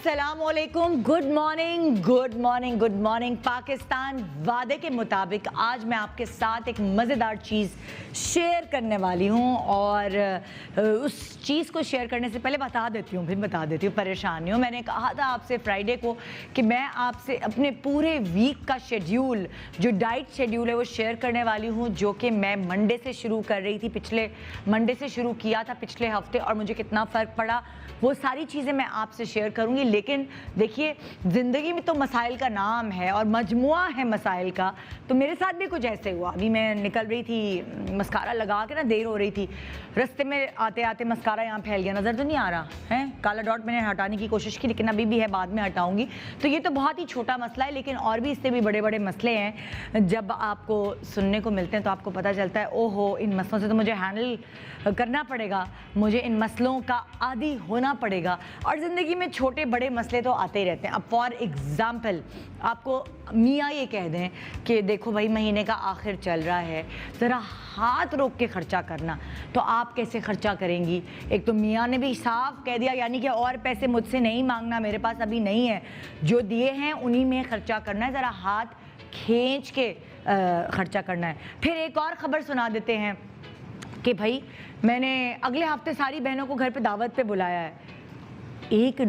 अस्सलामुअलैकुम, good morning, good morning, good morning Pakistan. वादे के मुताबिक आज मैं आपके साथ एक मज़ेदार चीज़ शेयर करने वाली हूँ और उस चीज़ को शेयर करने से पहले बता देती हूँ परेशानियों। मैंने कहा था आपसे फ्राइडे को कि मैं आपसे अपने पूरे वीक का शेड्यूल, जो डाइट शेड्यूल है वो शेयर करने वाली हूँ, जो कि मैं मंडे से शुरू कर रही थी। पिछले मंडे से शुरू किया था पिछले हफ्ते, और मुझे कितना फ़र्क पड़ा वो सारी चीज़ें मैं आपसे शेयर करूँगी। लेकिन देखिए, ज़िंदगी में तो मसाइल का नाम है और मजमुआ है मसाइल का, तो मेरे साथ भी कुछ ऐसे हुआ। अभी मैं निकल रही थी, मस्कारा लगा के ना देर हो रही थी, रास्ते में आते आते मस्कारा यहाँ फैल गया। नज़र तो नहीं आ रहा है, काला डॉट मैंने हटाने की कोशिश की लेकिन अभी भी है, बाद में हटाऊंगी। तो ये तो बहुत ही छोटा मसला है, लेकिन और भी इससे भी बड़े बड़े मसले हैं। जब आपको सुनने को मिलते हैं तो आपको पता चलता है ओहो, इन मसलों से तो मुझे हैंडल करना पड़ेगा, मुझे इन मसलों का आदी होना पड़ेगा। और ज़िंदगी में छोटे बड़े मसले तो आते ही रहते हैं। अब फॉर एग्ज़ाम्पल आपको मियाँ ये कह दें कि देखो भाई, महीने का आखिर चल रहा है, ज़रा हाथ रोक के ख़र्चा करना, तो आप कैसे ख़र्चा करेंगी? एक तो मियाँ ने भी साफ कह दिया, यानी कि और पैसे मुझसे नहीं मांगना, मेरे पास अभी नहीं है, जो दिए हैं उन्हीं में ख़र्चा करना है, ज़रा हाथ खींच के ख़र्चा करना है। फिर एक और ख़बर सुना देते हैं कि भाई मैंने अगले हफ्ते सारी बहनों को घर पे दावत पे बुलाया है। एक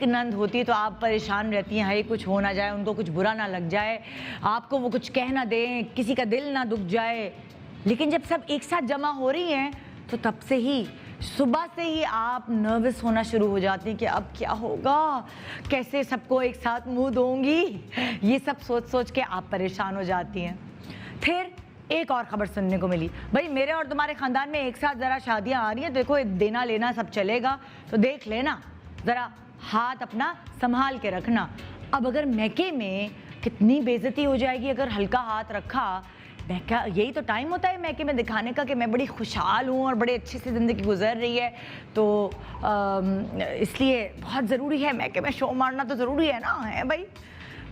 नंद होती है तो आप परेशान रहती हैं, हाय कुछ हो ना जाए, उनको कुछ बुरा ना लग जाए, आपको वो कुछ कह ना दें, किसी का दिल ना दुख जाए। लेकिन जब सब एक साथ जमा हो रही हैं तो तब से ही, सुबह से ही आप नर्वस होना शुरू हो जाती हैं कि अब क्या होगा, कैसे सबको एक साथ मुंह दूंगी, ये सब सोच सोच के आप परेशान हो जाती हैं। फिर एक और ख़बर सुनने को मिली, भाई मेरे और तुम्हारे ख़ानदान में एक साथ ज़रा शादियाँ आ रही हैं, देखो देना लेना सब चलेगा, तो देख लेना, ज़रा हाथ अपना संभाल के रखना। अब अगर मैके में कितनी बेइज्जती हो जाएगी अगर हल्का हाथ रखा। मैका, यही तो टाइम होता है मैके में दिखाने का कि मैं बड़ी खुशहाल हूँ और बड़े अच्छे से ज़िंदगी गुजर रही है, तो इसलिए बहुत ज़रूरी है मैके में शो मारना, तो ज़रूरी है ना, है भाई।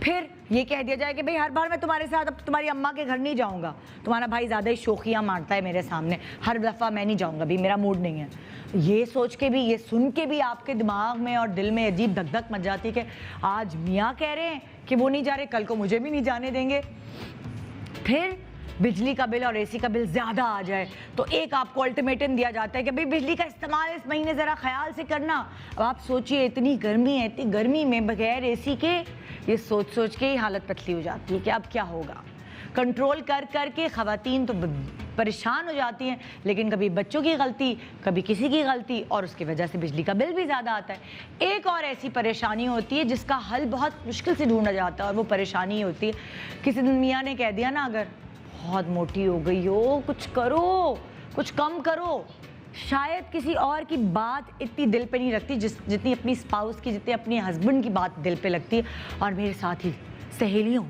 फिर ये कह दिया जाए कि भाई हर बार मैं तुम्हारे साथ अब तुम्हारी अम्मा के घर नहीं जाऊंगा, तुम्हारा भाई ज़्यादा ही शोखियाँ मारता है मेरे सामने, हर दफ़ा मैं नहीं जाऊंगा, भी मेरा मूड नहीं है। ये सोच के भी, ये सुन के भी आपके दिमाग में और दिल में अजीब धक धक मच जाती है कि आज मियाँ कह रहे हैं कि वो नहीं जा रहे, कल को मुझे भी नहीं जाने देंगे। फिर बिजली का बिल और एसी का बिल ज़्यादा आ जाए तो एक आपको अल्टीमेटम दिया जाता है कि भाई बिजली का इस्तेमाल इस महीने ज़रा ख्याल से करना। अब आप सोचिए, इतनी गर्मी है, इतनी गर्मी में बगैर एसी के, ये सोच सोच के ही हालत पतली हो जाती है कि अब क्या होगा। कंट्रोल कर कर के ख़वातीन तो परेशान हो जाती हैं, लेकिन कभी बच्चों की गलती, कभी किसी की गलती, और उसकी वजह से बिजली का बिल भी ज़्यादा आता है। एक और ऐसी परेशानी होती है जिसका हल बहुत मुश्किल से ढूंढा जाता है, और वो परेशानी होती है, किसी दिन मियाँ ने कह दिया ना, अगर बहुत मोटी हो गई हो, कुछ करो, कुछ कम करो। शायद किसी और की बात इतनी दिल पे नहीं लगती जितनी अपनी स्पाउस की, जितनी अपनी हस्बैंड की बात दिल पे लगती है। और मेरे साथ ही सहेलियों,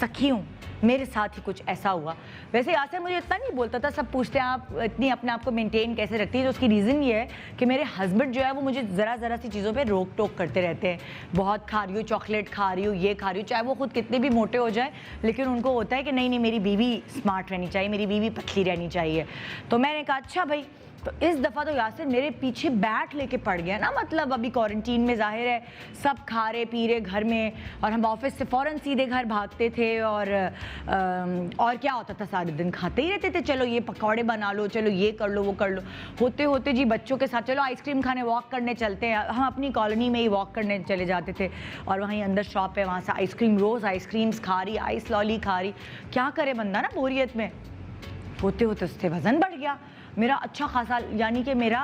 सखियों, मेरे साथ ही कुछ ऐसा हुआ। वैसे यासर मुझे इतना नहीं बोलता था, सब पूछते हैं आप इतनी अपने आप को मेंटेन कैसे रखती है, तो उसकी रीज़न ये है कि मेरे हस्बैंड जो है वो मुझे ज़रा सी चीज़ों पे रोक टोक करते रहते हैं। बहुत खा रही हूँ, चॉकलेट खा रही हूँ, ये खा रही हूँ, चाहे वो खुद कितने भी मोटे हो जाए, लेकिन उनको होता है कि नहीं मेरी बीवी स्मार्ट रहनी चाहिए, मेरी बीवी पतली रहनी चाहिए। तो मैंने कहा अच्छा भाई, तो इस दफ़ा तो यासिर मेरे पीछे बैट लेके पड़ गया ना, मतलब अभी क्वारंटीन में जाहिर है सब खा रहे पी रहे घर में, और हम ऑफिस से फ़ौरन सीधे घर भागते थे, और क्या होता था, सारे दिन खाते ही रहते थे, चलो ये पकौड़े बना लो, चलो ये कर लो, वो कर लो, होते होते जी बच्चों के साथ चलो आइसक्रीम खाने वॉक करने चलते हैं। हम अपनी कॉलोनी में ही वॉक करने चले जाते थे, और वहीं अंदर शॉप है, वहाँ से आइसक्रीम, रोज़ आइसक्रीम्स खा रही, आइस लॉली खा रही, क्या करे बंदा ना बोरियत में। होते होते उससे वज़न बढ़ गया मेरा अच्छा खासा, यानी कि मेरा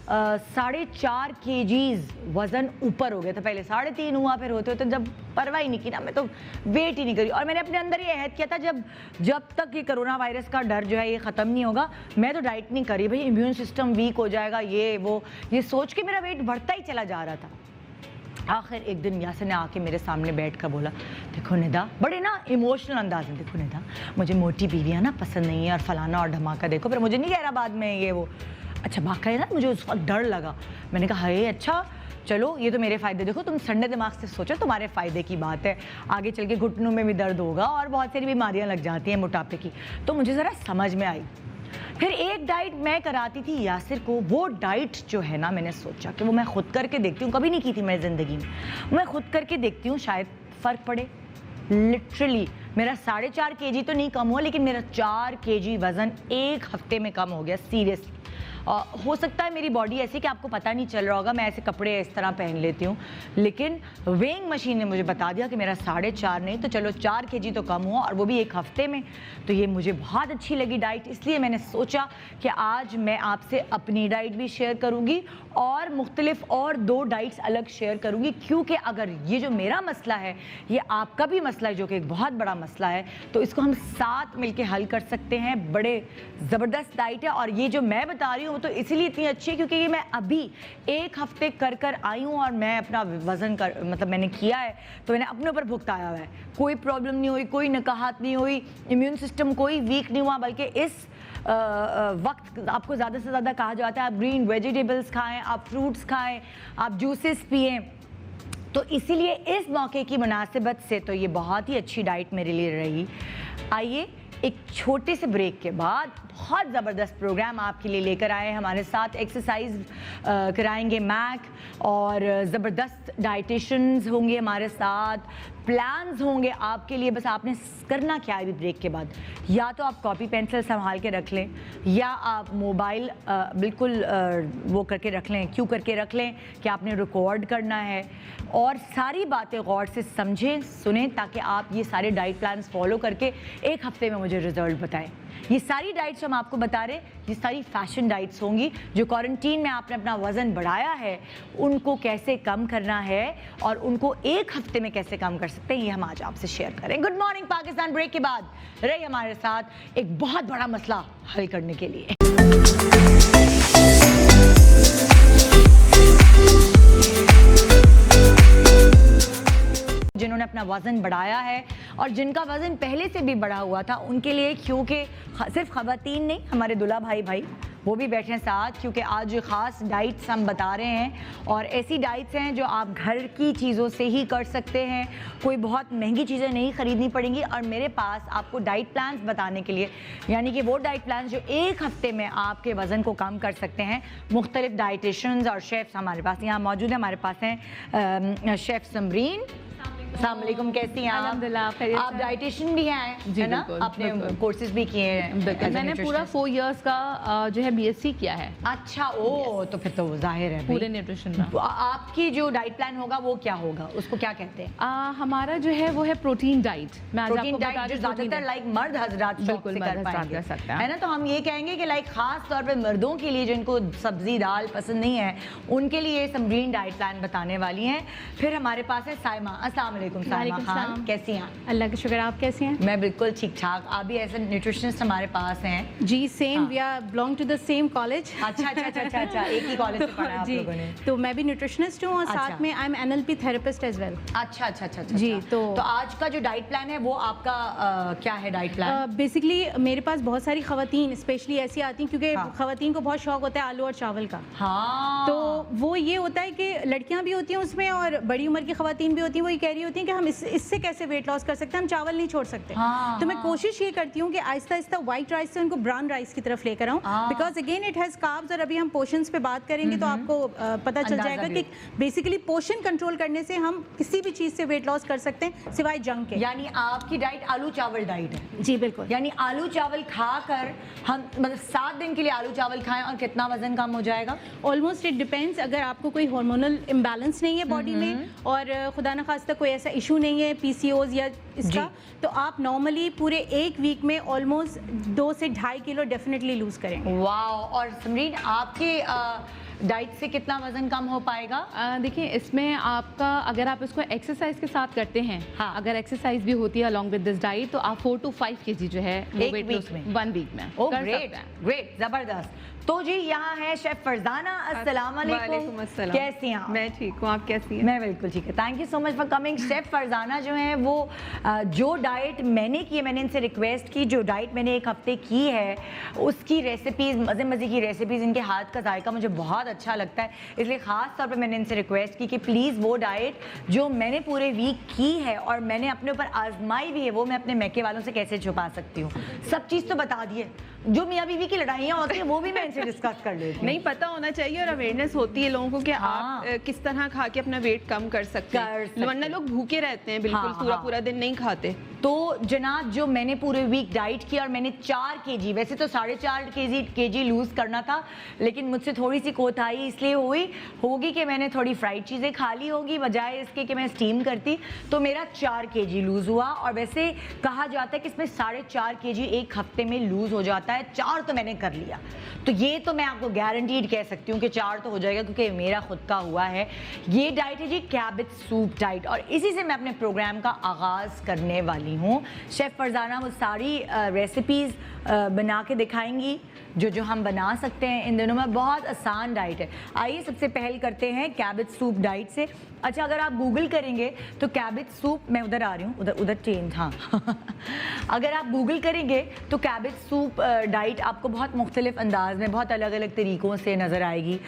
4.5 kgs वज़न ऊपर हो गया था। पहले 3.5 हुआ, फिर होते होते जब परवाह ही नहीं की ना, मैं तो वेट ही नहीं करी। और मैंने अपने अंदर ये अहद किया था, जब तक ये कोरोना वायरस का डर जो है ये ख़त्म नहीं होगा, मैं तो डाइट नहीं करी, भाई इम्यून सिस्टम वीक हो जाएगा, ये सोच के मेरा वेट बढ़ता ही चला जा रहा था। आखिर एक दिन यासर ने आके मेरे सामने बैठ कर बोला, देखो निदा, बड़े ना इमोशनल अंदाज में, देखो निदा मुझे मोटी बीवियाँ ना पसंद नहीं है, और फलाना और धमाका। देखो फिर मुझे नहीं कह रहा बाद में ये वो, अच्छा वाकई ना मुझे उस वक्त डर लगा। मैंने कहा हाय अच्छा चलो ये तो मेरे फ़ायदे, देखो तुम ठंडे दिमाग से सोचो, तुम्हारे फ़ायदे की बात है, आगे चल के घुटनों में भी दर्द होगा और बहुत सारी बीमारियाँ लग जाती हैं मोटापे की। तो मुझे ज़रा समझ में आई, फिर एक डाइट मैं कराती थी यासिर को, वो डाइट जो है ना, मैंने सोचा कि वो मैं खुद करके देखती हूँ, कभी नहीं की थी मेरी ज़िंदगी में, मैं खुद करके देखती हूँ, शायद फ़र्क पड़े। लिटरली मेरा 4.5 kg तो नहीं कम हुआ, लेकिन मेरा 4 kg वज़न एक हफ्ते में कम हो गया, सीरियसली। हो सकता है मेरी बॉडी ऐसी कि आपको पता नहीं चल रहा होगा, मैं ऐसे कपड़े इस तरह पहन लेती हूँ, लेकिन वेइंग मशीन ने मुझे बता दिया कि मेरा 4.5 नहीं तो चलो 4 kg तो कम हुआ, और वो भी एक हफ्ते में। तो ये मुझे बहुत अच्छी लगी डाइट, इसलिए मैंने सोचा कि आज मैं आपसे अपनी डाइट भी शेयर करूँगी और मुख्तलिफ और 2 डाइट्स अलग शेयर करूँगी, क्योंकि अगर ये जो मेरा मसला है ये आपका भी मसला है, जो कि एक बहुत बड़ा मसला है, तो इसको हम साथ मिलके हल कर सकते हैं। बड़े ज़बरदस्त डाइट है, और ये जो मैं बता रही हूँ तो इसीलिए इतनी अच्छी है क्योंकि ये मैं अभी एक हफ्ते कर आई हूँ, और मैं अपना वज़न मतलब मैंने किया है, तो मैंने अपने ऊपर भुगताया हुआ है। कोई प्रॉब्लम नहीं हुई, कोई नकाहत नहीं हुई, इम्यून सिस्टम कोई वीक नहीं हुआ, बल्कि इस वक्त आपको ज़्यादा से ज़्यादा कहा जाता है आप ग्रीन वेजिटेबल्स खाएं, आप फ्रूट्स खाएं, आप जूसेस पिएं। तो इसीलिए इस मौके की मुनासिबत से तो ये बहुत ही अच्छी डाइट मेरे लिए रही। आइए एक छोटे से ब्रेक के बाद बहुत ज़बरदस्त प्रोग्राम आपके लिए लेकर आए। हमारे साथ एक्सरसाइज कराएंगे मैक, और ज़बरदस्त डाइटिशियंस होंगे हमारे साथ, प्लान्स होंगे आपके लिए। बस आपने करना क्या है अभी ब्रेक के बाद, या तो आप कॉपी पेंसिल संभाल के रख लें, या आप मोबाइल बिल्कुल वो करके रख लें, क्यों करके रख लें कि आपने रिकॉर्ड करना है, और सारी बातें गौर से समझें, सुनें, ताकि आप ये सारे डाइट प्लान्स फॉलो करके एक हफ्ते में मुझे रिजल्ट बताएं। ये सारी डाइट्स हम आपको बता रहे, ये सारी फैशन डाइट्स होंगी। जो क्वारंटीन में आपने अपना वज़न बढ़ाया है, उनको कैसे कम करना है और उनको एक हफ्ते में कैसे कम कर सकते हैं, ये हम आज आपसे शेयर करें। गुड मॉर्निंग पाकिस्तान ब्रेक के बाद रही हमारे साथ एक बहुत बड़ा मसला हल करने के लिए। जिन्होंने अपना वज़न बढ़ाया है और जिनका वज़न पहले से भी बढ़ा हुआ था, उनके लिए, क्योंकि सिर्फ ख़वातीन नहीं, हमारे दुल्हा भाई वो भी बैठे हैं साथ, क्योंकि आज ख़ास डाइट्स हम बता रहे हैं, और ऐसी डाइट्स हैं जो आप घर की चीज़ों से ही कर सकते हैं, कोई बहुत महंगी चीज़ें नहीं ख़रीदनी पड़ेंगी। और मेरे पास आपको डाइट प्लान्स बताने के लिए, यानी कि वो डाइट प्लान्स जो एक हफ्ते में आपके वज़न को कम कर सकते हैं, मुख्तलिफ डाइटिशियंस और शेफ़्स हमारे पास यहाँ मौजूद हैं। हमारे पास हैं शेफ़ समरीन। अस्सलाम वालेकुम, कैसी हैं आप? आप डाइटिशियन भी हैं, है ना? आपने कोर्सेज भी किए हैं? मैंने पूरा 4 इयर्स का जो है BSc किया है। अच्छा, ओ तो फिर तो जाहिर है पूरे न्यूट्रिशन में। आपकी जो डाइट प्लान होगा वो क्या होगा, उसको क्या कहते हैं? हमारा जो है वो है प्रोटीन डाइट। मैं आज आपको बता रही हूं, ज़्यादातर लाइक मर्द हजरात बिल्कुल कर पाएंगे, है ना? तो हम ये कहेंगे कि लाइक खास तौर पे मर्दों के लिए जिनको सब्जी दाल पसंद नहीं है, उनके लिए समरीन डाइट प्लान बताने वाली हैं। फिर हमारे पास है साइमा। अस्सलाम साइमा खान, कैसी हैं? अल्लाह का शुक्र, आप कैसे हैं? मैं बिल्कुल ठीक ठाक। आप भी ऐसे न्यूट्रिशनिस्ट हमारे पास हैं? जी same, we are belong to the same college. अच्छा, एक ही कॉलेज से पढ़ा है आप लोगों ने? तो मैं भी न्यूट्रिशनिस्ट हूँ, और साथ में I am NLP therapist as well. अच्छा जी। तो आज का जो डाइट प्लान है वो आपका क्या है डाइट प्लान? बेसिकली मेरे पास बहुत सारी खवातीन स्पेशली ऐसी आती हैं, क्योंकि खवातीन को बहुत शौक होता है आलू और चावल का। हाँ। तो वो ये होता है कि लड़कियां भी होती हैं उसमें, और बड़ी उम्र की खवातीन भी होती हैं, वो ये कह रही होती हैं कि हम इससे कैसे वेट लॉस कर सकते हैं, हम चावल नहीं छोड़ सकते। तो मैं कोशिश ये करती हूँ कि आहिस्ता आहिस्ता व्हाइट राइस से उनको ब्राउन राइस की तरफ लेकर आऊँ, because again it has carbs. और अभी हम पोर्शंस पे बात करेंगे तो आपको पता चल जाएगा कि बेसिकली पोर्शन कंट्रोल करने से हम किसी भी चीज से वेट लॉस कर सकते हैं सिवाय जंक के। यानी आपकी डाइट आलू चावल डाइट है? जी बिल्कुल। यानी आलू चावल खाकर हम मतलब 7 दिन के लिए आलू चावल खाएं और कितना वजन कम हो जाएगा? Almost it depends. अगर आपको कोई हार्मोनल इम्बैलेंस नहीं है बॉडी में, और खुदा न खास्ता कोई ऐसा इशू नहीं है PCOS या इसका, तो आप नॉर्मली पूरे एक वीक में ऑलमोस्ट 2 से 2.5 किलो डेफिनेटली लूज करेंगे। वाओ। और समरीन, आपके डाइट से कितना वजन कम हो पाएगा? देखिए, इसमें आपका अगर आप इसको एक्सरसाइज के साथ करते हैं, हाँ। अगर एक्सरसाइज भी होती है अलॉन्ग विद दिस डाइट, तो आप 4 to 5 kg जो है एक वीक में, 1 वीक में ओ कर ग्रेट सकते हैं। ग्रेट, जबरदस्त। तो जी यहाँ है शेफ फरजाना। अस्सलाम वालेकुम, कैसी हैं आप? मैं ठीक हूँ, आप कैसी हैं? मैं बिल्कुल ठीक है, thank you so much for coming. Chef Farzana जो है वो जो डाइट मैंने की है, मैंने इनसे रिक्वेस्ट की, जो डाइट मैंने एक हफ्ते की है उसकी रेसिपीज़, मज़े मज़े की रेसिपीज़, इनके हाथ का जायका मुझे बहुत अच्छा लगता है, इसलिए ख़ास तौर पे मैंने इनसे रिक्वेस्ट की कि प्लीज़ वो डाइट जो मैंने पूरे वीक की है और मैंने अपने ऊपर आजमाई भी है, वो मैं अपने मैके वालों से कैसे छुपा सकती हूँ। सब चीज़ तो बता दिए, जो मियाँ बीवी की लड़ाइयाँ होती हैं वो भी मैं इनसे डिस्कस कर लेती हूँ। नहीं, पता होना चाहिए और अवेयरनेस होती है लोगों को कि आप किस तरह खा के अपना वेट कम कर सकते हैं, वरना लोग भूखे रहते हैं बिल्कुल, पूरा दिन नहीं खाते। तो जनाब, जो मैंने पूरे वीक डाइट की और मैंने 4 kg, वैसे तो 4.5 kg लूज करना था, लेकिन मुझसे थोड़ी सी कोताही इसलिए होगी कि मैंने थोड़ी फ्राइड चीज़ें खा ली होगी बजाय इसके कि मैं स्टीम करती, तो मेरा 4 kg लूज हुआ। और वैसे कहा जाता है कि इसमें 4.5 kg एक हफ्ते में लूज हो जाता है, 4 तो मैंने कर लिया, तो ये तो मैं आपको गारंटीड कह सकती हूँ कि 4 तो हो जाएगा, क्योंकि मेरा खुद का हुआ है। ये डाइट है जी कैबेज सूप डाइट, और इसी से मैं अपने प्रोग्राम का आगाज़ करने वाली हूँ। शेफ़ फरजाना वो सारी रेसिपीज़ बना के दिखाएंगी जो हम बना सकते हैं इन दिनों में। बहुत आसान डाइट है। आइए सबसे पहल करते हैं कैबेज सूप डाइट से। अच्छा, अगर आप गूगल करेंगे तो कैबेज सूप, मैं उधर आ रही हूँ, उधर चेंज, हाँ अगर आप गूगल करेंगे तो कैबेज सूप डाइट आपको बहुत मुख्तलिफ अंदाज में, बहुत अलग अलग तरीक़ों से नज़र आएगी।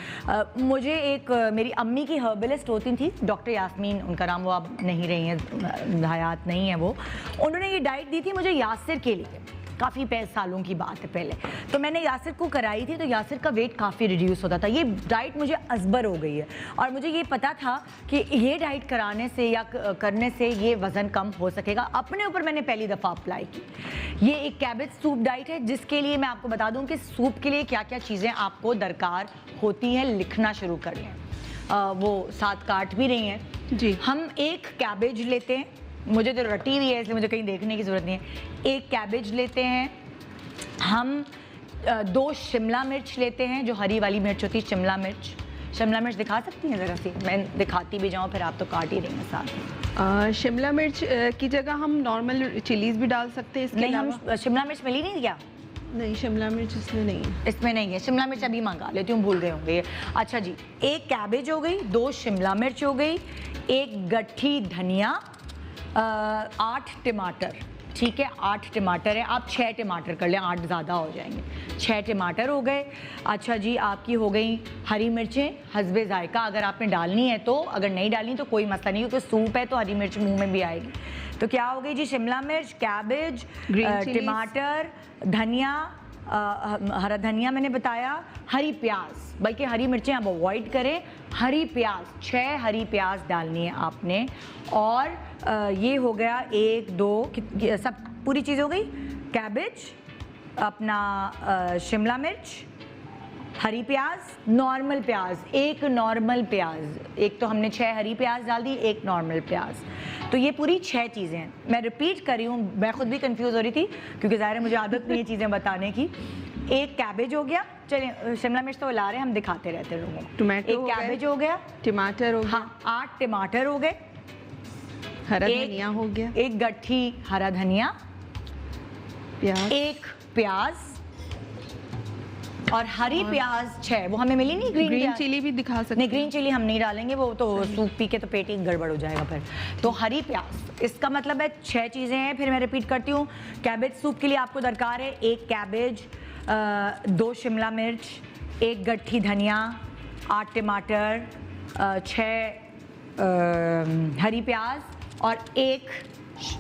मुझे एक मेरी अम्मी की हर्बलिस्ट होती थी, डॉक्टर यास्मीन उनका नाम, वो अब नहीं रही हैं, हयात नहीं है वो, उन्होंने ये डाइट दी थी मुझे यासिर के लिए, काफ़ी सालों की बात है पहले। तो मैंने यासिर को कराई थी, तो यासिर का वेट काफ़ी रिड्यूस होता था। ये डाइट मुझे असबर हो गई है और मुझे ये पता था कि ये डाइट कराने से या करने से ये वज़न कम हो सकेगा। अपने ऊपर मैंने पहली दफ़ा अप्लाई की। ये एक कैबेज सूप डाइट है, जिसके लिए मैं आपको बता दूं कि सूप के लिए क्या क्या चीज़ें आपको दरकार होती हैं, लिखना शुरू कर लें। वो साथ काट भी रही हैं जी। हम एक कैबेज लेते हैं, मुझे तो रटी हुई है इसलिए मुझे कहीं देखने की ज़रूरत नहीं है। एक कैबेज लेते हैं हम, 2 शिमला मिर्च लेते हैं, जो हरी वाली मिर्च होती है, शिमला मिर्च दिखा सकती हैं ज़रा सी? मैं दिखाती भी जाऊँ, फिर आप तो काट ही रही हैं साथ। शिमला मिर्च की जगह हम नॉर्मल चिलीज़ भी डाल सकते हैं। नहीं, हम शिमला मिर्च मिली नहीं क्या? नहीं, शिमला मिर्च इसमें नहीं है। इसमें नहीं है शिमला मिर्च, अभी मंगा लेती हूँ, भूल गए होंगे। अच्छा जी, एक कैबेज हो गई, 2 शिमला मिर्च हो गई, एक गट्ठी धनिया, 8 टमाटर, ठीक है 8 टमाटर है, आप 6 टमाटर कर लें, 8 ज़्यादा हो जाएंगे। 6 टमाटर हो गए। अच्छा जी, आपकी हो गई हरी मिर्चें हस्बे जायका, अगर आपने डालनी है तो, अगर नहीं डालनी तो कोई मसला नहीं, क्योंकि सूप है तो हरी मिर्च मुंह में भी आएगी। तो क्या हो गई जी, शिमला मिर्च, कैबेज, टमाटर, धनिया, हरा धनिया मैंने बताया, हरी प्याज, बल्कि हरी मिर्चें आप अवॉइड करें, हरी प्याज 6 हरी प्याज डालनी है आपने। और ये हो गया 1 2 सब पूरी चीज़ हो गई। कैबेज, अपना शिमला मिर्च, हरी प्याज, नॉर्मल प्याज, एक नॉर्मल प्याज, एक तो हमने 6 हरी प्याज डाल दी, एक नॉर्मल प्याज। तो ये पूरी 6 चीज़ें हैं। मैं रिपीट कर रही हूँ, मैं खुद भी कंफ्यूज हो रही थी क्योंकि ज़ाहिर है मुझे आदत नहीं है चीज़ें बताने की। एक कैबेज हो गया, चलिए शिमला मिर्च तो ला रहे हैं, हम दिखाते रहते हैं लोगों को। टमाटो एक कैबेज हो गया, टमाटर हो गया, हाँ 8 टमाटर हो गए, हरा धनिया हो गया, एक गट्ठी हरा धनिया, प्याज, एक प्याज, और हरी प्याज 6, वो हमें मिली नहीं ग्रीन चिली भी दिखा सकते हैं। नहीं, ग्रीन चिली हम नहीं डालेंगे, वो तो सूप पी के तो पेट ही गड़बड़ हो जाएगा फिर। तो हरी प्याज, इसका मतलब है 6 चीज़ें हैं। फिर मैं रिपीट करती हूँ, कैबेज सूप के लिए आपको दरकार है 1 कैबेज, 2 शिमला मिर्च, 1 गट्ठी धनिया, 8 टमाटर, 6 हरी प्याज और 1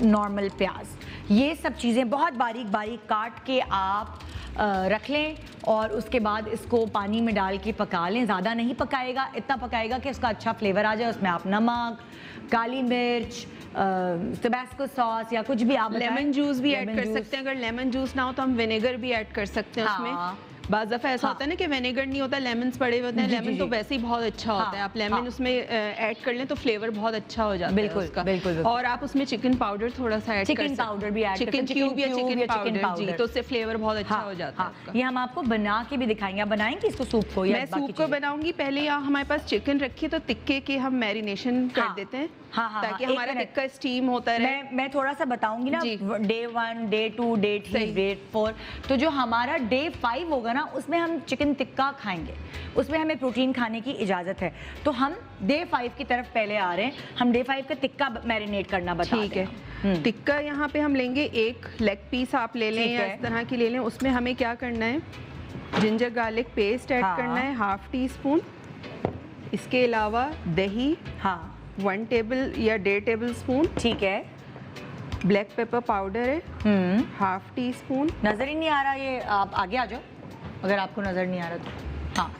नॉर्मल प्याज। ये सब चीज़ें बहुत बारीक बारीक काट के आप रख लें और उसके बाद इसको पानी में डाल के पका लें। ज़्यादा नहीं पकाएगा, इतना पकाएगा कि उसका अच्छा फ्लेवर आ जाए। उसमें आप नमक, काली मिर्च, टबैस्को सॉस या कुछ भी आप लेमन जूस भी ऐड कर सकते हैं। अगर लेमन जूस ना हो तो हम विनेगर भी ऐड कर सकते हैं उसमें। बाज़ दफ़ा ऐसा होता है ना कि विनेगर नहीं होता, लेमन्स पड़े होते हैं। लेमन तो वैसे ही बहुत अच्छा होता है, आप लेमन उसमें ऐड कर लें तो फ्लेवर बहुत अच्छा हो जाता है उसका। बिल्कुल। और आप उसमें चिकन पाउडर थोड़ा सा ऐड कर सकते हैं, चिकन पाउडर भी ऐड, चिकन क्यूब या चिकन पाउडर जी, तो उससे फ्लेवर बहुत अच्छा हो जाता है उसका। ये हम आपको बना के भी दिखाएंगे। आप बनाएंगे इसको सूप को? मैं सूप को बनाऊंगी। पहले यहाँ हमारे पास चिकन रखी है तो टिक्के के हम मैरिनेशन कर देते हैं ताकि हमारा टिक्का स्टीम होता रहे। मैं थोड़ा सा बताऊंगी ना, डे 1, डे 2, डे 3, डे 4। तो जो हमारा डे 5 होगा ना, उसमें हम चिकन टिक्का खाएंगे, उसमें हमें प्रोटीन खाने की इजाज़त है। तो हम डे 5 की तरफ पहले आ रहे हैं। हम डे 5 का टिक्का मैरिनेट करना बता ठीक है। टिक्का यहाँ पे हम लेंगे 1 लेग पीस आप ले लें या इस तरह की ले लें। उसमें हमें क्या करना है, जिंजर गार्लिक पेस्ट ऐड करना है 1/2 टीस्पून। इसके अलावा दही, हाँ 1 टेबल या 1.5 टेबल स्पून। ठीक है। ब्लैक पेपर पाउडर है 1/2 टीस्पून। नज़र ही नहीं आ रहा ये, आप आगे आ जाओ अगर आपको नज़र नहीं आ रहा तो। हाँ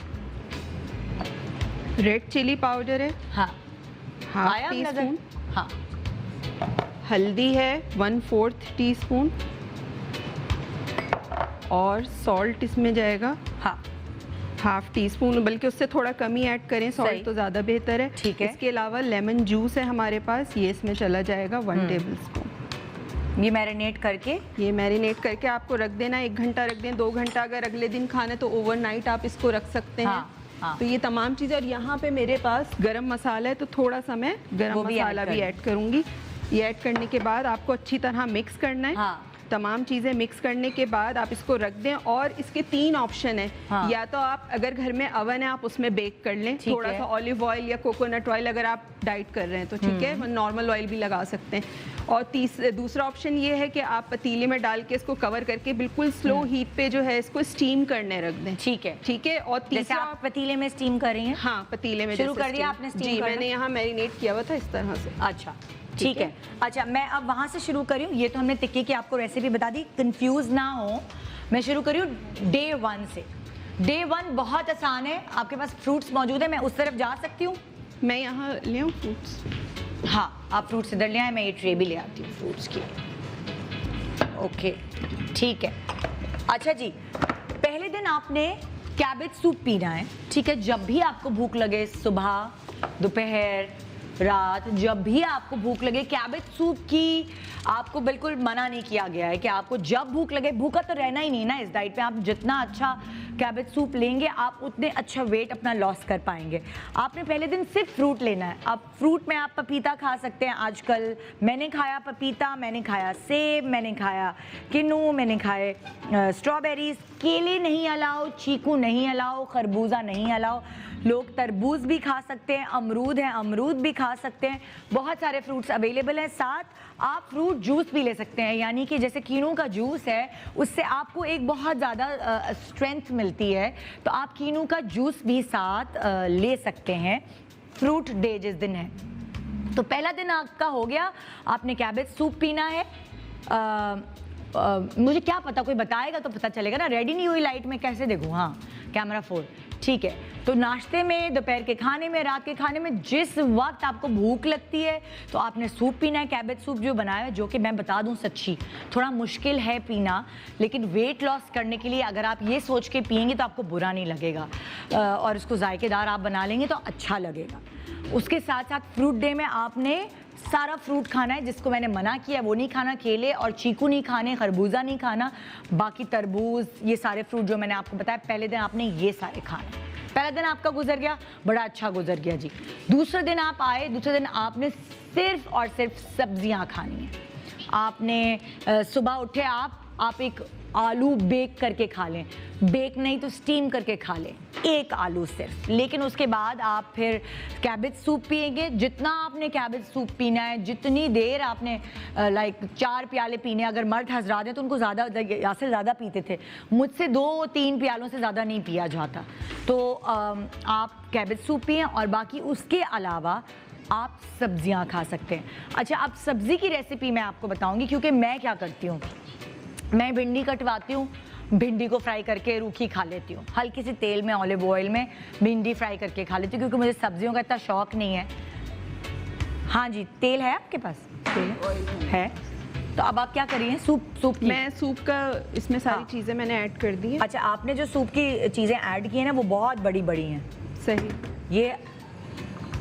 रेड चिली पाउडर है हाँ 1/2 आया नज़र? टीस्पून। हाँ हल्दी है 1/4 टीस्पून। और सॉल्ट इसमें जाएगा हाँ 1/2 टीस्पून, बल्कि उससे थोड़ा कम ही ऐड करें, सही। सॉल्ट तो ज़्यादा बेहतर है। ठीक है। इसके अलावा लेमन जूस है हमारे पास, ये इसमें चला जाएगा 1 टेबल स्पून। ये मैरिनेट करके ये मैरिनेट करके आपको रख देना, 1 घंटा रख दें, 2 घंटा अगर अगले दिन खाना है तो ओवरनाइट आप इसको रख सकते हैं। हाँ। तो ये तमाम चीज़ें। और यहाँ पे मेरे पास गरम मसाला है, तो थोड़ा सा मैं गरम वो भी मसाला ऐड भी कर ऐड करूँगी। ये ऐड करने के बाद आपको अच्छी तरह मिक्स करना है। हाँ। तमाम चीज़ें मिक्स करने के बाद आप इसको रख दें। और इसके 3 ऑप्शन है। हाँ। या तो आप अगर घर में अवन है आप उसमें बेक कर लें, ठीक थोड़ा है। सा ऑलिव ऑयल या कोकोनट ऑयल अगर आप डाइट कर रहे हैं तो ठीक है, नॉर्मल ऑयल भी लगा सकते हैं। और दूसरा ऑप्शन ये है कि आप पतीले में डाल के इसको कवर करके बिल्कुल स्लो हीट पे जो है इसको स्टीम करने रख दें। ठीक है। ठीक है। और जैसे तीसरा आप पतीले में स्टीम कर रही हैं? हाँ, पतीले में शुरू जैसे कर दिया steam। आपने steam जी, करना? मैंने यहाँ मैरिनेट किया हुआ था इस तरह से। अच्छा ठीक है। अच्छा मैं अब वहाँ से शुरू करी हूँ। ये तो हमने टिक्की की आपको रेसिपी बता दी, कंफ्यूज ना हो। मैं शुरू करी हूँ डे 1 से। डे 1 बहुत आसान है। आपके पास फ्रूट्स मौजूद है, मैं उस तरफ जा सकती हूँ? मैं यहाँ ले आऊँ फ्रूट्स? हाँ आप फ्रूट्स इधर ले आए, मैं ये ट्रे भी ले आती हूँ फ्रूट्स की। ओके ठीक है। अच्छा जी, पहले दिन आपने कैबेज सूप पीना है, ठीक है? जब भी आपको भूख लगे, सुबह, दोपहर, रात, जब भी आपको भूख लगे, कैबेज सूप की आपको बिल्कुल मना नहीं किया गया है कि आपको जब भूख लगे, भूखा तो रहना ही नहीं ना इस डाइट पे। आप जितना अच्छा कैबेज सूप लेंगे आप उतने अच्छा वेट अपना लॉस कर पाएंगे। आपने पहले दिन सिर्फ फ्रूट लेना है। अब फ्रूट में आप पपीता खा सकते हैं। आजकल मैंने खाया पपीता, मैंने खाया सेब, मैंने खाया किन्नू, मैंने खाए स्ट्रॉबेरीज। केले नहीं अलाउ, चीकू नहीं अलाउ, खरबूजा नहीं अलाउ। लोग तरबूज भी खा सकते हैं, अमरूद है अमरूद भी खा सकते हैं। बहुत सारे फ्रूट्स अवेलेबल हैं। साथ आप फ्रूट जूस भी ले सकते हैं, यानी कि जैसे कीनू का जूस है, उससे आपको एक बहुत ज़्यादा स्ट्रेंथ मिलती है, तो आप कीनू का जूस भी साथ ले सकते हैं फ्रूट डे जिस दिन है। तो पहला दिन आपका हो गया, आपने कैबेज सूप पीना है। मुझे क्या पता, कोई बताएगा तो पता चलेगा ना। रेडी नहीं हुई लाइट में कैसे देखूँ? हाँ कैमरा 4 ठीक है। तो नाश्ते में, दोपहर के खाने में, रात के खाने में, जिस वक्त आपको भूख लगती है तो आपने सूप पीना है। कैबेज सूप जो बनाया है, जो कि मैं बता दूं सच्ची थोड़ा मुश्किल है पीना, लेकिन वेट लॉस करने के लिए अगर आप ये सोच के पिएंगे तो आपको बुरा नहीं लगेगा और इसको जायकेदार आप बना लेंगे तो अच्छा लगेगा। उसके साथ साथ फ्रूट डे में आपने सारा फ्रूट खाना है। जिसको मैंने मना किया वो नहीं खाना, केले और चीकू नहीं खाने, खरबूजा नहीं खाना, बाकी तरबूज, ये सारे फ्रूट जो मैंने आपको बताया पहले दिन आपने ये सारे खाने। पहला दिन आपका गुजर गया, बड़ा अच्छा गुजर गया जी। दूसरे दिन आप आए, दूसरे दिन आपने सिर्फ और सिर्फ सब्जियां खानी है। आपने सुबह उठे आप एक आलू बेक करके खा लें, बेक नहीं तो स्टीम करके खा लें, एक आलू सिर्फ। लेकिन उसके बाद आप फिर कैबेज सूप पिएंगे। जितना आपने कैबेज सूप पीना है, जितनी देर आपने लाइक 4 प्याले पीने, अगर मर्द हजरात हैं तो उनको ज़्यादा या से ज़्यादा पीते थे, मुझसे 2-3 प्यालों से ज़्यादा नहीं पिया जाता। तो आप कैबेज सूप पिएं और बाकी उसके अलावा आप सब्जियां खा सकते हैं। अच्छा, अब सब्ज़ी की रेसिपी मैं आपको बताऊंगी, क्योंकि मैं क्या करती हूँ, मैं भिंडी कटवाती हूँ, भिंडी को फ्राई करके रूखी खा लेती हूँ, हल्की सी तेल में, ऑलिव ऑयल में भिंडी फ्राई करके खा लेती हूँ, क्योंकि मुझे सब्जियों का इतना शौक नहीं है। हाँ जी, तेल है आपके पास? तेल है। तो अब आप क्या करिए, सूप की? मैं सूप का इसमें सारी चीज़ें मैंने ऐड कर दी हैं। अच्छा, आपने जो सूप की चीज़ें ऐड की हैं ना वो बहुत बड़ी बड़ी हैं। सही। ये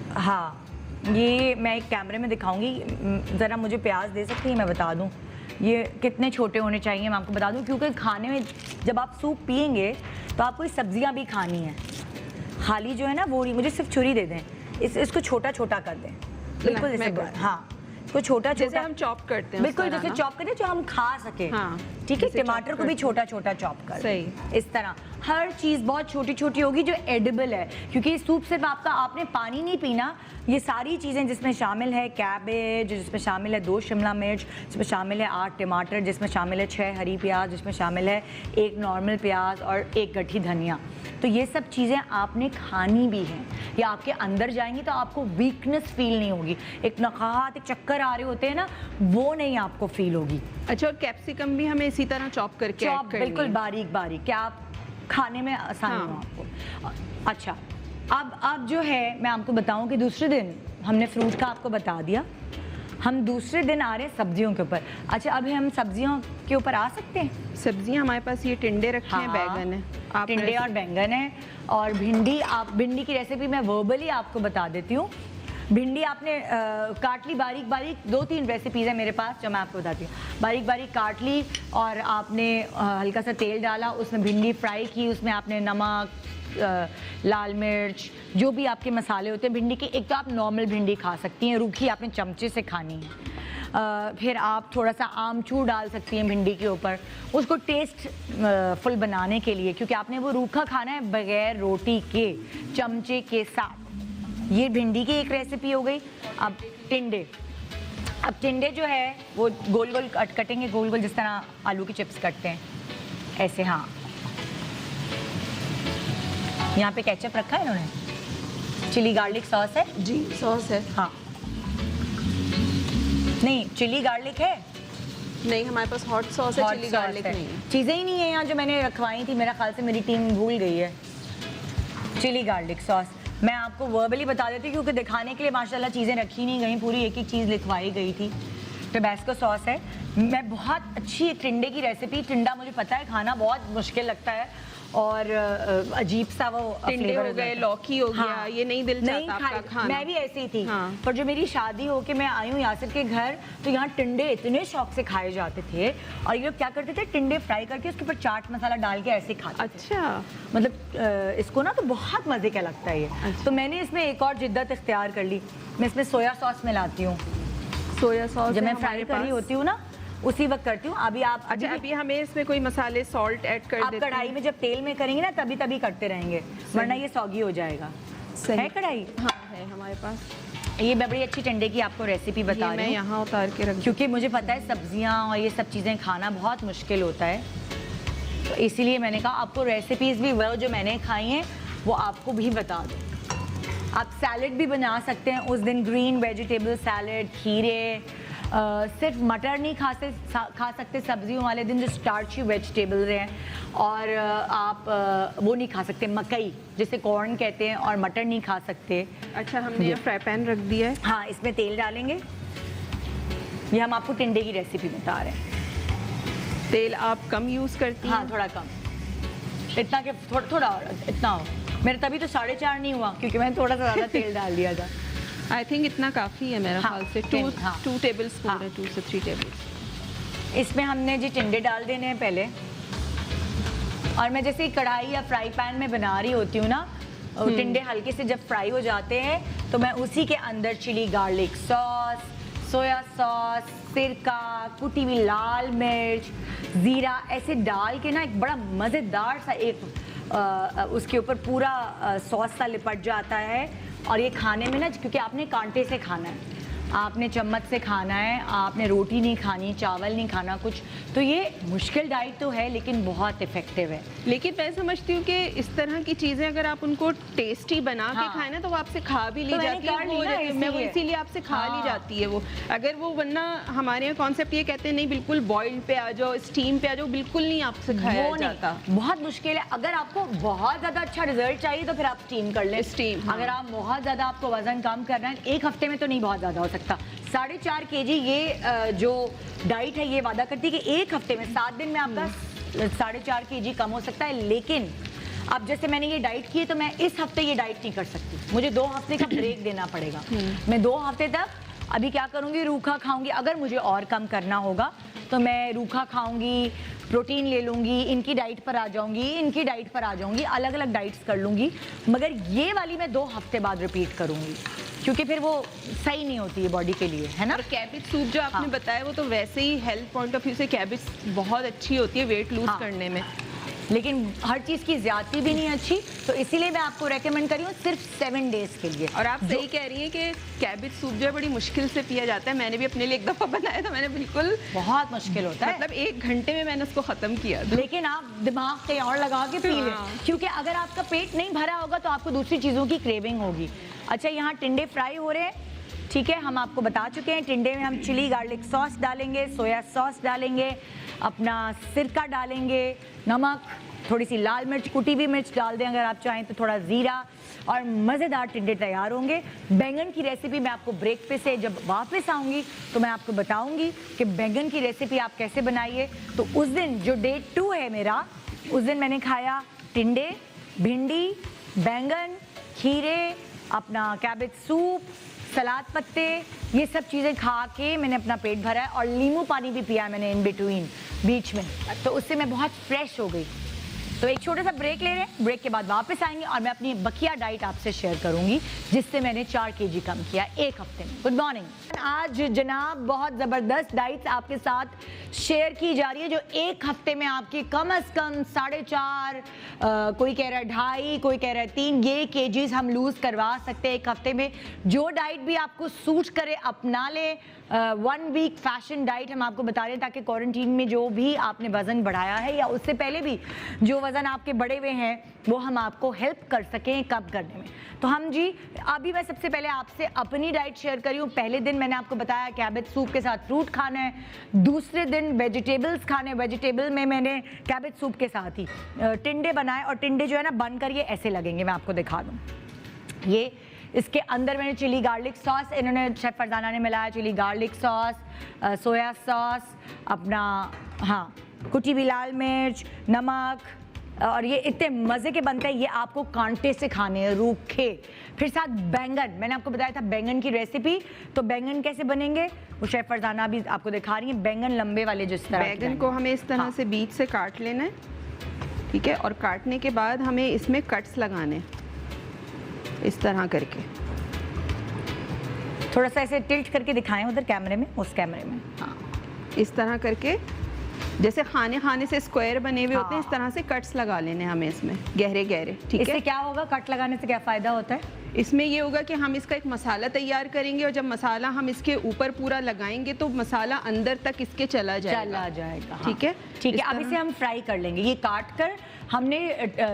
हाँ, ये मैं एक कैमरे में दिखाऊंगी, ज़रा मुझे प्याज दे सकती है, मैं बता दूं ये कितने छोटे होने चाहिए, मैं आपको बता दूं, क्योंकि खाने में जब आप सूप पिएंगे तो आपको ये सब्जियां भी खानी है। खाली जो है ना वो, मुझे सिर्फ छुरी दे दें, इसको छोटा छोटा कर दें बिल्कुल जैसे। हाँ इसको छोटा जैसे छोटा हम चॉप करते हैं बिल्कुल जैसे चॉप करते हैं जो हम खा सके। हाँ, ठीक है, जैसे टमाटर chop को भी करते छोटा छोटा चॉप कर सही। इस तरह हर चीज़ बहुत छोटी छोटी होगी जो एडिबल है, क्योंकि सूप सिर्फ आपका आपने पानी नहीं पीना, ये सारी चीज़ें जिसमें शामिल है कैबेज, जिसमें शामिल है 2 शिमला मिर्च, जिसमें शामिल है 8 टमाटर, जिसमें शामिल है 6 हरी प्याज, जिसमें शामिल है 1 नॉर्मल प्याज और 1 गठी धनिया। तो ये सब चीज़ें आपने खानी भी हैं, या आपके अंदर जाएंगी तो आपको वीकनेस फील नहीं होगी, एक नकाहत एक चक्कर आ रहे होते हैं ना, वो नहीं आपको फील होगी। अच्छा, और कैप्सिकम भी हमें इसी तरह चॉप करके चॉप ऐड करनी बिल्कुल है। बारीक बारीक, क्या आप खाने में आसानी हो हाँ। आपको। अच्छा, अब जो है मैं आपको बताऊं कि दूसरे दिन हमने फ्रूट का आपको बता दिया, हम दूसरे दिन आ रहे हैं सब्जियों के ऊपर। अच्छा, अभी हम सब्जियों के ऊपर आ सकते हैं। सब्जियां हमारे पास ये टिंडे रखे हैं, बैगन है, आप टिंडे और बैंगन है, और भिंडी। आप भिंडी की रेसिपी मैं वर्बली आपको बता देती हूँ। भिंडी आपने काट ली बारीक बारीक, 2-3 रेसिपीज़ है मेरे पास जो मैं आपको बताती हूँ। बारीक बारीक काट ली और आपने हल्का सा तेल डाला, उसमें भिंडी फ्राई की, उसमें आपने नमक, लाल मिर्च, जो भी आपके मसाले होते हैं भिंडी के। एक तो आप नॉर्मल भिंडी खा सकती हैं, रूखी आपने चमचे से खानी है। फिर आप थोड़ा सा आमचूर डाल सकती हैं भिंडी के ऊपर, उसको टेस्ट फुल बनाने के लिए, क्योंकि आपने वो रूखा खाना है बगैर रोटी के, चमचे के साथ। ये भिंडी की एक रेसिपी हो गई। अब टिंडे जो है वो गोल गोल कटेंगे, गोल गोल जिस तरह आलू की चिप्स कटते हैं ऐसे। हाँ, यहाँ पे केचप रखा है इन्होंने, चिली गार्लिक सॉस है जी, सॉस है। हाँ, नहीं चिली गार्लिक है, नहीं हमारे पास हॉट सॉस है, हॉट चिली सॉस गार्लिक है। नहीं है। चीज़ें ही नहीं है यहाँ जो मैंने रखवाई थी, मेरा ख्याल से मेरी टीम भूल गई है। चिली गार्लिक सॉस मैं आपको वर्बली बता देती हूँ, क्योंकि दिखाने के लिए माशाल्लाह चीज़ें रखी नहीं गई, पूरी एक एक चीज़ लिखवाई गई थी। टबैस्को सॉस है। मैं बहुत अच्छी टिंडे की रेसिपी, टिंडा मुझे पता है खाना बहुत मुश्किल लगता है और अजीब सा वो टिंडे फ्लेवर हो गए, लौकी हो गया, ये नहीं दिल चाहता आपका खाना। मैं भी ऐसी ही थी। हाँ। पर जो मेरी शादी होके मैं आई हूँ यासिर के घर, तो यहाँ टिंडे इतने शौक से खाए जाते थे, और ये लोग क्या करते थे, टिंडे फ्राई करके उसके ऊपर चाट मसाला डाल के ऐसे खाते थे। अच्छा, मतलब इसको ना तो बहुत मज़े का लगता है ये। अच्छा। तो मैंने इसमें एक और जिद्दत इख्तियार कर ली, मैं इसमें सोया सॉस मिलाती हूँ। सोया सॉस जब मैं फ्राई कर रही होती हूँ ना उसी वक्त करती हूँ। अभी आप अच्छा, अभी हमें इसमें कोई मसाले, सॉल्ट ऐड कर आप देते कढ़ाई में जब तेल में करेंगे ना तभी तभी करते रहेंगे, वरना ये सौगी हो जाएगा। सही। है कढ़ाई? हाँ है हमारे पास। ये मैं बड़ी अच्छी टिंडे की आपको रेसिपी बता मैं रही हूँ, यहाँ उतार के रख, क्योंकि मुझे पता है सब्जियाँ और ये सब चीज़ें खाना बहुत मुश्किल होता है, तो इसीलिए मैंने कहा आपको रेसिपीज़ भी वो जो मैंने खाई हैं वो आपको भी बता दूँ। आप सैलेड भी बना सकते हैं उस दिन, ग्रीन वेजिटेबल सैलेड, खीरे। सिर्फ मटर नहीं खा सकते सब्जियों वाले दिन, जो स्टार्ची वेजिटेबल्स हैं। और आप वो नहीं खा सकते मकई, जिसे कॉर्न कहते हैं, और मटर नहीं खा सकते। अच्छा, हमने ये फ्राई पैन रख दिया है। हाँ, इसमें तेल डालेंगे। ये हम आपको टिंडे की रेसिपी बता रहे हैं। तेल आप कम यूज़ करती हैं? हाँ, थोड़ा कम, इतना कि थोड़ा और इतना हो। मेरे तभी तो 4.5 नहीं हुआ, क्योंकि मैंने थोड़ा सा ज़्यादा तेल डाल दिया था। आई थिंक इतना काफ़ी है मेरा हाँ, ख्याल से। 2 टेबल स्पून हाँ। है, 2 से 3 टेबल। इसमें हमने जी टिंडे डाल देने हैं पहले, और मैं जैसे कढ़ाई या फ्राई पैन में बना रही होती हूँ ना, टिंडे हल्के से जब फ्राई हो जाते हैं तो मैं उसी के अंदर chilli garlic sauce, soya sauce, सिरका, कुटी हुई लाल मिर्च, ज़ीरा ऐसे डाल के ना एक बड़ा मज़ेदार सा एक उसके ऊपर पूरा सॉस सा लिपट जाता है। और ये खाने में ना, क्योंकि आपने कांटे से खाना है, आपने चम्मच से खाना है, आपने रोटी नहीं खानी, चावल नहीं खाना कुछ, तो ये मुश्किल डाइट तो है लेकिन बहुत इफेक्टिव है। लेकिन मैं समझती हूँ कि इस तरह की चीज़ें अगर आप उनको टेस्टी बना के हाँ। खाएं ना, तो वो आपसे खा भी ली तो मैंने जाती है, कर वो ली ना, मैं वो इसीलिए। इसीलिए आपसे खा ली हाँ। जाती है वो। अगर वो, वरना हमारे यहाँ कॉन्सेप्ट ये कहते हैं नहीं बिल्कुल बॉइल्ड पे आ जाओ, स्टीम पे आ जाओ, बिल्कुल नहीं आपसे खाया वो जाता। नहीं, बहुत मुश्किल है। अगर आपको बहुत ज़्यादा अच्छा रिजल्ट चाहिए तो फिर आप स्टीम कर लें। स्टीम, हाँ। अगर आप बहुत ज़्यादा आपको वजन कम करना है, 1 हफ्ते में तो नहीं बहुत ज़्यादा हो सकता। 4.5 kg ये जो डाइट है ये वादा करती है कि 1 हफ्ते में 7 दिन में आपका 4.5 kg कम हो सकता है। लेकिन अब जैसे मैंने ये डाइट की है तो मैं इस हफ्ते ये डाइट नहीं कर सकती, मुझे 2 हफ्ते का ब्रेक देना पड़ेगा। मैं 2 हफ्ते तक अभी क्या करूँगी, रूखा खाऊंगी। अगर मुझे और कम करना होगा तो मैं रूखा खाऊंगी, प्रोटीन ले लूँगी, इनकी डाइट पर आ जाऊँगी, इनकी डाइट पर आ जाऊँगी, अलग अलग डाइट्स कर लूँगी। मगर ये वाली मैं 2 हफ्ते बाद रिपीट करूँगी। क्योंकि फिर वो सही नहीं होती है बॉडी के लिए, है ना। और कैबेज सूप जो आपने बताया वो तो वैसे ही हेल्थ पॉइंट ऑफ व्यू से कैबेज बहुत अच्छी होती है वेट लूज करने में, लेकिन हर चीज़ की ज्यादती भी नहीं अच्छी, तो इसीलिए मैं आपको रेकमेंड कर रही हूँ सिर्फ 7 डेज के लिए। और आप सही कह रही हैं कि कैबेज सूप जो है बड़ी मुश्किल से पिया जाता है। मैंने भी अपने लिए एक दफ़ा बनाया था, मैंने बिल्कुल बहुत मुश्किल होता है, मतलब 1 घंटे में मैंने उसको ख़त्म किया था। लेकिन आप दिमाग कहीं और लगा के पी लें, क्योंकि अगर आपका पेट नहीं भरा होगा तो आपको दूसरी चीज़ों की क्रेविंग होगी। अच्छा, यहाँ टिंडे फ्राई हो रहे हैं, ठीक है, हम आपको बता चुके हैं। टिंडे में हम चिली गार्लिक सॉस डालेंगे, सोया सॉस डालेंगे, अपना सिरका डालेंगे, नमक, थोड़ी सी लाल मिर्च, कुटी हुई मिर्च डाल दें अगर आप चाहें तो, थोड़ा ज़ीरा, और मज़ेदार टिंडे तैयार होंगे। बैंगन की रेसिपी मैं आपको ब्रेक पे से जब वापस आऊँगी तो मैं आपको बताऊँगी कि बैंगन की रेसिपी आप कैसे बनाइए। तो उस दिन जो डे 2 है मेरा, उस दिन मैंने खाया टिंडे, भिंडी, बैंगन, खीरे, अपना कैबेज सूप, सलाद पत्ते, ये सब चीज़ें खा के मैंने अपना पेट भरा है, और नींबू पानी भी पिया मैंने इन बिटवीन, बीच में, तो उससे मैं बहुत फ्रेश हो गई। तो एक छोटा सा ब्रेक ले रहे हैं, ब्रेक के बाद वापस आएंगे और मैं अपनी बकिया डाइट आपसे शेयर करूंगी, जिससे मैंने 4 kg कम किया 1 हफ्ते में। Good morning. आज जनाब बहुत ज़बरदस्त डाइट्स आपके साथ शेयर की जा रही है, जो 1 हफ्ते में आपकी कम से कम 4.5, कोई कह रहा है 2.5, कोई कह रहा है 3 ये kgs हम लूज़ करवा सकते हैं 1 हफ्ते में। जो डाइट भी आपको सूट करे अपना लें। 1 वीक फैशन डाइट हम आपको बता रहे हैं, ताकि क्वारंटीन में जो भी आपने वज़न बढ़ाया है या उससे पहले भी जो वज़न आपके बढ़े हुए हैं वो हम आपको हेल्प कर सकें कम करने में। तो हम जी अभी मैं सबसे पहले आपसे अपनी डाइट शेयर करी हूँ। पहले दिन मैंने आपको बताया कैबेज सूप के साथ फ्रूट खाना है, दूसरे दिन वेजिटेबल्स खाने, वेजिटेबल में मैंने कैबेज सूप के साथ ही टिंडे बनाए, और टिंडे जो है ना बनकर ये ऐसे लगेंगे, मैं आपको दिखा दूँ। ये इसके अंदर मैंने चिली गार्लिक सॉस, इन्होंने शेफ फरजाना ने मिलाया chilli garlic sauce, soya sauce, अपना कुटी हुई लाल मिर्च, नमक, और ये इतने मज़े के बनते हैं। ये आपको कांटे से खाने हैं, रूखे। फिर साथ बैंगन, मैंने आपको बताया था बैंगन की रेसिपी, तो बैंगन कैसे बनेंगे वो शेफ फरजाना भी आपको दिखा रही है। बैंगन लंबे वाले, जिस तरह बैंगन को हमें इस तरह से बीच से काट लेना है, ठीक है, और काटने के बाद हमें इसमें कट्स लगाने इस तरह करके। थोड़ा सा ऐसे टिल्ट करके दिखाएं उधर कैमरे में, उस कैमरे में, हाँ, इस तरह करके, जैसे खाने से स्क्वायर बने हुए होते हैं, इस तरह से कट्स लगा लेने हमें इसमें गहरे गहरे, ठीक है। इससे क्या होगा, कट लगाने से क्या फ़ायदा होता है? इसमें ये होगा कि हम इसका एक मसाला तैयार करेंगे, और जब मसाला हम इसके ऊपर पूरा लगाएंगे तो मसाला अंदर तक इसके चला जाएगा। ठीक है, ठीक है। अब इसे हम फ्राई कर लेंगे। ये काट कर हमने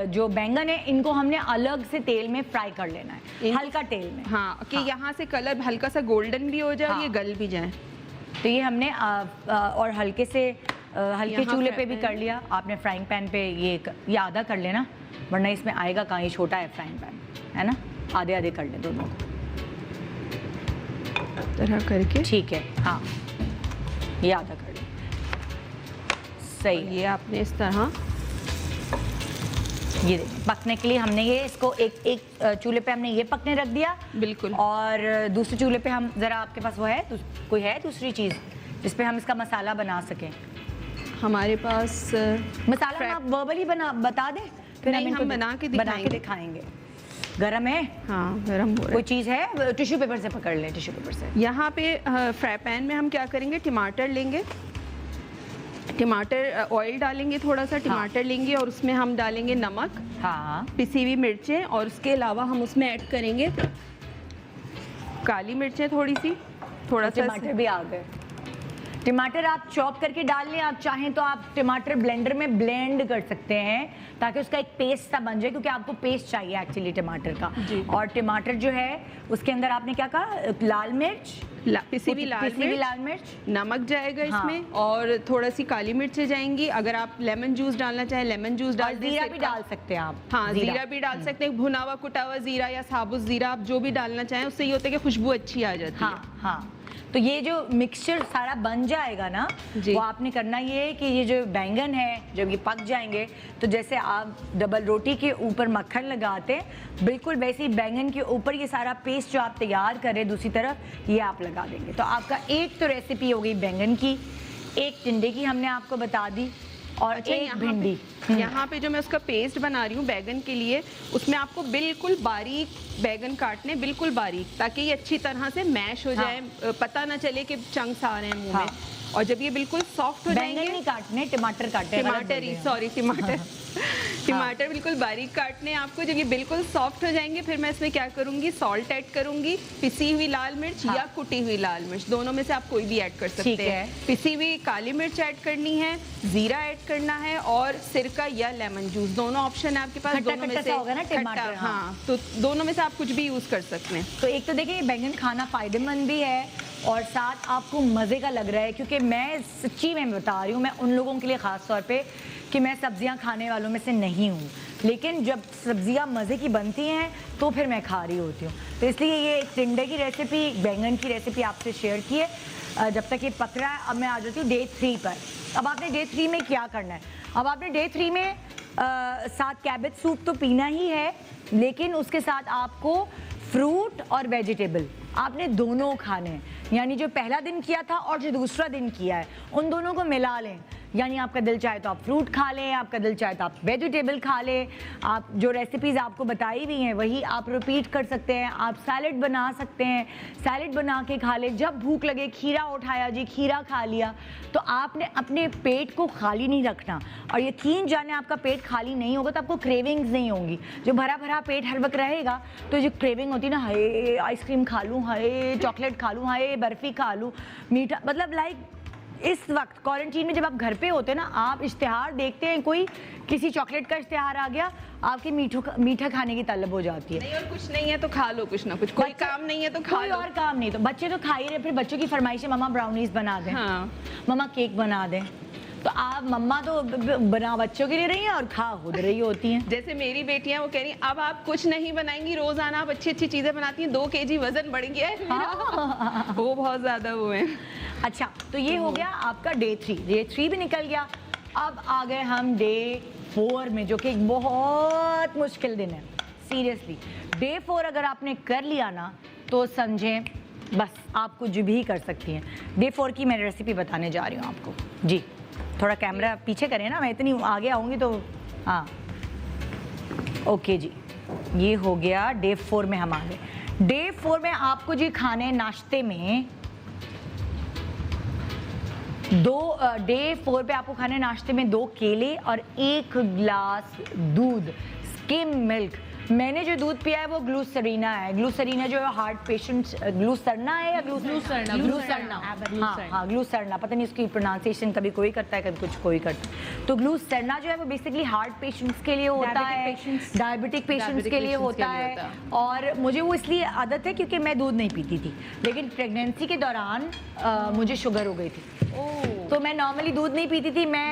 जो बैंगन है इनको हमने अलग से तेल में फ्राई कर लेना है, हल्का तेल में, हाँ, कि यहाँ से कलर हल्का सा गोल्डन भी हो जाए, हाँ, ये गल भी जाए। तो ये हमने और हल्के से हल्के चूल्हे पे भी कर लिया। आपने फ्राइंग पैन पे ये आधा कर लेना, वरना इसमें आएगा कहाँ, ये छोटा है फ्राइंग पैन, है ना, आधे आधे कर ले दोनों तरह करके, ठीक है। हाँ, ये आधा कर ले, सही। ये आपने इस तरह, ये देखिए पकने के लिए हमने ये इसको एक चूल्हे पे हमने ये पकने रख दिया, बिल्कुल, और दूसरे चूल्हे पे हम ज़रा, आपके पास वो है कोई है दूसरी चीज़ जिस पे हम इसका मसाला बना सकें? हमारे पास मसाला आप वर्बली बता दें, फिर हम बना के दिखाएंगे। गरम है? हाँ, गरम हो रहा है। कोई चीज़ है, टिश्यू पेपर से पकड़ लें, टिश्यू पेपर से। यहाँ पे फ्राई पैन में हम क्या करेंगे, टमाटर लेंगे, टमाटर ऑयल डालेंगे, थोड़ा सा टमाटर लेंगे, और उसमें हम डालेंगे नमक, हाँ, पिसी हुई मिर्चें, और उसके अलावा हम उसमें ऐड करेंगे काली मिर्चें थोड़ी सी, थोड़ा सा टमाटर भी आ गए। टमाटर आप चॉप करके डाल लें, आप चाहें तो आप टमाटर ब्लेंडर में ब्लेंड कर सकते हैं, ताकि उसका एक पेस्ट सा बन जाए, क्योंकि आपको पेस्ट चाहिए एक्चुअली टमाटर का। और टमाटर जो है उसके अंदर आपने क्या कहा, लाल मिर्च, पिसी हुई लाल मिर्च, नमक जाएगा इसमें, और थोड़ा सी काली मिर्चें जाएंगी। अगर आप लेमन जूस डालना चाहें लेमन जूस डाल, जीरा भी डाल सकते हैं आप। हाँ, जीरा भी डाल सकते हैं, भुना हुआ कुटा हुआ जीरा या साबुत जीरा, आप जो भी डालना चाहें, उससे ये होता है कि खुशबू अच्छी आ जाती है। हाँ, तो ये जो मिक्सचर सारा बन जाएगा ना, वो आपने करना ये है कि ये जो बैंगन है जब ये पक जाएंगे, तो जैसे आप डबल रोटी के ऊपर मक्खन लगाते हैं, बिल्कुल वैसे ही बैंगन के ऊपर ये सारा पेस्ट जो आप तैयार करें दूसरी तरफ, ये आप लगा देंगे। तो आपका एक तो रेसिपी हो गई बैंगन की, एक टिंडे की हमने आपको बता दी, और एक भिंडी। यहाँ पे जो मैं उसका पेस्ट बना रही हूँ बैगन के लिए, उसमें आपको बिल्कुल बारीक बैगन काटने, बिल्कुल बारीक, ताकि ये अच्छी तरह से मैश हो जाए, पता ना चले कि चंक्स आ रहे हैं मुंह में। और जब ये बिल्कुल सॉफ्ट हो जाएंगे, बैंगन नहीं काटने, टमाटर काटने, टमाटर ही, सॉरी टमाटर टमाटर बिल्कुल बारीक काटने आपको। जब ये बिल्कुल सॉफ्ट हो जाएंगे, फिर मैं इसमें क्या करूंगी, सॉल्ट ऐड करूंगी, पिसी हुई लाल मिर्च या कुटी हुई लाल मिर्च, दोनों में से आप कोई भी ऐड कर सकते हैं। पिसी हुई काली मिर्च ऐड करनी है, जीरा ऐड करना है, और सिरका या लेमन जूस, दोनों ऑप्शन है आपके पास। दोनों में से होगा ना टमाटर, हाँ, तो दोनों में से आप कुछ भी यूज कर सकते हैं। तो एक तो देखिए बैंगन खाना फायदेमंद भी है और साथ आपको मज़े का लग रहा है, क्योंकि मैं सच्ची में बता रही हूँ, मैं उन लोगों के लिए ख़ास तौर पे कि मैं सब्जियां खाने वालों में से नहीं हूँ, लेकिन जब सब्जियां मज़े की बनती हैं तो फिर मैं खा रही होती हूँ। तो इसलिए ये एक टिंडे की रेसिपी, बैंगन की रेसिपी आपसे शेयर की है। जब तक ये पक रहा है, अब मैं आ जाती हूँ डे 3 पर। अब आपने डे 3 में क्या करना है? अब आपने डे 3 में साथ कैबेज सूप तो पीना ही है, लेकिन उसके साथ आपको फ्रूट और वेजिटेबल आपने दोनों खाने हैं। यानी जो पहला दिन किया था और जो दूसरा दिन किया है, उन दोनों को मिला लें। यानी आपका दिल चाहे तो आप फ्रूट खा लें, आपका दिल चाहे तो आप वेजिटेबल खा लें। आप जो रेसिपीज़ आपको बताई हुई हैं वही आप रिपीट कर सकते हैं। आप सैलेड बना सकते हैं, सैलेड बना के खा लें। जब भूख लगे खीरा उठाया जी, खीरा खा लिया। तो आपने अपने पेट को खाली नहीं रखना, और यकीन जाने आपका पेट खाली नहीं होगा तो आपको क्रेविंग्स नहीं होंगी। जो भरा भरा पेट हर वक्त रहेगा तो जो क्रेविंग होती है ना, हाय आइसक्रीम खा लूँ, हाय चॉकलेट खा लूँ, हाय बर्फ़ी खा लूँ, मीठा, मतलब लाइक इस वक्त क्वारंटीन में जब आप घर पे होते हैं ना, आप इश्तिहार देखते हैं, कोई किसी चॉकलेट का इश्तिहार आ गया, आपके मीठा खाने की तलब हो जाती है। नहीं और कुछ नहीं है तो खा लो कुछ ना कुछ, कोई काम नहीं है तो खा लो। कोई और काम नहीं तो बच्चे तो खा ही रहे, फिर बच्चों की फरमाइश है मम्मा ब्राउनीज बना दें, मम्मा केक बना दें। तो आप मम्मा तो बना बच्चों के लिए रही हैं और खा खुद रही होती हैं। जैसे मेरी बेटियां, वो कह रही अब आप कुछ नहीं बनाएंगी, रोजाना आप अच्छी अच्छी चीजें बनाती हैं, 2 kg वजन बढ़ गया है मेरा। वो बहुत ज्यादा वो है। अच्छा, तो ये हो गया आपका डे 3। डे 3 भी निकल गया। अब आ गए हम डे 4 में, जो कि एक बहुत मुश्किल दिन है सीरियसली। डे 4 अगर आपने कर लिया ना तो समझें बस आप कुछ भी कर सकती हैं। डे 4 की मैं रेसिपी बताने जा रही हूँ आपको जी। थोड़ा कैमरा पीछे करें ना, मैं इतनी आगे आऊँगी तो हाँ ओके जी। ये हो गया डे 4 में हम आ गए। डे 4 में आपको जी खाने नाश्ते में डे 4 पे आपको खाने नाश्ते में 2 केले और 1 गिलास दूध, स्किम मिल्क। मैंने जो दूध पिया है वो ग्लूसरीना है। ग्लूसरीना जो है हार्ट पेशेंट्स, ग्लूसरना है या ग्लूसरना, हाँ ग्लूसरना, पता नहीं इसकी प्रोनाउंसिएशन कभी कोई करता है कभी कुछ कोई करता है। तो ग्लूसरना जो है वो बेसिकली हार्ट पेशेंट्स के लिए होता है, डायबिटिक पेशेंट्स के लिए होता है। और मुझे वो इसलिए आदत है क्योंकि मैं दूध नहीं पीती थी, लेकिन प्रेगनेंसी के दौरान मुझे शुगर हो गई थी। तो मैं नॉर्मली दूध नहीं पीती थी। मैं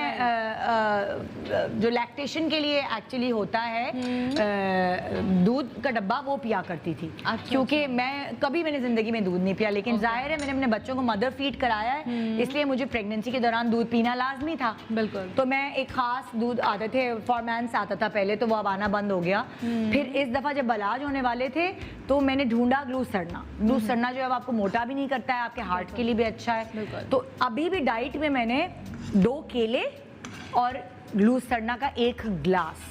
जो लैक्टेशन के लिए एक्चुअली होता है दूध का डब्बा वो पिया करती थी। क्योंकि मैंने जिंदगी में दूध नहीं पिया, लेकिन जाहिर है मैंने अपने बच्चों को मदर फीड कराया है, इसलिए मुझे प्रेगनेंसी के दौरान दूध पीना लाजमी था। बिल्कुल। तो मैं एक खास दूध आते थे, फॉरमैंस आता था पहले, तो वो अब आना बंद हो गया। फिर इस दफा जब इलाज होने वाले थे तो मैंने ढूंढा ग्लूसरना। ग्लूसरना जो है आपको मोटा भी नहीं करता है, आपके हार्ट के लिए भी अच्छा है। तो अभी भी डाइट में मैंने 2 केले और ग्लूसरना का 1 गिलास।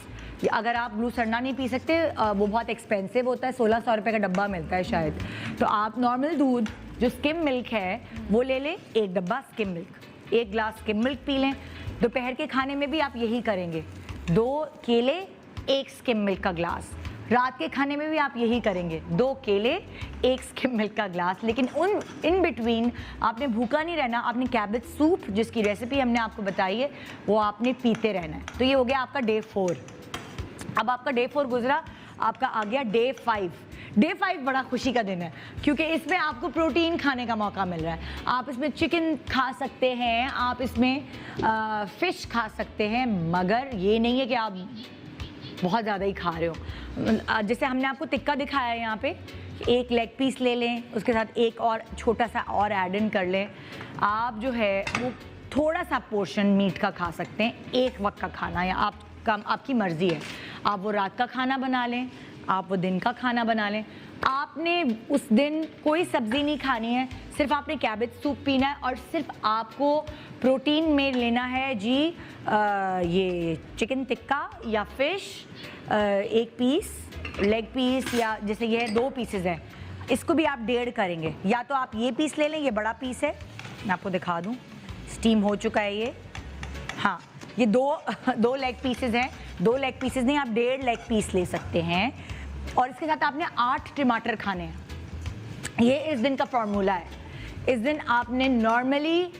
अगर आप ग्लूसरना नहीं पी सकते, वो बहुत एक्सपेंसिव होता है, 1600 रुपये का डब्बा मिलता है शायद, तो आप नॉर्मल दूध जो स्किम मिल्क है वो ले लें, 1 डब्बा स्किम मिल्क, 1 गिलास स्किम मिल्क पी लें। दोपहर के खाने में भी आप यही करेंगे, 2 केले 1 स्किम मिल्क का गिलास। रात के खाने में भी आप यही करेंगे, 2 केले 1 स्किम मिल्क का ग्लास। लेकिन इन बिटवीन आपने भूखा नहीं रहना, आपने कैबेज सूप जिसकी रेसिपी हमने आपको बताई है वो आपने पीते रहना है। तो ये हो गया आपका डे 4। अब आपका डे 4 गुजरा, आपका आ गया डे 5। डे 5 बड़ा खुशी का दिन है क्योंकि इसमें आपको प्रोटीन खाने का मौका मिल रहा है। आप इसमें चिकन खा सकते हैं, आप इसमें फिश खा सकते हैं, मगर ये नहीं है कि आप बहुत ज़्यादा ही खा रहे हो। जैसे हमने आपको टिक्का दिखाया है यहाँ पे, 1 लेग पीस ले लें, उसके साथ 1 और छोटा सा और ऐड इन कर लें। आप जो है वो थोड़ा सा पोर्शन मीट का खा सकते हैं, 1 वक्त का खाना, या आपकी मर्ज़ी है। आप वो रात का खाना बना लें, आप वो दिन का खाना बना लें। आपने उस दिन कोई सब्जी नहीं खानी है, सिर्फ आपने कैबेज सूप पीना है और सिर्फ आपको प्रोटीन में लेना है जी ये चिकन टिक्का या फिश, एक पीस लेग पीस, या जैसे ये 2 पीसेज हैं, इसको भी आप 1.5 करेंगे। या तो आप ये पीस ले लें, ये बड़ा पीस है, मैं आपको दिखा दूं, स्टीम हो चुका है ये। हाँ, ये 2 लेग पीसेज हैं, 2 लेग पीसेज नहीं, आप 1.5 लेग पीस ले सकते हैं। और इसके साथ आपने 8 टमाटर खाने हैं। ये इस दिन का फॉर्मूला है। इस दिन आपने नॉर्मली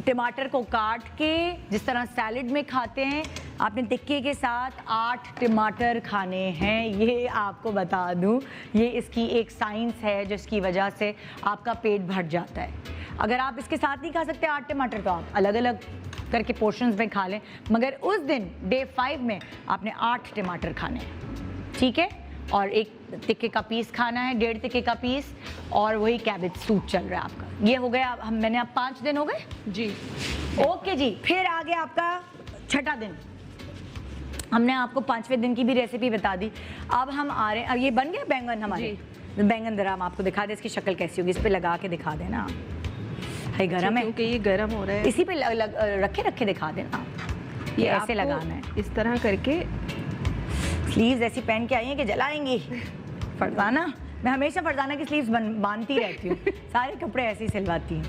टमाटर को काट के जिस तरह सैलेड में खाते हैं, आपने टिक्के के साथ 8 टमाटर खाने हैं। ये आपको बता दूं, ये इसकी एक साइंस है जिसकी वजह से आपका पेट भर जाता है। अगर आप इसके साथ नहीं खा सकते 8 टमाटर, तो आप अलग अलग करके पोर्शंस में खा लें, मगर उस दिन डे 5 में आपने 8 टमाटर खाने हैं, ठीक है। और एक टिक्के का पीस खाना है, 1.5 टिक्के का पीस, और वही कैबेज सूप चल रहा है आपका। ये हो गया, मैंने अब 5 दिन हो गए जी। ओके जी। फिर आगे आपका छठा दिन, हमने आपको 5वें दिन की भी रेसिपी बता दी। अब हम आ रहे हैं, अब ये बन गया बैंगन हमारे। बैंगन जरा हम आपको दिखा दें, इसकी शक्ल कैसी होगी, इस पे लगा के दिखा देना। है गरम है क्योंकि ये गरम हो रहा है, इसी पे रखे दिखा देना। ये ऐसे लगाना है, इस तरह करके। स्लीव्स ऐसी पहन के आई हैं कि जलाएंगी। फरजाना, मैं हमेशा फरजाना की स्लीव्स बांधती रहती हूँ, सारे कपड़े ऐसे ही सिलवाती हूँ।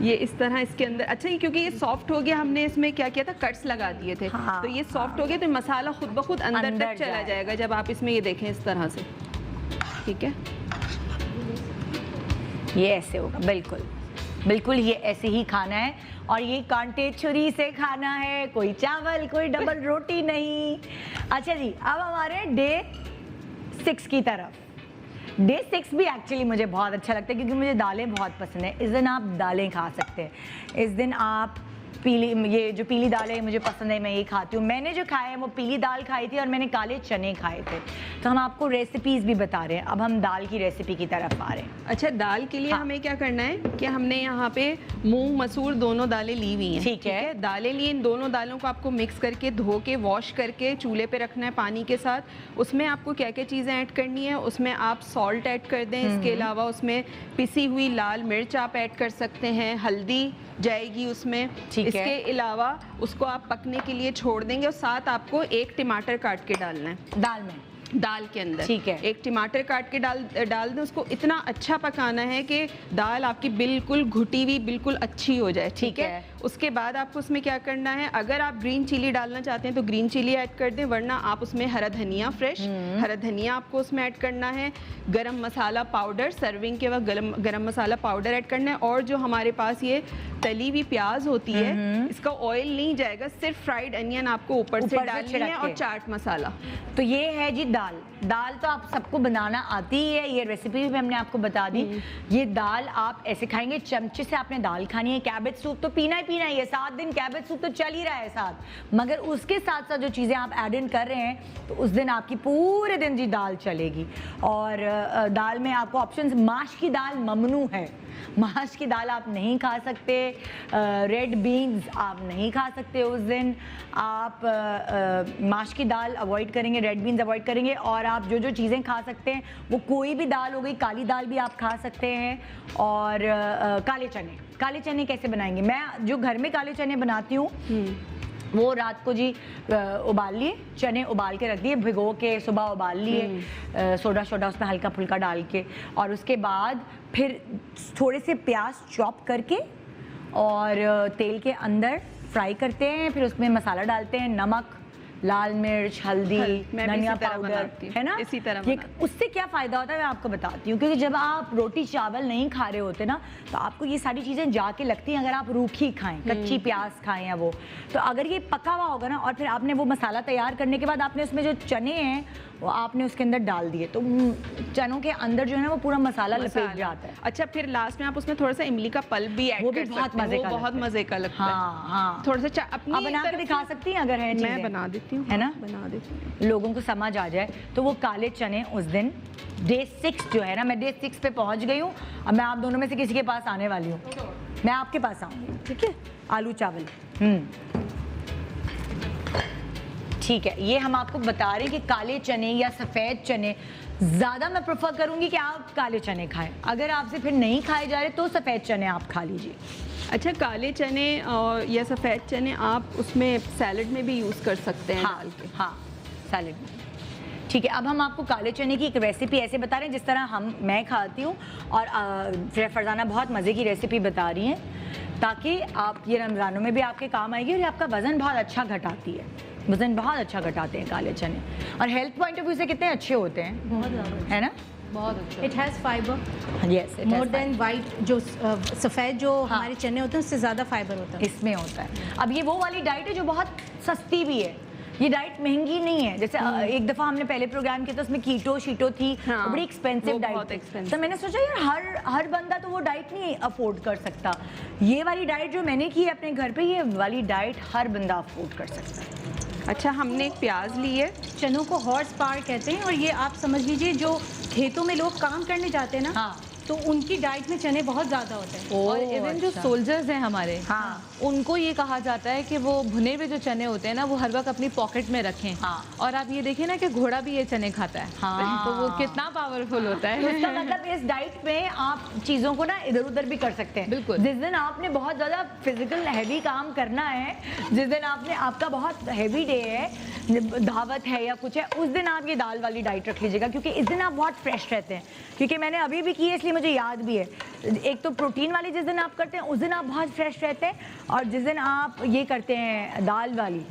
ये इस तरह इसके अंदर, अच्छा ये क्योंकि ये सॉफ्ट हो गया, हमने इसमें क्या किया था, कट्स लगा दिए थे। हाँ, तो ये सॉफ्ट हो गया, तो मसाला खुद ब खुद अंदर तक चला जाएगा जब आप इसमें ये देखें इस तरह से, ठीक है। ये ऐसे होगा, बिल्कुल बिल्कुल ये ऐसे ही खाना है। और ये कांटे छुरी से खाना है, कोई चावल, कोई डबल रोटी नहीं। अच्छा जी, अब हमारे डे 6 की तरफ। डे 6 भी एक्चुअली मुझे बहुत अच्छा लगता है क्योंकि मुझे दालें बहुत पसंद है। इस दिन आप दालें खा सकते हैं। इस दिन आप पीली, ये जो पीली दाल है मुझे पसंद है, मैं ये खाती हूँ। मैंने जो खाए हैं वो पीली दाल खाई थी और मैंने काले चने खाए थे। तो हम आपको रेसिपीज़ भी बता रहे हैं। अब हम दाल की रेसिपी की तरफ आ रहे हैं। अच्छा, दाल के लिए हमें क्या करना है कि हमने यहाँ पे मूंग मसूर दोनों दालें ली हुई हैं, ठीक है। दालें लिए, इन दोनों दालों को आपको मिक्स करके धो के वॉश करके चूल्हे पे रखना है पानी के साथ। उसमें आपको क्या क्या चीज़ें ऐड करनी है, उसमें आप सॉल्ट ऐड कर दें, इसके अलावा उसमें पिसी हुई लाल मिर्च आप ऐड कर सकते हैं, हल्दी जाएगी उसमें, इसके अलावा उसको आप पकने के लिए छोड़ देंगे और साथ आपको 1 टमाटर काट के डालना है दाल के अंदर, ठीक है। 1 टमाटर काट के डाल दें। उसको इतना अच्छा पकाना है कि दाल आपकी बिल्कुल घुटी हुई बिल्कुल अच्छी हो जाए, ठीक है। उसके बाद आपको उसमें क्या करना है, अगर आप ग्रीन चिली डालना चाहते हैं तो ग्रीन चिली ऐड कर दें, वरना आप उसमें हरा धनिया, फ्रेश हरा धनिया आपको उसमें ऐड करना है। गरम मसाला पाउडर, सर्विंग के वक्त गरम मसाला पाउडर ऐड करना है। और जो हमारे पास ये तली हुई प्याज होती है, इसका ऑयल नहीं जाएगा, सिर्फ फ्राइड अनियन आपको ऊपर से डालनी है और चाट मसाला। तो ये है जी दाल तो आप सबको बनाना आती ही है, ये रेसिपी भी हमने आपको बता दी। ये दाल आप ऐसे खाएंगे, चमचे से आपने दाल खानी है। कैबेज सूप तो पीना ही है, 7 दिन कैबेज सूप तो चल ही रहा है साथ, मगर उसके साथ साथ जो चीज़ें आप ऐड इन कर रहे हैं तो उस दिन आपकी पूरे दिन जी दाल चलेगी। और दाल में आपको ऑप्शंस, माश की दाल ममनू है, माश की दाल आप नहीं खा सकते, रेड बीन्स आप नहीं खा सकते उस दिन। आप माश की दाल अवॉइड करेंगे, रेड बीन्स अवॉइड करेंगे, और आप जो जो चीज़ें खा सकते हैं वो कोई भी दाल हो गई, काली दाल भी आप खा सकते हैं। और काले चने कैसे बनाएंगे, मैं जो घर में काले चने बनाती हूँ वो रात को जी उबाल लिए, चने उबाल के रख दिए, भिगो के सुबह उबाल लिए, सोडा उसमें हल्का फुल्का डाल के, और उसके बाद फिर थोड़े से प्याज चॉप करके और तेल के अंदर फ्राई करते हैं। फिर उसमें मसाला डालते हैं, नमक, लाल मिर्च, हल्दी, धनिया पाउडर, है ना, इसी तरह। उससे क्या फ़ायदा होता है मैं आपको बताती हूँ, क्योंकि जब आप रोटी चावल नहीं खा रहे होते ना तो आपको ये सारी चीज़ें जाके लगती हैं। अगर आप रूखी खाएं, कच्ची प्याज खाएं या वो, तो अगर ये पका हुआ होगा ना और फिर आपने वो मसाला तैयार करने के बाद आपने उसमें जो चने हैं वो आपने उसके अंदर डाल दिए, तो चनों के अंदर जो है ना वो पूरा मसाला लपेट जाता है। अच्छा, फिर लास्ट में आप उसमें थोड़ा सा इमली का पल्प भी ऐड कर सकते हैं, वो बहुत मजे का लगता है। हाँ, थोड़ा सा अपनी बना के दिखा सकती हैं अगर है, मैं बना देती हूँ, है ना, बना देती हूँ, लोगों को समझ आ जाए। तो वो काले चने उस दिन डे 6 जो है ना, मैं डे 6 पे पहुंच गई हूँ। अब मैं आप दोनों में से किसी के पास आने वाली हूँ, मैं आपके पास आऊँगी, ठीक है। आलू चावल, ठीक है, ये हम आपको बता रहे हैं कि काले चने या सफ़ेद चने ज़्यादा मैं प्रेफर करूंगी कि आप काले चने खाएं। अगर आपसे फिर नहीं खाए जा रहे तो सफ़ेद चने आप खा लीजिए। अच्छा, काले चने और या सफ़ेद चने आप उसमें सैलड में भी यूज़ कर सकते हैं डाल के। हाँ, सैलड में। ठीक है, अब हम आपको काले चने की एक रेसिपी ऐसे बता रहे हैं जिस तरह मैं खाती हूँ, और फरजाना बहुत मज़े की रेसिपी बता रही हैं ताकि आप ये रमज़ानों में भी आपके काम आएगी, और ये आपका वज़न बहुत अच्छा घटाती है, वज़न बहुत अच्छा घटाते हैं काले चने, और हेल्थ पॉइंट ऑफ व्यू से कितने अच्छे होते हैं, बहुत ज़्यादा, है ना? बहुत अच्छा। It has fibre, yes, more than white, जो सफ़ेद जो हमारे चने होते हैं उससे ज़्यादा फाइबर होता है इसमें होता है। अब ये वो वाली डाइट है जो बहुत सस्ती भी है, ये डाइट महंगी नहीं है। जैसे एक दफ़ा हमने पहले प्रोग्राम किया था, उसमें कीटो शीटो थी, हाँ, बड़ी एक्सपेंसिव बहुत डाइट expensive। तो मैंने सोचा यार हर बंदा तो वो डाइट नहीं अफोर्ड कर सकता। ये वाली डाइट जो मैंने की है अपने घर पे, ये वाली डाइट हर बंदा अफोर्ड कर सकता है। अच्छा, हमने एक प्याज ली है। चनों को हॉर्स पावर कहते हैं, और ये आप समझ लीजिए जो खेतों में लोग काम करने जाते हैं ना, हाँ, तो उनकी डाइट में चने बहुत ज़्यादा होते हैं। और इवन जो सोल्जर्स हैं हमारे, हाँ, उनको ये कहा जाता है कि वो भुने हुए जो चने होते हैं ना, वो हर वक्त अपनी पॉकेट में रखें। हाँ। और आप ये देखिए ना कि घोड़ा भी ये चने खाता है। हाँ। तो वो कितना पावरफुल होता तो है। इसका मतलब इस डाइट में आप चीज़ों को ना इधर उधर भी कर सकते हैं। बिल्कुल। जिस दिन आपने बहुत ज़्यादा फिजिकल हैवी काम करना है, जिस दिन आपका बहुत हैवी डे है, दावत है या कुछ है, उस दिन आप ये दाल वाली डाइट रख लीजिएगा, क्योंकि इस दिन आप बहुत फ्रेश रहते हैं। क्योंकि मैंने अभी भी की है, इसलिए मुझे याद भी है। एक तो प्रोटीन वाली जिस दिन आप करते हैं उस दिन आप बहुत फ्रेश रहते हैं, और जिस दिन आप ये करते हैं दाल वाली,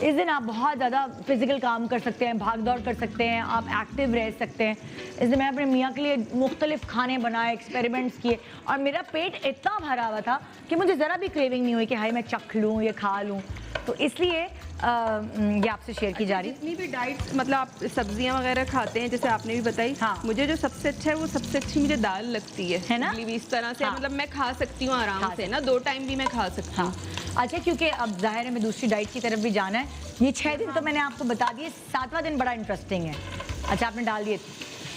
इस दिन आप बहुत ज़्यादा फिजिकल काम कर सकते हैं, भाग दौड़ कर सकते हैं, आप एक्टिव रह सकते हैं। इस दिन मैं अपने मियाँ के लिए मुख्तलिफ खाने बनाए, एक्सपेरिमेंट्स किए, और मेरा पेट इतना भरा हुआ था कि मुझे ज़रा भी क्रेविंग नहीं हुई कि हाय मैं चख लूँ, ये खा लूँ। तो इसलिए ये आपसे शेयर की जा रही। जितनी भी डाइट, मतलब आप सब्जियां वगैरह खाते हैं, जैसे आपने भी बताई, हाँ। मुझे जो सबसे अच्छा है वो सबसे अच्छी मुझे दाल लगती है ना? इस तरह से, हाँ। मतलब मैं खा सकती हूँ आराम से ना, 2 टाइम भी मैं खा सकती हूँ। हाँ, अच्छा, क्योंकि अब जाहिर है मैं दूसरी डाइट की तरफ भी जाना है। ये 6 दिन तो मैंने आपको बता दिए, 7वां दिन बड़ा इंटरेस्टिंग है। अच्छा, आपने डाल दिए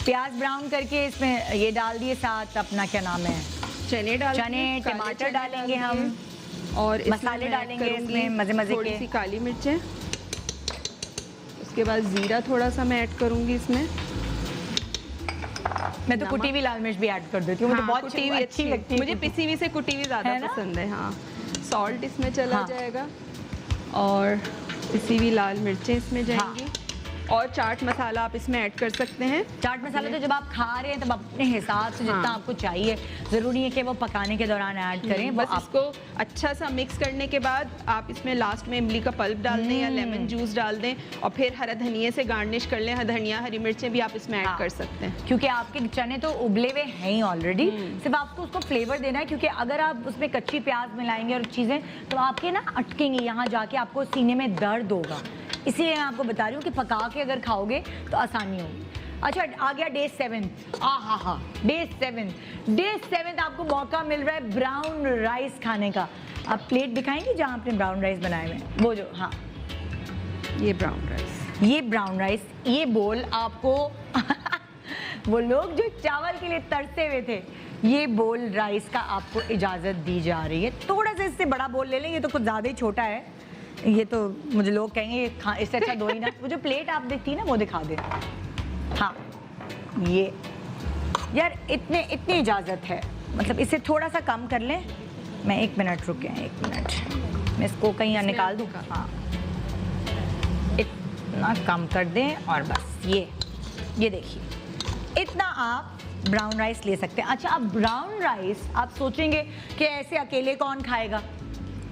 प्याज ब्राउन करके, इसमें ये डाल दिए, साथ अपना क्या नाम है, चने टमाटर डालेंगे हम, और मसाले डालेंगे इसमें मज़े थोड़ी के। सी काली मिर्चें, उसके बाद ज़ीरा थोड़ा सा मैं ऐड करूँगी इसमें। मैं तो कुटी हुई लाल मिर्च भी ऐड कर देती हूँ, मुझे बहुत कुटी हुई अच्छी लगती है। मुझे पिसी हुई से कुटी हुई ज़्यादा है ना? पसंद है। हाँ, सॉल्ट इसमें चला हाँ। जाएगा, और पिसी हुई लाल मिर्चें इसमें जाएंगी, और चाट मसाला आप इसमें ऐड कर सकते हैं। चाट मसाला तो जब आप खा रहे हैं तब अपने हिसाब से जितना हाँ। आपको चाहिए, ज़रूरी है कि वो पकाने के दौरान ऐड करें। बस वो इसको अच्छा सा मिक्स करने के बाद आप इसमें लास्ट में इमली का पल्प डाल दें या लेमन जूस डाल दें, और फिर हरा धनिया से गार्निश कर लें। धनिया, हरी मिर्चें भी आप इसमें ऐड हाँ। कर सकते हैं। क्योंकि आपके चने तो उबले हुए हैं ही ऑलरेडी, सिर्फ आपको उसको फ्लेवर देना है। क्योंकि अगर आप उसमें कच्ची प्याज मिलाएंगे और चीज़ें, तो आपके ना अटकेंगी, यहाँ जाके आपको सीने में दर्द होगा। इसीलिए मैं आपको बता रही हूँ कि पका के अगर खाओगे तो आसानी होगी। अच्छा, आ गया डे 7। हा, डे 7 आपको मौका मिल रहा है ब्राउन राइस खाने का। आप प्लेट दिखाएंगे जहाँ आपने ब्राउन राइस बनाए हुए हैं, वो जो, हाँ, ये ब्राउन राइस, ये ब्राउन राइस, ये बोल आपको वो लोग जो चावल के लिए तरसे हुए थे, ये बोल राइस का आपको इजाज़त दी जा रही है। थोड़ा सा इससे बड़ा बोल ले लें, ये तो कुछ ज़्यादा ही छोटा है। ये तो मुझे लोग कहेंगे इससे अच्छा दो ही ना। वो जो प्लेट आप देखती ना, वो दिखा दे। हाँ, ये यार इतनी इजाज़त है, मतलब इससे थोड़ा सा कम कर लें। मैं 1 मिनट रुके, 1 मिनट, मैं इसको कहीं निकाल दूँ। हाँ, इतना कम कर दें, और बस ये देखिए, इतना आप ब्राउन राइस ले सकते हैं। अच्छा, अब ब्राउन राइस आप सोचेंगे कि ऐसे अकेले कौन खाएगा,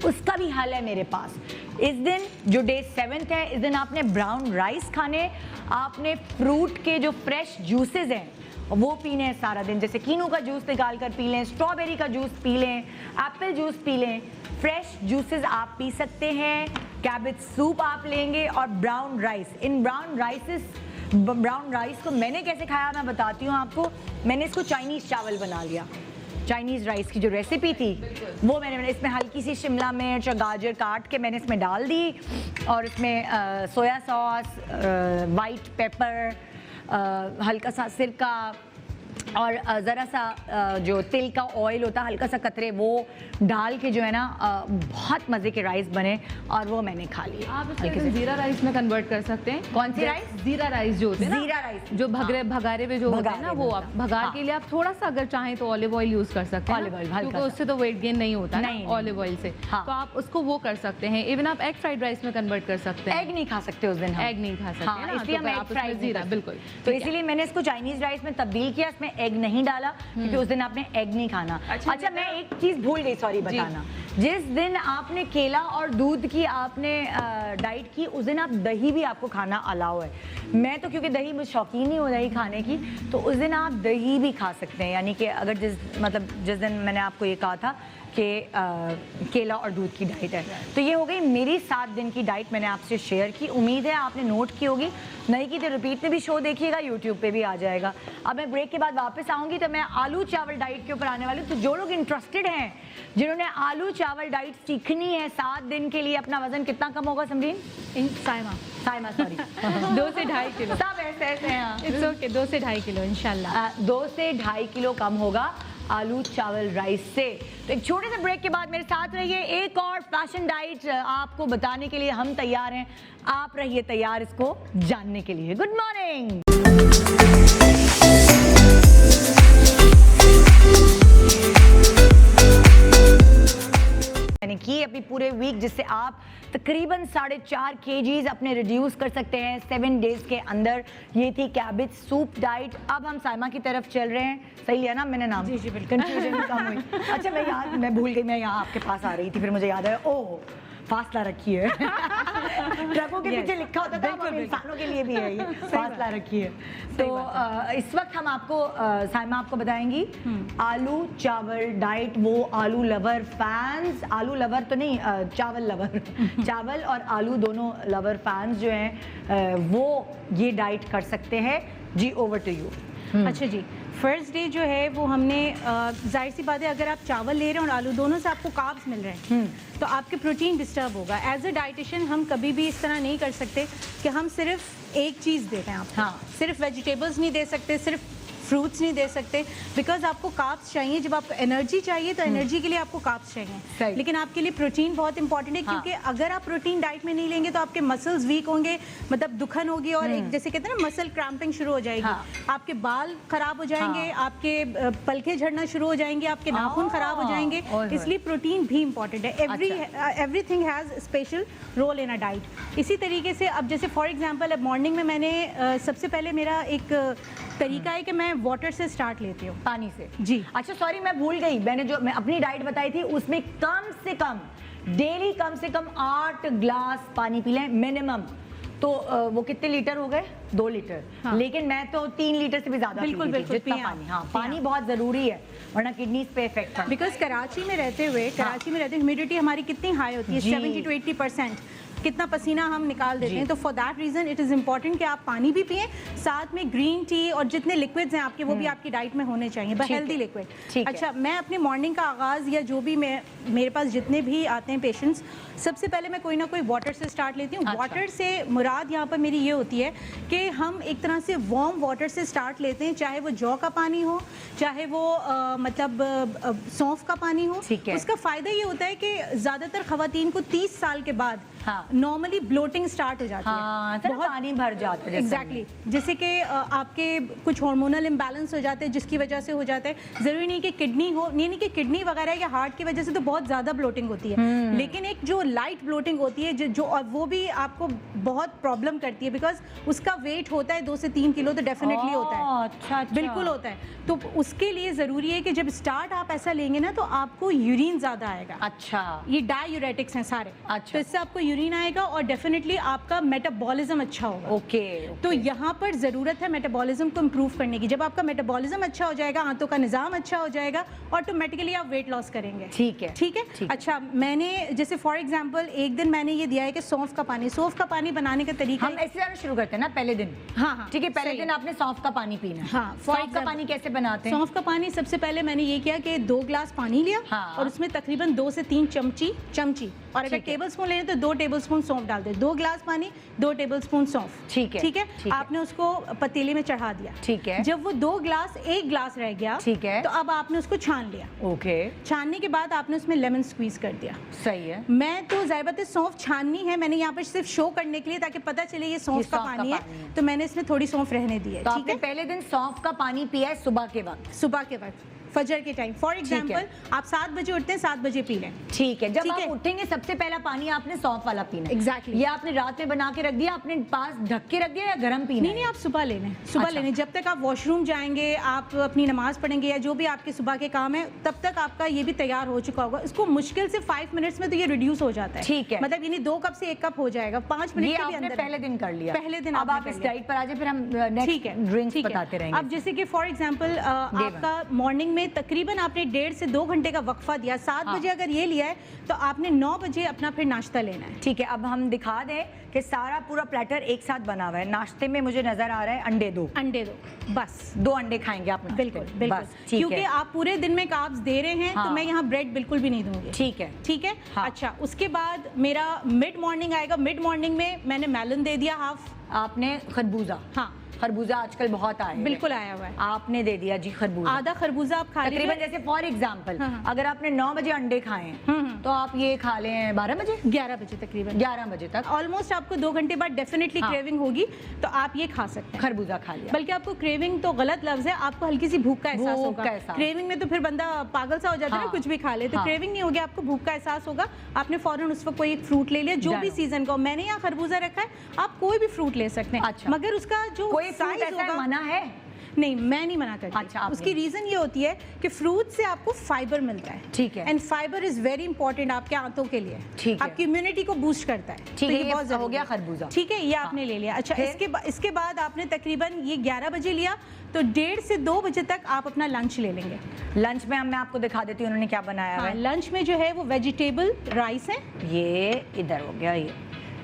उसका भी हल है मेरे पास। इस दिन जो डे 7 है, इस दिन आपने ब्राउन राइस खाने, आपने फ्रूट के जो फ्रेश जूसेस हैं वो पीने हैं सारा दिन। जैसे कीनू का जूस निकाल कर पी लें, स्ट्रॉबेरी का जूस पी लें, एप्पल जूस पी लें, फ्रेश जूसेस आप पी सकते हैं। कैबेज सूप आप लेंगे, और ब्राउन राइस। इन ब्राउन राइस को मैंने कैसे खाया मैं बताती हूँ आपको। मैंने इसको चाइनीज़ चावल बना लिया। चाइनीज़ राइस की जो रेसिपी थी वो मैंने इसमें हल्की सी शिमला मिर्च और गाजर काट के मैंने इसमें डाल दी, और इसमें सोया सॉस, वाइट पेपर, हल्का सा सिरका, और ज़रा सा जो तिल का ऑयल होता है, हल्का सा कतरे वो डाल के जो है ना बहुत मज़े के राइस बने और वो मैंने खा लिया। आप इसको जीरा राइस में कन्वर्ट कर सकते हैं। कौन सी राइस? जीरा राइस जो होते हैं ना, जीरा राइस जो भगारे में जो होते हैं ना, वो आप भगार के लिए आप थोड़ा सा अगर चाहें तो ऑलिव ऑयल यूज कर सकते हैं, ऑलिव ऑयल क्योंकि उससे तो वेट गेन नहीं होता ना ऑलिव ऑयल से। हाँ। तो आप उसको वो कर सकते हैं। इवन आप एग फ्राइड राइस में कन्वर्ट कर सकते हैं। एग नहीं खा सकते उस दिन हम। एग नहीं खा सकते हाँ, ना, इसलिए तो हम आप एग फ्राइड उसमें जीरा, बिल्कुल। तो इसीलिए मैंने इसको चाइनीज राइस में तब्दील किया, इसमें एग नहीं डाला क्योंकि उस दिन आपने एग नहीं खाना। अच्छा मैं एक चीज भूल गई, सॉरी बताना, जिस दिन आपने केला और दूध की आपने डाइट की उस दिन आप दही भी आपको खाना अलाउ है। मैं तो क्योंकि दही मुझे शौकीन नहीं हो दही खाने की, तो उस दिन आप दही भी खा सकते हैं। यानी कि अगर जिस दिन मैंने आपको ये कहा था कि केला और दूध की डाइट है, तो ये हो गई मेरी 7 दिन की डाइट, मैंने आपसे शेयर की। उम्मीद है आपने नोट की होगी, नहीं की तो रिपीट में भी शो देखिएगा, यूट्यूब पे भी आ जाएगा। अब मैं ब्रेक के बाद वापस आऊँगी तो मैं आलू चावल डाइट के ऊपर आने वाली हूँ। तो जो लोग इंटरेस्टेड हैं, जिन्होंने आलू चावल डाइट सीखनी है 7 दिन के लिए, अपना वजन कितना कम होगा समरीन? साइमा सॉरी 2 से 2.5 किलो। सब ऐसे हैं। इट्स ओके, 2 से 2.5 किलो इंशाल्लाह। 2 से 2.5 किलो कम होगा आलू चावल राइस से। तो एक छोटे से ब्रेक के बाद मेरे साथ रहिए। एक और फैशन डाइट आपको बताने के लिए हम तैयार हैं, आप रहिए तैयार इसको जानने के लिए। Good morning. मैंने की अभी पूरे वीक, जिससे आप तकरीबन 4.5 kgs अपने रिड्यूस कर सकते हैं 7 डेज के अंदर। ये थी कैबेज सूप डाइट। अब हम साइमा की तरफ चल रहे हैं, सही लिया ना मैंने नाम? जी बिल्कुल, कंफ्यूजन कम हुई। अच्छा मैं भूल गई, मैं यहाँ आपके पास आ रही थी, फिर मुझे याद आया ओह फासला रखी है। ट्रकों के पीछे लिखा होता था, अब इंसानों के लिए भी है ये, फासला रखी है। तो इस वक्त हम आपको साइमा आपको बताएंगी आलू चावल डाइट। वो आलू लवर फैंस, आलू लवर तो नहीं, चावल लवर चावल और आलू दोनों लवर फैंस जो हैं वो ये डाइट कर सकते हैं। जी ओवर टू यू। अच्छा जी, फर्स्ट डे जो है वो हमने जाहिर सी बात है, अगर आप चावल ले रहे हैं और आलू दोनों से आपको कार्ब्स मिल रहे हैं तो आपके प्रोटीन डिस्टर्ब होगा। एज अ डाइटिशियन हम कभी भी इस तरह नहीं कर सकते कि हम सिर्फ एक चीज़ दे रहे हैं आपको। हाँ। सिर्फ वेजिटेबल्स नहीं दे सकते, सिर्फ फ्रूट्स नहीं दे सकते, बिकॉज आपको कार्ब्स चाहिए। जब आपको एनर्जी चाहिए तो एनर्जी के लिए आपको कार्ब्स चाहिए, लेकिन आपके लिए प्रोटीन बहुत इंपॉर्टेंट है। क्योंकि अगर आप प्रोटीन डाइट में नहीं लेंगे तो आपके मसल्स वीक होंगे, मतलब दुखन होगी और एक जैसे कहते हैं ना मसल क्रैम्पिंग शुरू हो जाएगी। आपके बाल खराब हो जाएंगे, आपके पलके झड़ना शुरू हो जाएंगे, आपके नाखून खराब हो जाएंगे। इसलिए प्रोटीन भी इंपॉर्टेंट है। Everything has special role in a diet. इसी तरीके से अब जैसे फॉर एग्जाम्पल अब मॉर्निंग में मैंने सबसे पहले मेरा एक तरीका है कि मैं वाटर से स्टार्ट लेती हूँ, पानी से। जी। अच्छा सॉरी मैं भूल गई, मैं अपनी डाइट बताई थी, उसमें कम से कम डेली कम से कम 8 ग्लास पानी पी लें मिनिमम। तो वो कितने लीटर हो गए? 2 लीटर। हाँ। लेकिन मैं तो 3 लीटर से भी ज्यादा बिल्कुल जितना पानी। हाँ, पानी बहुत जरूरी है वरना किडनीज पे इफेक्ट पड़ता है। बिकॉज कराची में रहते हुए ह्यूमिडिटी हमारी कितनी हाई होती है, 70 to 80%। कितना पसीना हम निकाल देते हैं। तो for that reason it is important कि आप पानी भी पिएं, साथ में ग्रीन टी और जितने लिक्विड्स हैं आपके वो भी आपकी डाइट में होने चाहिए, बट हेल्दी लिक्विड। अच्छा, मैं अपने मॉर्निंग का आगाज़ या जो भी मेरे पास जितने भी आते हैं पेशेंट्स, सबसे पहले मैं कोई ना कोई वाटर से स्टार्ट लेती हूँ। वाटर से मुराद यहाँ पर मेरी ये होती है कि हम एक तरह से वार्म वाटर से स्टार्ट लेते हैं, चाहे वो जौ का पानी हो, चाहे वो मतलब सौंफ का पानी हो। उसका फ़ायदा ये होता है कि ज़्यादातर ख़वातीन को 30 साल के बाद नॉर्मली ब्लोटिंग स्टार्ट हो जाती है, बहुत पानी भर जाता है। एग्जैक्टली, जैसे कि आपके कुछ हार्मोनल इम्बैलेंस हो जाते हैं जिसकी वजह से हो जाता है। ज़रूरी नहीं कि किडनी हो, नहीं कि किडनी वगैरह या हार्ट की वजह से तो बहुत ज़्यादा ब्लोटिंग होती है, लेकिन एक जो लाइट ब्लोटिंग होती है जो और वो भी आपको बहुत प्रॉब्लम करती है, बिकॉज उसका वेट होता है 2 से 3 किलो, तो डेफिनेटली होता है। अच्छा, बिल्कुल होता है। तो उसके लिए ज़रूरी है कि जब स्टार्ट आप ऐसा लेंगे ना तो आपको यूरिन ज़्यादा आएगा। अच्छा, ये डायूरेटिक्स हैं सारे। अच्छा, तो इससे आपको यूरिन आएगा और डेफिनेटली आपका मेटाबॉलिज्म अच्छा होगा। ओके। तो यहाँ पर ज़रूरत है मेटाबॉलिज्म को इम्प्रूव करने की। जब आपका मेटाबॉलिज्म अच्छा हो जाएगा, आंतों का निज़ाम अच्छा हो जाएगा, ऑटोमेटिकली आप वेट लॉस करेंगे। ठीक है, ठीक है। अच्छा, मैंने जैसे फॉर एग्जांपल एक दिन मैंने ये दिया है कि सौंफ का पानी बनाने का तरीका हम ऐसे जाना शुरू करते हैं ना पहले दिन। हाँ, ठीक है, पहले दिन आपने सौंफ का पानी पीना है। हाँ, सौंफ का पानी कैसे बनाते हैं? सौंफ का पानी सबसे पहले मैंने ये किया कि 2 ग्लास पानी लिया और उसमें तकरीबन 2 से 3 चमची और अगर टेबलस्पून लें तो 2 टेबलस्पून सौंफ डाल दें, 2 ग्लास पानी 2 टेबलस्पून सौंफ। ठीक है, ठीक है, आपने उसको पतीले में चढ़ा दिया। ठीक है, जब वो 2 ग्लास 1 ग्लास रह गया, ठीक है, तो अब आपने उसको छान लिया। ओके, छानने के बाद आपने उसमें लेमन स्क्वीज कर दिया। सही है। मैं तो ज़ाहिर सौंफ छाननी है, मैंने यहाँ पर सिर्फ शो करने के लिए ताकि पता चले ये सौंफ का पानी है, तो मैंने इसमें थोड़ी सौंफ रहने दी है। तो आपने पहले दिन सौंफ का पानी पिया है सुबह के वक्त? सुबह के वक्त, फजर के टाइम। फॉर एग्जाम्पल आप 7 बजे उठते हैं, 7 बजे पी लें। ठीक है, जब आप उठेंगे सबसे पहला पानी आपने सौंफ वाला पीना। एग्जैक्टली। ये आपने रात में बना के रख दिया, आपने पास ढक के रख दिया या गरम पीना? नहीं, आप सुबह लेने, सुबह लेने। जब तक आप वॉशरूम जाएंगे, आप अपनी नमाज पढ़ेंगे या जो भी आपके सुबह के काम है, तब तक आपका ये भी तैयार हो चुका होगा। इसको मुश्किल से 5 मिनट्स में तो ये रिड्यूस हो जाता है। ठीक है, मतलब यानी 2 कप से 1 कप हो जाएगा 5 मिनट के अंदर। पहले दिन कर लिया, पहले दिन। अब आप इस डाइट पर आ जाए, फिर हम नेक्स्ट ड्रिंक्स बताते रहेंगे। अब जैसे कि फॉर एग्जांपल आपका मॉर्निंग में तकरीबन आपने 1.5 से 2 घंटे का वक्फा दिया, 7 बजे अगर ये लिया है तो आपने 9 बजे अपना फिर नाश्ता लेना है। ठीक है, अब हम दिखा दें कि सारा पूरा प्लेटर एक साथ बना हुआ है। नाश्ते में मुझे नजर आ रहा है अंडे 2, बस 2 अंडे खाएंगे आप? बिल्कुल बिल्कुल, क्योंकि आप पूरे दिन में कार्ब्स दे रहे हैं। तो मैं यहाँ ब्रेड बिल्कुल भी नहीं दूंगी। ठीक है, ठीक है। अच्छा, उसके बाद मेरा मिड मॉर्निंग आएगा। मिड मॉर्निंग में मैंने मेलन दे दिया हाफ। आपने खरबूजा? हाँ, खरबूजा आजकल बहुत आया है। बिल्कुल आया हुआ है, आपने दे दिया जी खरबूजा। आधा खरबूजा आप खा लीजिए। तकरीबन जैसे फॉर एग्जांपल अगर आपने 9 बजे अंडे खाए तो आप ये खा लें 12 बजे, 11 बजे, तकरीबन 11 बजे तक। ऑलमोस्ट आपको 2 घंटे बाद डेफिनेटली क्रेविंग होगी, तो आप ये खा सकते हैं। खरबूजा खा लिया। बल्कि आपको क्रेविंग तो गलत लफ्ज है, आपको हल्की सी भूख का एहसास होगा। क्रेविंग में तो फिर बंदा पागल सा हो जाता है ना, कुछ भी खा ले। तो क्रेविंग नहीं होगी, आपको भूख का एहसास होगा। आपने फौरन उस वक्त कोई एक फ्रूट ले लिया, जो भी सीजन का। मैंने यहाँ खरबूजा रखा है, आप कोई भी फ्रूट ले सकते हैं। अच्छा, मगर उसका जो साइज होगा है। नहीं, मैं नहीं मना करती। अच्छा, उसकी रीजन ये होती है कि फ्रूट से आपको फाइबर मिलता है। ठीक है, and fibre is very important आपके आंतों के लिए। ठीक है, आपकी इम्यूनिटी को बूस्ट करता है। ठीक है, ये बहुत हो गया खरबूजा। ठीक है, ये आपने ले लिया। अच्छा, इसके बाद आपने तकरीबन ये 11 बजे लिया, तो 1.5 से 2 बजे तक आप अपना लंच ले लेंगे। लंच में मैं आपको दिखा देती हूँ उन्होंने क्या बनाया है। लंच में जो है वो वेजिटेबल राइस है। ये इधर हो गया ये।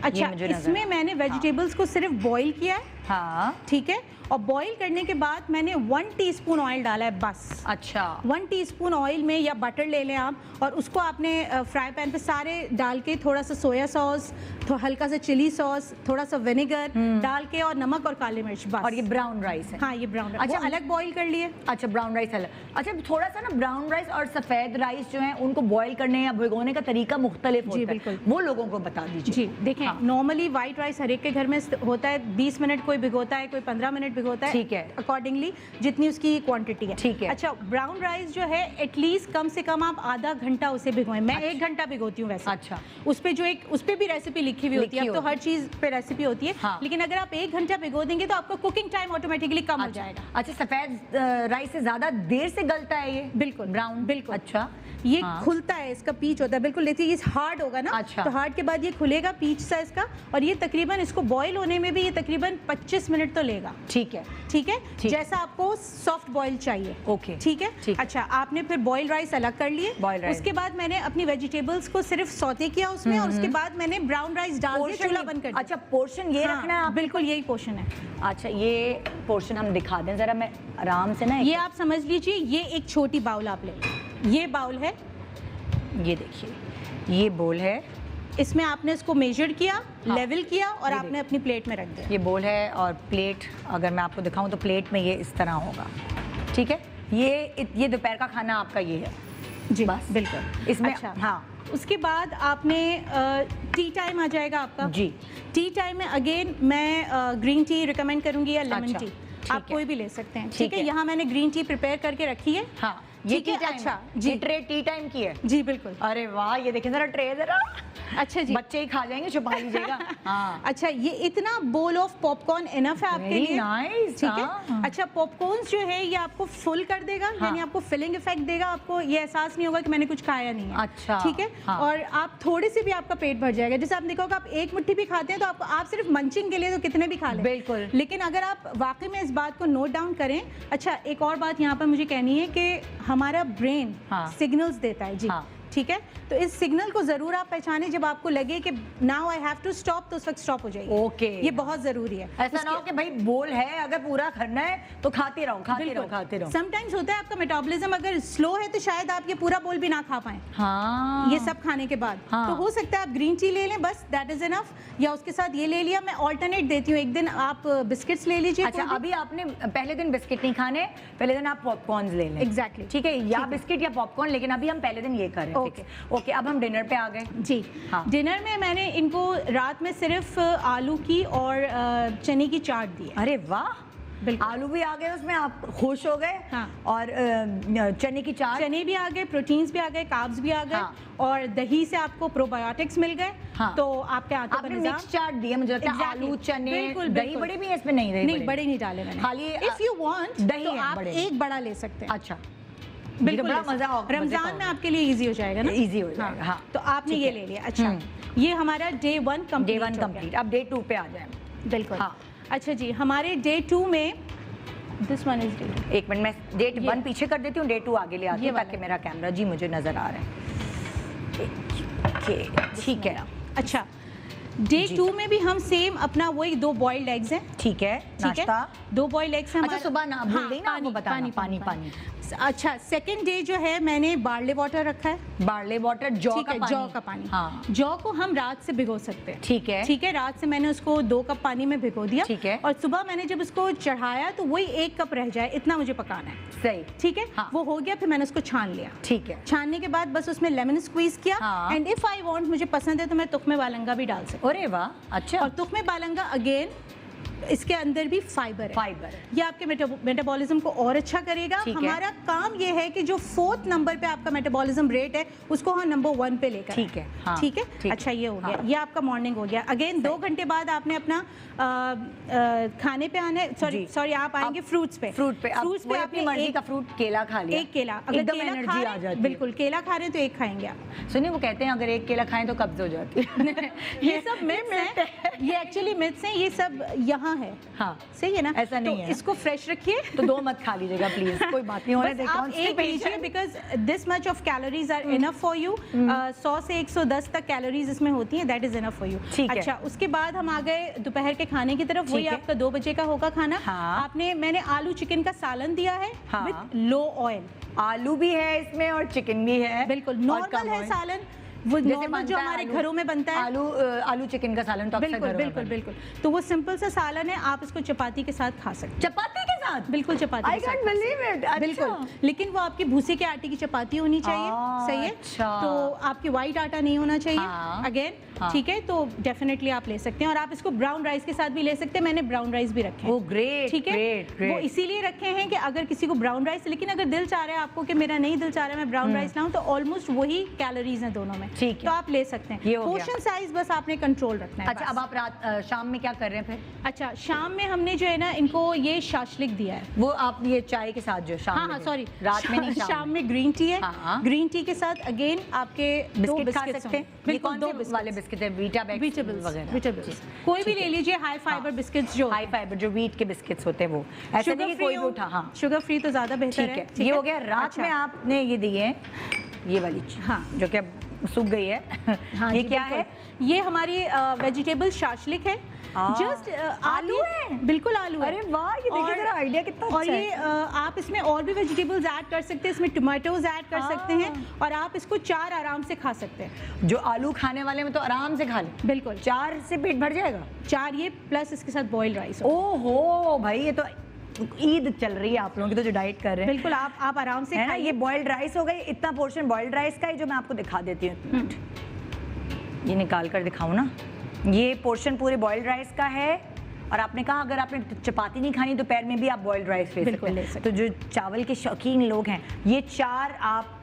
अच्छा, इसमें मैंने वेजिटेबल्स को सिर्फ बॉईल किया है। हाँ, ठीक है, और बॉईल करने के बाद मैंने 1 टीस्पून ऑयल डाला है बस। अच्छा, 1 टीस्पून ऑयल में या बटर ले लें आप, और उसको आपने फ्राई पैन पे सारे डाल के थोड़ा सा सोया सॉस, हल्का सा चिली सॉस, थोड़ा सा विनेगर डाल के, और नमक और काली मिर्च, बस। और ये ब्राउन राइस है? हाँ, ये ब्राउन राइस। अच्छा, अलग बॉईल कर लिए। अच्छा, ब्राउन राइस अलग। अच्छा, थोड़ा सा ना ब्राउन राइस और सफ़ेद राइस जो है उनको बॉईल करने या भिगोने का तरीका मुख्तलिफ होता है। बिल्कुल, वो लोगों को बता दीजिए। जी देखें, नॉर्मली वाइट राइस हर एक के घर में होता है, 20 मिनट कोई भिगोता है, कोई 15 मिनट भिगोता है। ठीक है, अकॉर्डिंगली जितनी उसकी क्वांटिटी है। ठीक है। अच्छा, ब्राउन राइस जो है एटलीस्ट कम से कम आप आधा घंटा उसे भिगोएं। मैं 1 घंटा भिगोती हूँ वैसे। अच्छा, उस पे जो उस पे भी रेसिपी लिखी हुई होती है। अब तो हर चीज पे रेसिपी होती है। हाँ। लेकिन अगर आप 1 घंटा भिगो देंगे तो आपका कुकिंग टाइम ऑटोमेटिकली कम हो जाएगा। अच्छा, सफेद राइस से ज्यादा देर से गलता है ये? बिल्कुल, ब्राउन। बिल्कुल। अच्छा, ये खुलता है, इसका पीच होता है। बिल्कुल, देखिए ये हार्ड होगा ना। अच्छा, तो हार्ड के बाद ये खुलेगा पीच सा इसका, और ये तकरीबन इसको बॉईल होने में भी ये तकरीबन 25 मिनट तो लेगा। ठीक है, ठीक है, जैसा आपको सॉफ्ट बॉईल चाहिए। ओके, ठीक है। अच्छा, आपने फिर बॉईल राइस अलग कर लिए। उसके बाद मैंने अपनी वेजिटेबल्स को सिर्फ सौते किया उसमें, और उसके बाद मैंने ब्राउन राइस डाल के चूल्हा बंद कर दिया। अच्छा, पोर्शन ये रखना है? बिल्कुल, यही पोर्शन है। अच्छा, ये पोर्शन हम दिखा दें जरा, मैं आराम से ना। ये आप समझ लीजिए, ये एक छोटी बाउल आप ले, ये बाउल है, ये देखिए ये बोल है। इसमें आपने इसको मेजर किया, लेवल किया, और आपने अपनी प्लेट में रख दिया। ये बोल है, और प्लेट अगर मैं आपको दिखाऊं तो प्लेट में ये इस तरह होगा। ठीक है, ये दोपहर का खाना आपका ये है जी। बस बिल्कुल इसमें। अच्छा, हाँ, उसके बाद आपने टी टाइम आ जाएगा आपका जी। टी टाइम में अगेन मैं ग्रीन टी रिकमेंड करूंगी या लेमन टी, आप कोई भी ले सकते हैं। ठीक है, यहाँ मैंने ग्रीन टी प्रिपेयर करके रखी है। हाँ, ये टी टाइम। अच्छा जी, ट्रे टी टाइम की है जी। बिल्कुल। अरे वाह, ये देखें जरा ट्रे जरा। अच्छा जी, बच्चे ही खा जाएंगे, छुपा लीजिएगा। हाँ। अच्छा, ये इतना बोल ऑफ पॉपकॉर्न इनफ है आपके लिए। नाइस। ठीक है। अच्छा, पॉपकॉर्न्स जो है ये आपको फुल कर देगा। यानी आपको फिलिंग इफेक्ट देगा, आपको ये एहसास नहीं होगा कि मैंने कुछ खाया नहीं है। अच्छा, ठीक है। और आप थोड़े से भी आपका पेट भर जाएगा। जैसे आपने देखा आप 1 मुट्ठी भी खाते हैं तो आप सिर्फ मंचिंग के लिए तो कितने भी खा लें। बिल्कुल। लेकिन अगर आप वाकई में इस बात को नोट डाउन करें। अच्छा, एक और बात यहाँ पर मुझे कहनी है कि हमारा ब्रेन सिग्नल्स देता है जी। ठीक है, तो इस सिग्नल को जरूर आप पहचाने, जब आपको लगे कि now I have to stop, तो उस वक्त स्टॉप हो जाइए। ओके, ये बहुत जरूरी है। ऐसा ना हो कि भाई बोल है अगर पूरा करना है तो खाते रहो खाते रहो खाते रहो। समटाइम्स होता है आपका मेटाबॉलिज्म अगर स्लो है तो शायद आप ये पूरा बोल भी ना खा पाए, हाँ, ये सब खाने के बाद। हाँ। तो हो सकता है आप ग्रीन टी ले लें, बस दैट इज इनफ, या उसके साथ ये ले लिया। मैं ऑल्टरनेट देती हूँ, एक दिन आप बिस्किट्स ले लीजिए। अच्छा, अभी आपने पहले दिन बिस्किट नहीं खाने, पहले दिन आप पॉपकॉर्न ले लें। एग्जैक्टली, ठीक है, या बिस्किट या पॉपकॉर्न, लेकिन अभी हम पहले दिन ये कर रहे हैं। ओके ओके, अब हम डिनर पे आ गए जी। हाँ। डिनर में मैंने इनको रात में सिर्फ आलू की और चने की चाट दी है। अरे वाह, बिल्कुल। आलू भी आ गए उसमें, आप खुश हो गए। हाँ। और चने की चाट, चने भी आ गए, प्रोटीन्स भी आ गए, कार्ब्स भी आ गए। हाँ। और दही से आपको प्रोबायोटिक्स मिल गए। हाँ। तो आपके आंतों का आपने निजाम मिक्स चाट दिया, मुझे लगता है Exactly. आलू चने, बिल्कुल, दही बिल्कुल। बड़े भी हैं इसमें? नहीं, दही नहीं, बड़े नहीं डाले मैंने। खाली इफ यू वांट दही तो है, आप बड़े। एक बड़ा ले सकते हैं। अच्छा, बिल्कुल बड़ा ले सकते मजा हैं। होगा, रमजान में आपके लिए इजी हो जाएगा ना, इजी हो जाएगा। हाँ, तो आपने ठीक ये है। ले लिया। अच्छा, ये हमारा डे 1 डे 1 कंप्लीट। अब डे 2 पे आ जाए। बिल्कुल। हाँ। अच्छा जी, हमारे डे 2 में दिस वन इज डे, एक मिनट, मैं डे 1 पीछे कर देती हूँ, डे 2 आगे ले आती ये हूँ वाला ताकि मेरा कैमरा जी मुझे नजर आ रहा है। ओके, ठीक है, अच्छा डे जी। 2 में भी हम सेम अपना वही 2 बॉइल्ड एग्स हैं। ठीक है, ठीक है, नाश्ता। 2 बॉइल्ड एग्स हैं अच्छा, हमारे। सुबह ना भूल गई ना आपको बताना, पानी। अच्छा, सेकंड डे जो है मैंने बार्ले वाटर रखा है। बार्ले वाटर, जौ ठीक का है, पानी। जौ का पानी। हाँ, जौ को हम रात से भिगो सकते हैं। ठीक है, ठीक है, रात से मैंने उसको 2 कप पानी में भिगो दिया। ठीक है। और सुबह मैंने जब उसको चढ़ाया तो वही 1 कप रह जाए इतना मुझे पकाना है। सही, ठीक है, हाँ। वो हो गया, फिर मैंने उसको छान लिया। ठीक है। छानने के बाद बस उसमें लेमन स्क्वीज किया। हाँ। एंड इफ आई वांट, मुझे पसंद है तो मैं तुख्मे बालंगा भी डाल सकती अरे वाह, अच्छा। हूँ। और तुख्मे बालंगा अगेन इसके अंदर भी फाइबर है। फाइबर है। ये आपके मेटाबॉलिज्म को और अच्छा करेगा। ठीक है। हमारा काम ये है कि जो 4th नंबर पे आपका मेटाबॉलिज्म रेट है उसको हम नंबर 1 पे लेकर ठीक है, हाँ, ठीक है। ठीक अच्छा, ये हो गया, हाँ। ये आपका मॉर्निंग हो गया। अगेन 2 घंटे बाद आपने अपना खाने पे आना है। जी। सॉरी आप आएंगे फ्रूट्स पे। फ्रूट पे, फ्रूट्स पे अपनी आपने मर्जी का फ्रूट, केला खा लिया। एक केला, अगर एकदम केला एनर्जी खा आ रहे जाती है। बिल्कुल, केला खा रहे हैं तो एक खाएंगे आप। सुनिए, वो कहते हैं अगर एक केला खाएं तो कब्ज हो जाती है। ये सब मिथ्स हैं, ये एक्चुअली मिथ्स हैं, ये सब यहाँ है। हाँ, सही है ना, ऐसा नहीं तो है। इसको फ्रेश रखिए। तो 2 मत खा लीजिएगा प्लीज, कोई बात नहीं, होने बस दे। आप एक लीजिए, because this much of calories are enough for you. 100 से 110 तक कैलोरीज इसमें होती हैं, that is enough for you. ठीक है। अच्छा, उसके बाद हम आ गए दोपहर के खाने की तरफ। वही ठीक है। आपका 2 बजे का होगा खाना। हाँ। मैंने आलू चिकन का सालन दिया है हाँ। With low oil. आलू भी है इसमें और चिकन भी है। बिल्कुल और नॉर्मल कम है oil। सालन, वो जैसे नॉर्मल बनता जो है हमारे आलू- घरों में बनता है। आलू चिकन का सालन तो अक्सर बिल्कुल घरों में बिल्कुल बनता है। बिल्कुल। तो वो सिंपल सा सालन है, आप इसको चपाती के साथ खा सकते हैं। चपाती के साथ? बिल्कुल चपाती I के साथ can't खा सकते believe हैं। it, अच्छा। बिल्कुल, लेकिन वो आपकी भूसे के आटे की चपाती होनी चाहिए। सही है, अच्छा। तो आपकी व्हाइट आटा नहीं होना चाहिए। हाँ। अगेन हाँ। ठीक है, तो डेफिनेटली आप ले सकते हैं। और आप इसको ब्राउन राइस के साथ भी ले सकते हैं, मैंने ब्राउन राइस भी रखे हैं। Oh, great, ठीक है, great, great. वो इसीलिए रखे हैं कि अगर किसी को ब्राउन राइस, लेकिन अगर दिल चाह रहा है आपको कि मेरा नहीं दिल चाह रहा है मैं ब्राउन राइस लाऊं, तो ऑलमोस्ट वही कैलोरीज हैं दोनों में। ठीक है। तो आप ले सकते हैं। ये हो गया। पोर्शन साइज बस आपने कंट्रोल रखना है। अच्छा, बस। अब आप रात शाम में क्या कर रहे हैं फिर? अच्छा, शाम में हमने जो है ना इनको ये शाशलिक दिया है। वो आप ये चाय के साथ जो शाम हाँ में हाँ, दें। सॉरी, रात में नहीं, शाम में ग्रीन टी है। हाँ। ग्रीन टी के साथ अगेन आपके 2 बिस्किट खा बिस्किट्स सकते हैं। होंगे। ये कौन 2 से वाले बिस्किट है? वीटा विटाबल्स वगैरह विटाबल्स कोई भी ले लीजिए, हाई फाइबर बिस्किट्स जो हाई फाइबर जो वीट के बिस्किट्स होते हैं वो, ऐसे नहीं कि कोई भी उठा। हाँ, शुगर फ्री तो ज्यादा बेहतर ठीक है। है, ये हो गया। रात अच्छा। में आपने ये दिए हैं, ये वाली चीज, हाँ। जो कि अब सूख गई है। हाँ ये जी, क्या बिल्कुल। है? ये हमारी वेजिटेबल शाशलिक है। जस्ट आलू है? बिल्कुल आलू है। अरे वाह, ये देखिए और- जरा आइडिया कितना और अच्छा ये आप इसमें और भी वेजिटेबल्स ऐड कर सकते हैं, इसमें टोमेटोज ऐड कर सकते हैं, और आप इसको 4 आराम से खा सकते हैं। जो आलू खाने वाले में तो आराम से खा ले। बिल्कुल, 4 से पेट भर जाएगा। 4 ये प्लस इसके साथ बॉइल्ड राइस। ओहो भाई, ये तो ईद चल रही है आप लोगों की, तो जो डाइट कर रहे हैं। बिल्कुल, आप आराम से है ना, खाइए। ये बॉइल्ड राइस हो गई। इतना पोर्शन बॉइल्ड राइस का है जो मैं आपको दिखा देती हूँ। ये निकाल कर दिखाऊं ना, ये पोर्शन पूरे बॉइल्ड राइस का है। और आपने कहा अगर आपने चपाती नहीं खानी दोपहर में भी आप बॉइल्ड राइस ले बिल्कुल ले सकते हैं। तो जो चावल के शौकीन लोग हैं, ये 4 आप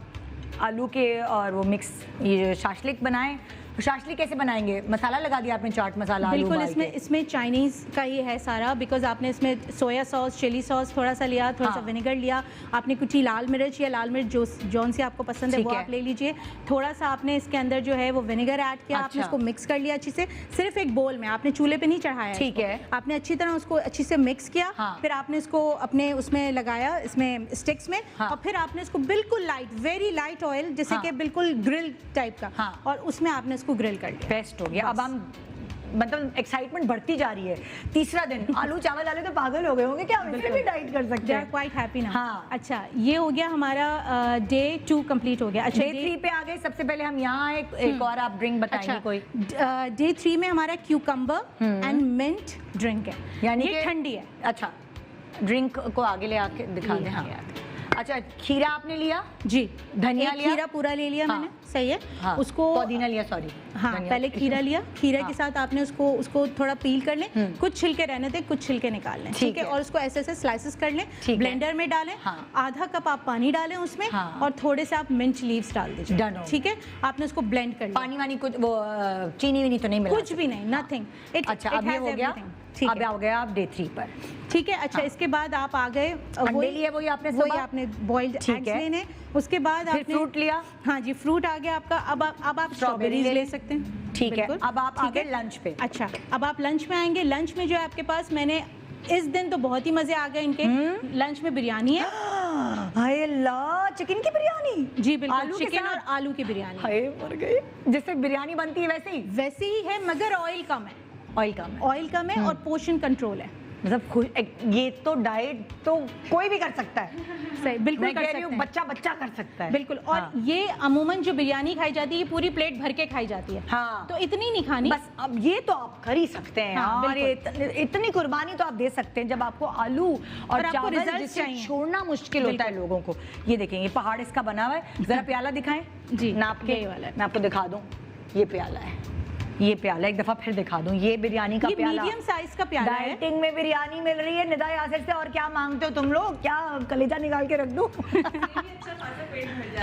आलू के और वो मिक्स ये शाशलिक बनाएं, शाशली कैसे बनाएंगे? मसाला लगा दिया आपने, चाट मसाला, आलू बिल्कुल, उबाल के। इसमें चाइनीज़ का ही है सारा, बिकॉज आपने इसमें सोया सॉस, चिली सॉस थोड़ा सा लिया, थोड़ा सा विनेगर लिया, आपने कुछ ही लाल मिर्च या लाल मिर्च जौन सी आपको पसंद है वो आप ले लीजिए। थोड़ा सा आपने इसके अंदर जो है वो विनेगर ऐड किया, आपने उसको मिक्स कर लिया अच्छी से, सिर्फ एक बोल में, आपने चूल्हे पे नहीं चढ़ाया, ठीक है। आपने अच्छी तरह उसको अच्छी से मिक्स किया, फिर आपने इसको अपने उसमें लगाया, इसमें स्टिक्स में, और फिर आपने इसको बिल्कुल लाइट, वेरी लाइट ऑयल, जैसे कि बिल्कुल ग्रिल टाइप का, और उसमें आपने इसको ग्रिल कर लिया। बेस्ट हो गया। अब हम मतलब एक्साइटमेंट बढ़ती जा रही है। तीसरा दिन आलू चावल वाले तो पागल हो गए होंगे, क्या हम इसमें भी डाइट कर सकते हैं? क्वाइट हैप्पी ना। हाँ। अच्छा, ये हो गया हमारा डे 2 कंप्लीट हो गया। अच्छा, डे 3 पे आ गए। सबसे पहले हम यहाँ एक और आप ड्रिंक बताएंगे कोई? डे 3 में हमारा क्यूकम्बर एंड मिंट ड्रिंक है, यानी ये ठंडी है। अच्छा, ड्रिंक को आगे ले आके दिखा दें। हाँ। अच्छा, खीरा आपने लिया जी, धनिया लिया, खीरा पूरा ले लिया मैंने, सही है। उसको पुदीना लिया, सॉरी, हाँ, पहले खीरा लिया, खीरा के साथ आपने उसको थोड़ा पील कर लें, कुछ छिलके रहने दें, कुछ छिलके निकाल लें, ठीक है, और उसको ऐसे ऐसे स्लाइसेस कर लें, ब्लेंडर में डालें, आधा कप आप पानी डालें उसमें, और थोड़े से आप मिंट लीव्स डाल दीजिए, ठीक है। आपने उसको ब्लेंड कर लिया। पानी वानी कुछ वो चीनी वीनी तो नहीं मिला? कुछ भी नहीं, नथिंग। अच्छा, अब ये हो गया, अब हो गया आप डे 3 पर, ठीक है। अच्छा, इसके बाद आप आ गए, अंडे लिए, वही आपने बॉइल्ड एग्स लेने, उसके बाद आपने फ्रूट लिया। हाँ जी, फ्रूट आ गया आपका। अब आप स्ट्रॉबेरीज ले सकते हैं, ठीक है। अब आप आ गए लंच पे। अच्छा, अब आप लंच में आएंगे। लंच में जो है आपके पास, मैंने इस दिन तो बहुत ही मजे आ गए इनके। लंच में बिरयानी है, हाय अल्लाह, चिकन की बिरयानी। जी बिल्कुल, चिकन और आलू की बिरयानी। हाय मर गई, जैसे बिरयानी बनती है वैसे ही है, मगर ऑयल कम है, ऑयल कम है और पोर्शन कंट्रोल है। मतलब ये तो डाइट तो कोई भी कर सकता है, सही, बिल्कुल कर सकते हैं, बच्चा कर सकता है, बिल्कुल। और ये अमूमन जो बिरयानी खाई जाती है, ये पूरी प्लेट भर के खाई जाती है, हाँ, तो इतनी नहीं खानी बस। अब ये तो आप कर ही सकते हैं, और इतनी कुर्बानी तो आप दे सकते हैं जब आपको आलू और चावल जिसे छोड़ना मुश्किल होता है लोगों को। ये देखेंगे पहाड़ इसका बना हुआ है, जरा प्याला दिखाएं जी, नाप के वाला, मैं आपको दिखा दूं। ये प्याला है, ये प्याला एक दफा फिर दिखा दूं, ये बिरयानी का प्याला, मीडियम साइज का प्याला है। डाइटिंग में बिरयानी मिल रही है निदा यासिर से, और क्या मांगते हो तुम लोग? क्या कलेजा निकाल के रख दूं?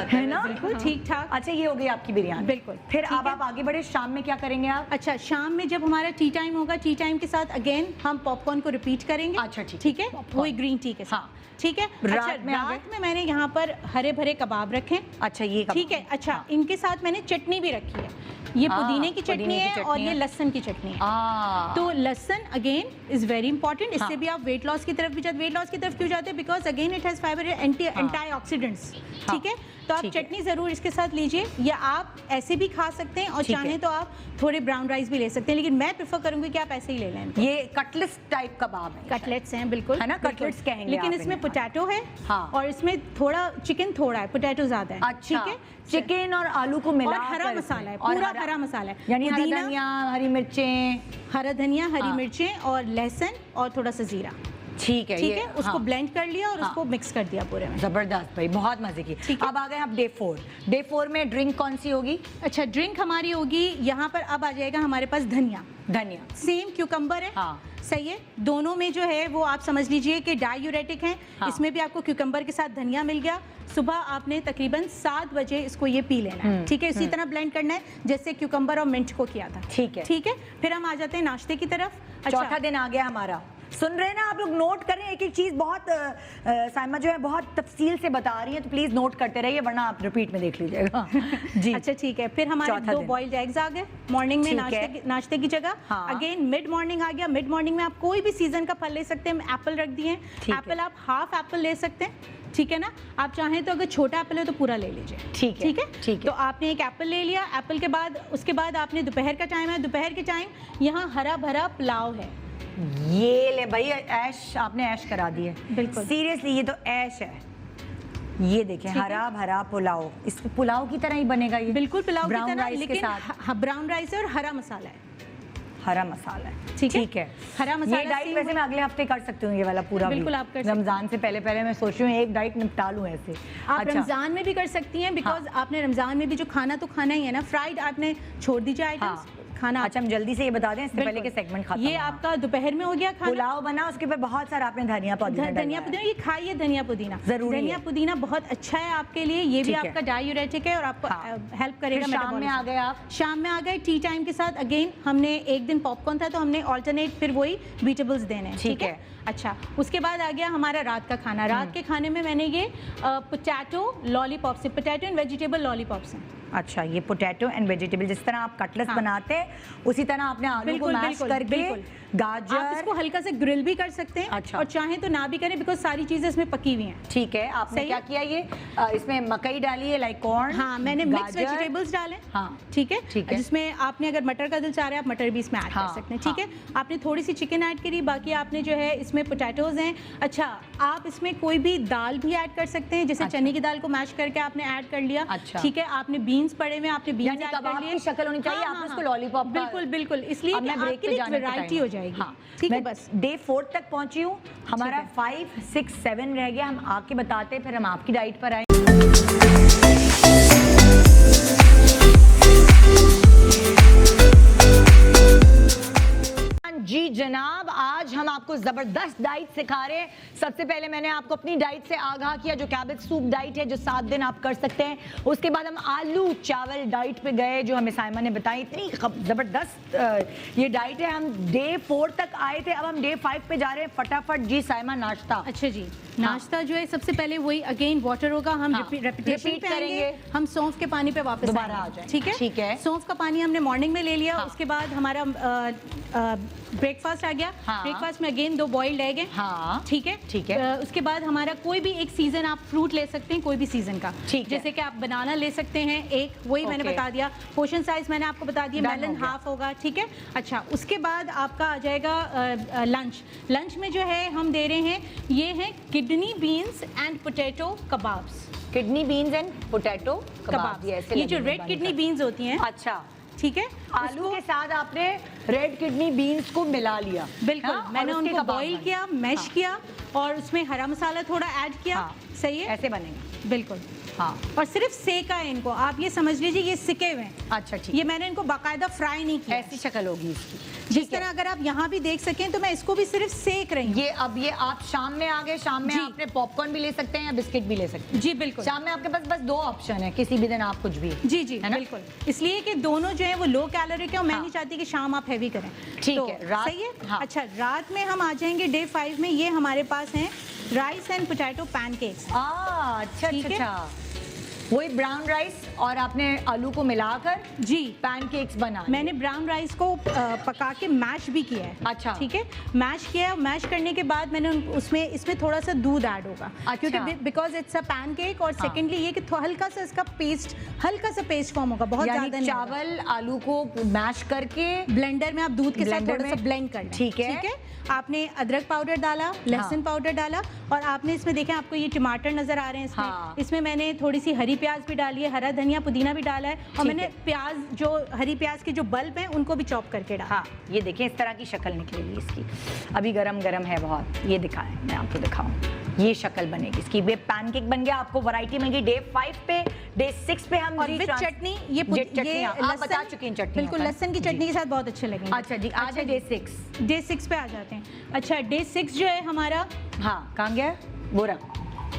है ना, बिल्कुल ठीक ठाक। अच्छा, ये हो गई आपकी बिरयानी, बिल्कुल। फिर अब आप आगे बढ़े, शाम में क्या करेंगे आप? अच्छा, शाम में जब हमारा टी टाइम होगा, टी टाइम के साथ अगेन हम पॉपकॉर्न को रिपीट करेंगे। अच्छा, ठीक है, वही ग्रीन टी के साथ, ठीक है। रात में मैंने यहाँ पर हरे भरे कबाब रखे। अच्छा, ये ठीक है। अच्छा, इनके साथ मैंने चटनी भी रखी है, ये पुदीने की चटनी है और ये लहसुन की चटनी है। तो लहसुन अगेन इज वेरी इंपॉर्टेंट, इससे भी आप वेट लॉस की तरफ भी जाते। वेट लॉस की तरफ क्यों जाते हैं? Because again it has fibre, antioxidants, ठीक है। तो आप चटनी जरूर इसके साथ लीजिए, या आप ऐसे भी खा सकते हैं, और चाहें तो आप थोड़े ब्राउन राइस भी ले सकते हैं, लेकिन मैं प्रेफर करूंगी कि आप ऐसे ही ले लें। ये कटलेट्स टाइप कबाब है, कटलेट्स हैं, बिल्कुल, है ना, कटलेट्स कहेंगे, लेकिन इसमें पोटैटो है, और इसमें थोड़ा चिकन थोड़ा है, पोटैटो ज्यादा है, ठीक है। चिकन और आलू को मिला, और हरा मसाला है, पूरा हरा मसाला है, यानी हरा धनिया, हरी मिर्चें, हरी मिर्चें और लहसुन और थोड़ा सा जीरा, ठीक है, ठीक है। उसको ब्लेंड कर लिया और उसको मिक्स कर दिया पूरे में। जबरदस्त भाई, बहुत मजे की। अब आ गए आप डे 4। डे 4 में ड्रिंक कौन सी होगी? अच्छा, ड्रिंक हमारी होगी यहाँ पर, अब आ जाएगा हमारे पास धनिया, सेम क्यूकम्बर है, सही है। दोनों में जो है वो आप समझ लीजिए कि डायूरेटिक है। इसमें भी आपको क्यूकम्बर के साथ धनिया मिल गया। सुबह आपने तकरीबन 7 बजे इसको ये पी लेना है, ठीक है। इसी तरह ब्लेंड करना है जैसे क्यूकम्बर और मिंट को किया था, ठीक है, ठीक है। फिर हम आ जाते हैं नाश्ते की तरफ। चौथा दिन आ गया हमारा। सुन रहे हैं ना आप लोग, नोट करें एक एक चीज, बहुत साइमा जो है बहुत तफसील से बता रही है, तो प्लीज नोट करते रहिए, वरना आप रिपीट में देख लीजिएगा। जी, अच्छा, ठीक है। फिर हमारे 2 बॉइल्ड एग्स आ गए मॉर्निंग में, नाश्ते की जगह। अगेन मिड मॉर्निंग आ गया। मिड मॉर्निंग में आप कोई भी सीजन का फल ले सकते हैं, एप्पल रख दिए, एप्पल आप हाफ एप्पल ले सकते हैं, ठीक है ना। आप चाहें तो अगर छोटा एप्पल है तो पूरा ले लीजिए, ठीक है, ठीक है। तो आपने एक एप्पल ले लिया। एप्पल के बाद उसके बाद आपने दोपहर का टाइम है, दोपहर के टाइम यहाँ हरा भरा पुलाव है। ये ले भाई, ऐश, आपने ऐश करा दी है, बिल्कुल सीरियसली, ये तो ऐश है। ये देखें, हरा भरा पुलाव, इस पुलाव की तरह ही बनेगा ये, बिल्कुल पुलाव की तरह, लेकिन ब्राउन राइस है और हरा मसाला है, हरा मसाला है, ठीक है। हरा मसाला। ये डाइट वैसे मैं अगले हफ्ते कर सकती हूँ, ये वाला पूरा, बिल्कुल आप कर सकते हैं। रमजान से पहले मैं सोच रही हूँ एक डाइट निपटा लूँ ऐसे। आप रमजान में भी कर सकती हैं, बिकॉज आपने रमजान में भी जो खाना तो खाना ही है ना, फ्राइड आपने छोड़ दीजिए आइटम्स, खाना। अच्छा, हम जल्दी से ये बता दें इससे पहले कि सेगमेंट खत्म। ये आपका दोपहर में हो गया खाना। पुलाव बना, उसके ऊपर बहुत सारा आपने धनिया पुदीना, ये खाइए धनिया पुदीना, जरूरी धनिया पुदीना बहुत अच्छा है आपके लिए। ये भी आपका डायूरेटिक है और आपको हेल्प करेगा। शाम में आ गए आप? शाम में आ गए टी टाइम के साथ। अगेन हमने एक दिन पॉपकॉर्न था तो हमने ऑल्टरनेट फिर वही वेजिटेबल्स देने हैं। ठीक है। अच्छा, उसके बाद आ गया हमारा रात का खाना। रात के खाने में मैंने ये potato lollipops, potato and vegetable lollipops हैं। अच्छा, ये पोटैटो एंड वेजिटेबल जिस तरह आप कटलेट्स बनाते हैं उसी तरह आपने आलू को मैश करके, गाजर, आप इसको हल्का से ग्रिल भी कर सकते हैं। अच्छा। और चाहे तो ना भी करें बिकॉज सारी चीजें इसमें पकी हुई हैं। ठीक है। आपने क्या किया, ये इसमें मकई डाली है, लाइक कॉर्न। हाँ, मैंने मिक्स वेजिटेबल्स डाले। हाँ, ठीक है। जिसमें आपने अगर मटर का दिल चाह रहा है आप मटर भी इसमें ऐड कर सकते हैं। ठीक है। आपने थोड़ी सी चिकन ऐड करी, बाकी आपने जो है इसमें पोटैटोज हैं। अच्छा, आप इसमें कोई भी दाल भी ऐड कर सकते हैं, जैसे चने की दाल को मैश करके आपने ऐड कर लिया। अच्छा। ठीक है। आपने बीन्स पड़े हुए, आपने बीन्स ऐड कर लिए। शक्ल होनी चाहिए, आप उसको लॉलीपॉप। बिल्कुल बिल्कुल, इसलिए कि आपके लिए वैरायटी हो जाएगी। ठीक है। बस डे 4 तक पहुंची हूँ, हमारा 5, 6, 7 रह गया। हम आके बताते हैं, फिर हम आपकी डाइट पर आए। जी जनाब, आज हम आपको जबरदस्त डाइट सिखा रहे हैं। सबसे पहले मैंने आपको अपनी डाइट से आगाह किया, जो कैबेज सूप डाइट है, जो 7 दिन आप कर सकते हैं। उसके बाद हम आलू चावल डाइट पे गए, जो हमें साइमा ने बताई। इतनी जबरदस्त ये डाइट है। हम डे 4 तक आए थे, अब हम डे 5 पे जा रहे हैं। फटाफट जी साइमा, नाश्ता। अच्छा जी, नाश्ता जो है सबसे पहले वही अगेन वाटर होगा। हम रिपीट करेंगे। हम सौंफ के पानी पे वापस दोबारा आ जाए। ठीक है। ठीक है। सौंफ का पानी हमने मॉर्निंग में ले लिया। उसके बाद हमारा ब्रेकफास्ट आ गया। ब्रेकफास्ट में अगेन 2 बॉइल्ड एग हैं। हाँ। ठीक है। ठीक है। उसके बाद हमारा कोई भी एक सीजन आप फ्रूट ले सकते हैं, कोई भी सीजन का। जैसे कि आप बनाना ले सकते हैं एक, वही मैंने बता दिया। पोर्शन साइज मैंने आपको बता दिया, मेलन हाफ होगा। ठीक है। अच्छा, उसके बाद आपका आ जाएगा लंच। लंच में जो है हम दे रहे हैं, ये है kidney beans and potato kebabs. Kidney beans and potato kebab. ये जो रेड किडनी बीन्स होती हैं। अच्छा। ठीक है। आलू के साथ आपने रेड किडनी बीन्स को मिला लिया। बिल्कुल। मैंने उनको बॉईल किया, मैश किया और उसमें हरा मसाला थोड़ा ऐड किया। सही है। ऐसे बनेगा। बिल्कुल। हाँ। और सिर्फ सेका है इनको, आप ये समझ लीजिए ये सिके हुए हैं। अच्छा, ठीक। ये मैंने इनको बाकायदा फ्राई नहीं किया। ऐसी शक्ल होगी इसकी। जिस तरह अगर आप यहाँ भी देख सकें तो मैं इसको भी सिर्फ सेक रही हूँ। ये अब ये आप शाम में आ गए, शाम में आपने पॉपकॉर्न भी ले सकते हैं या बिस्किट भी ले सकते हैं। जी बिल्कुल। शाम में आपके पास बस 2 ऑप्शन है, किसी भी दिन आप कुछ भी। जी जी बिल्कुल। इसलिए कि दोनों जो है वो लो कैलोरिक है और मैं नहीं चाहती कि शाम आप हैवी करें। ठीक है। सही है। अच्छा, रात में हम आ जाएंगे डे 5 में। ये हमारे पास हैं राइस एंड पोटैटो पैनकेक्स। अच्छा अच्छा, वही ब्राउन राइस और आपने आलू को मिलाकर जी पैनकेक्स बना। मैंने ब्राउन राइस को पका के मैश भी किया है। अच्छा। ठीक है। मैश किया, मैश करने के बाद मैंने इसमें थोड़ा सा दूध ऐड होगा। अच्छा। क्योंकि बिकॉज इट्स अ पैनकेक। और सेकेंडली ये कि हल्का सा इसका पेस्ट फॉर्म होगा, बहुत ज्यादा नहीं। चावल आलू को मैश करके ब्लेंडर में आप दूध के साथ थोड़ा सा ब्लेंड कर लें। ठीक है। ठीक है। आपने अदरक पाउडर डाला, लहसुन पाउडर डाला और आपने इसमें देखें, आपको ये टमाटर नजर आ रहे हैं इसमें। इसमें मैंने थोड़ी सी हरी प्याज भी डाली है, हरा धनिया पुदीना भी डाला है और मैंने प्याज, जो हरी प्याज के जो बल्ब हैं उनको भी चॉप करके डाला। हाँ, ये देखें इस तरह की शक्ल निकलेगी इसकी। अभी गरम गरम है बहुत। ये दिखाएं, मैं आपको दिखाऊं, ये शक्ल बनेगी इसकी। ये पैनकेक बन गया, आपको वैरायटी मिलेगी डे 5 पे। डे 6 पे हम विद चटनी, ये आप बता चुके हैं चटनी। बिल्कुल, लहसुन की चटनी के साथ बहुत अच्छे लगेंगे। अच्छा जी, आज है डे 6। डे 6 पे आ जाते हैं। अच्छा, डे 6 जो है हमारा, हाँ कहाँ गया वो रख।